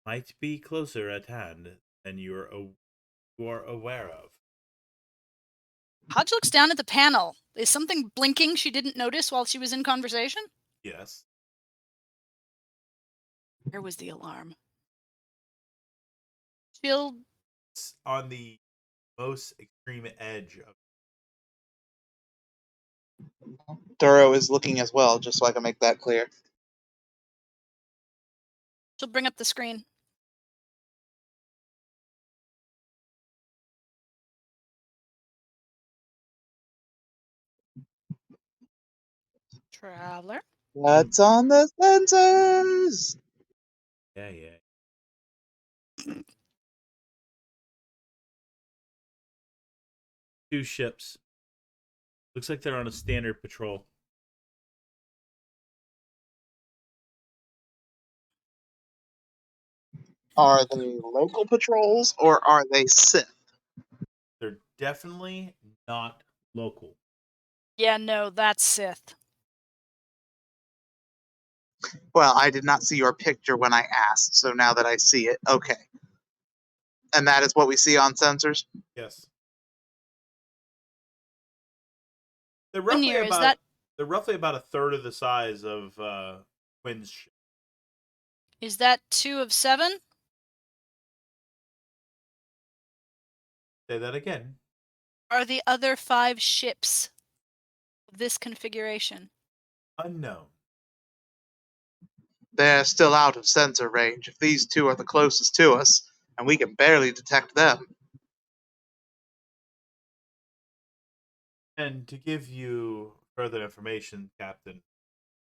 might be closer at hand than you are aware of. Hodge looks down at the panel. Is something blinking she didn't notice while she was in conversation? Yes. Where was the alarm? She'll It's on the most extreme edge of. Duro is looking as well, just so I can make that clear. she'll bring up the screen. Traveler. What's on the sensors? Yeah. Two ships. Looks like they're on a standard patrol. Are they local patrols or are they Sith? They're definitely not local. Yeah, no, that's Sith. Well, I did not see your picture when I asked, so now that I see it, okay. And that is what we see on sensors? Yes. They're roughly Gungnir, about a third of the size of Quinn's ship. Is that 2 of 7? Say that again. Are the other 5 ships of this configuration? Unknown. They're still out of sensor range if these two are the closest to us, and we can barely detect them. And to give you further information, Captain,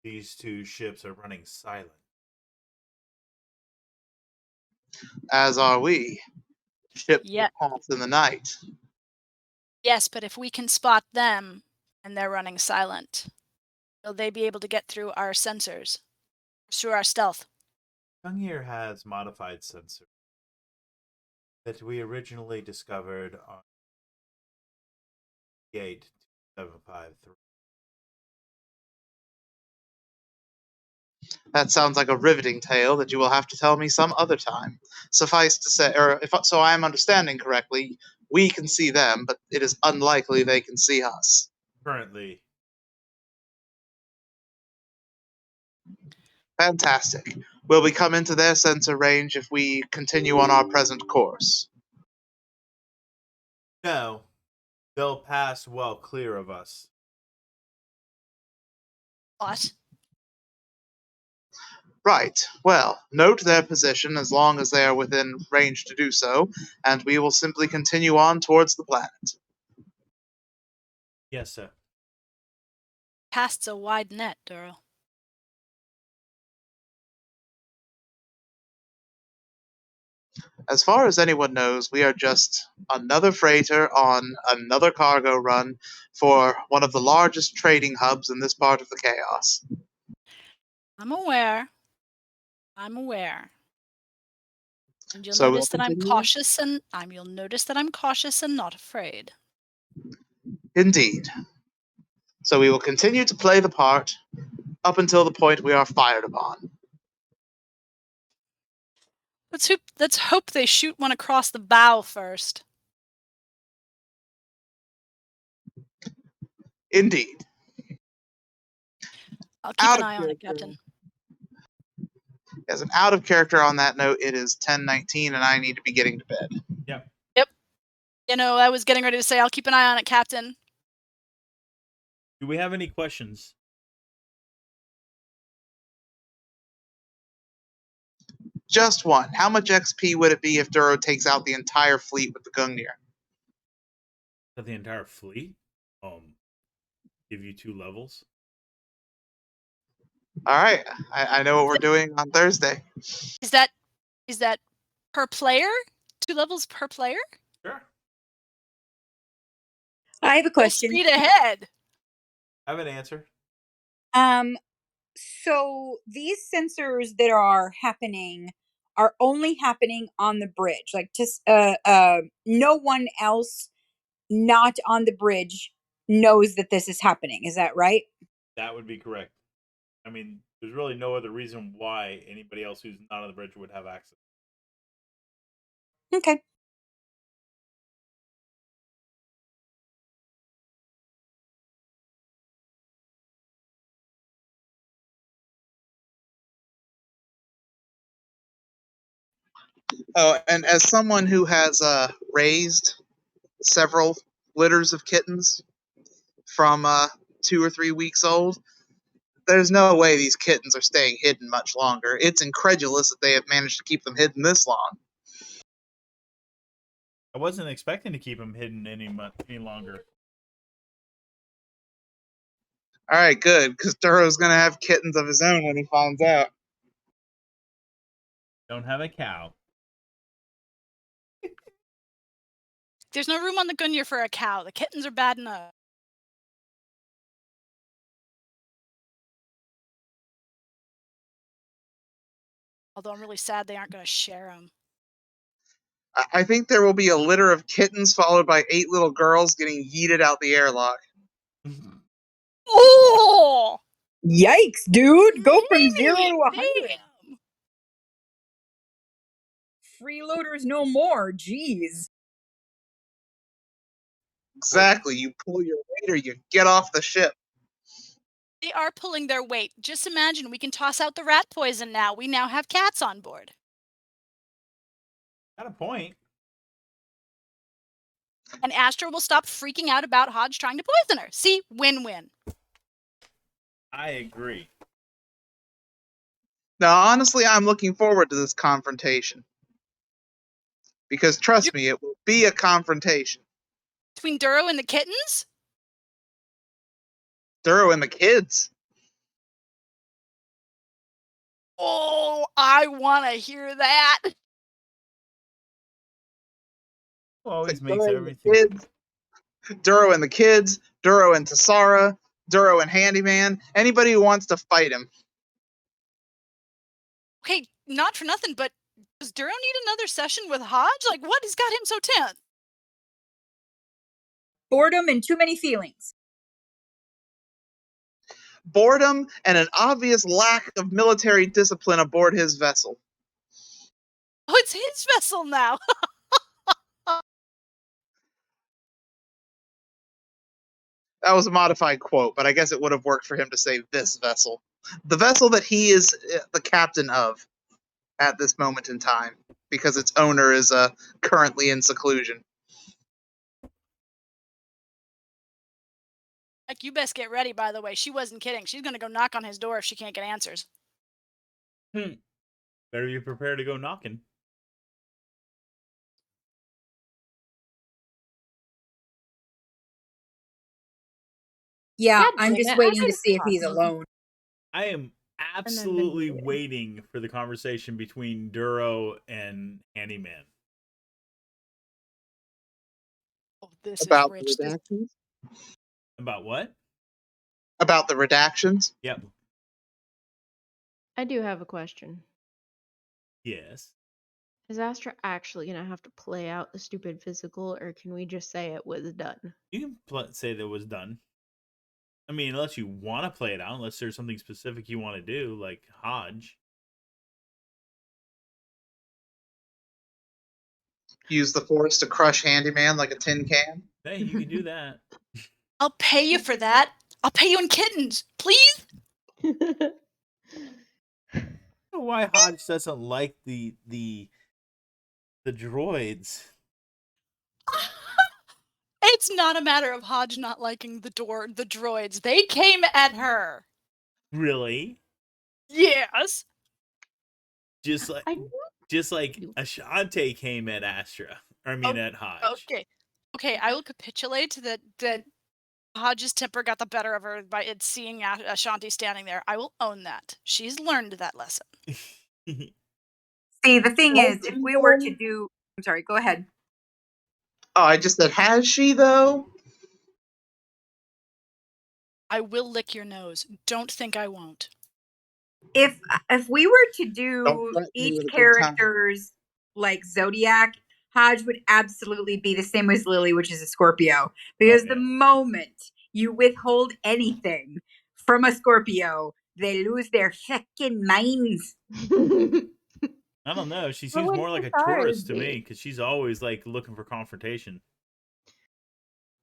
these two ships are running silent. As are we. Ships Yeah. pass in the night. Yes, but if we can spot them and they're running silent, will they be able to get through our sensors? Through our stealth? Gungnir has modified sensors that we originally discovered on 753. That sounds like a riveting tale that you will have to tell me some other time. Suffice to say, so I am understanding correctly, We can see them, but it is unlikely they can see us. Currently. Fantastic. Will we come into their sensor range if we continue on our present course? No. They'll pass well clear of us. What? Right. Well, note their position as long as they are within range to do so, and we will simply continue on towards the planet. Yes, sir. Casts a wide net, Duro. As far as anyone knows, we are just another freighter on another cargo run for one of the largest trading hubs in this part of the chaos. I'm aware. I'm aware. And you'll So we'll notice that I'm continue? cautious and you'll notice that I'm cautious and not afraid. Indeed. So we will continue to play the part up until the point we are fired upon. Let's hope they shoot one across the bow first. Indeed. I'll keep an eye on it, Captain. As an out of character on that note, it is 10:19 and I need to be getting to bed. Yep. You know, I was getting ready to say I'll keep an eye on it, Captain. Do we have any questions? Just one. How much XP would it be if Duro takes out the entire fleet with the Gungnir? Of the entire fleet? Give you 2 levels? Alright, I know what we're doing on Thursday. Is that per player? 2 levels per player? Sure. I have a Full question. speed ahead. I have an answer. So these sensors that are happening are only happening on the bridge. Like just no one else not on the bridge knows that this is happening. Is that right? That would be correct. I mean, there's really no other reason why anybody else who's not on the bridge would have access. Okay. Oh, and as someone who has raised several litters of kittens from 2 or 3 weeks old, there's no way these kittens are staying hidden much longer. It's incredulous that they have managed to keep them hidden this long. I wasn't expecting to keep him hidden any longer. Alright, good, because Duro's gonna have kittens of his own when he finds out. Don't have a cow. There's no room on the Gungnir for a cow. The kittens are bad enough. Although I'm really sad they aren't going to share them. I think there will be a litter of kittens followed by 8 little girls getting yeeted out the airlock. Oh! Yikes, dude! Go from 0 to 100. Damn. Freeloaders no more. Jeez. Exactly, you pull your weight or you get off the ship. They are pulling their weight. Just imagine we can toss out the rat poison now. We now have cats on board. Got a point. And Astra will stop freaking out about Hodge trying to poison her. See? Win-win. I agree. Now, honestly, I'm looking forward to this confrontation. Because trust me, it will be a confrontation. Between Duro and the kittens? Duro and the kids. Oh, I want to hear that. Always Duro makes and everything. the kids, Duro and the kids, Duro and Tassara, Duro and Handyman, anybody who wants to fight him. Okay, not for nothing, but does Duro need another session with Hodge? Like, what has got him so tense? Boredom and too many feelings. Boredom and an obvious lack of military discipline aboard his vessel. Oh, it's his vessel now. That was a modified quote, but I guess it would have worked for him to say this vessel. The vessel that he is the captain of at this moment in time, because its owner is currently in seclusion. Like, you best get ready, by the way. She wasn't kidding. She's going to go knock on his door if she can't get answers. Better be prepared to go knocking. Yeah, God I'm damn just it, waiting I to see if he's talking. alone. I am absolutely waiting for the conversation between Duro and Handyman. Oh, this About is the rich. redactions? About what? About the redactions? Yep. I do have a question. Yes. Is Astra actually gonna have to play out the stupid physical, or can we just say it was done? You can say that it was done. I mean, unless you want to play it out, unless there's something specific you want to do, like Hodge. Use the Force to crush Handyman like a tin can? Hey, you can do that. I'll pay you for that. I'll pay you in kittens, please. I don't know why Hodge doesn't like the droids. It's not a matter of Hodge not liking the droids. They came at her. Really? Yes. Just like Ashante came at Astra. I mean, at Hodge. Okay, I will capitulate that Hodge's temper got the better of her by it seeing Ashanti standing there. I will own that. She's learned that lesson. See, the thing is, if we were to do... I'm sorry, go ahead. Oh, I just said, has she, though? I will lick your nose. Don't think I won't. If we were to Don't do threaten me each with a good time. character's like zodiac, Hodge would absolutely be the same as Lily, which is a Scorpio. Because the moment you withhold anything from a Scorpio, they lose their fucking minds. I don't know. She What seems would more like a Tessara's tourist to be? me because she's always like looking for confrontation.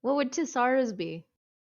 What would Tessara's be?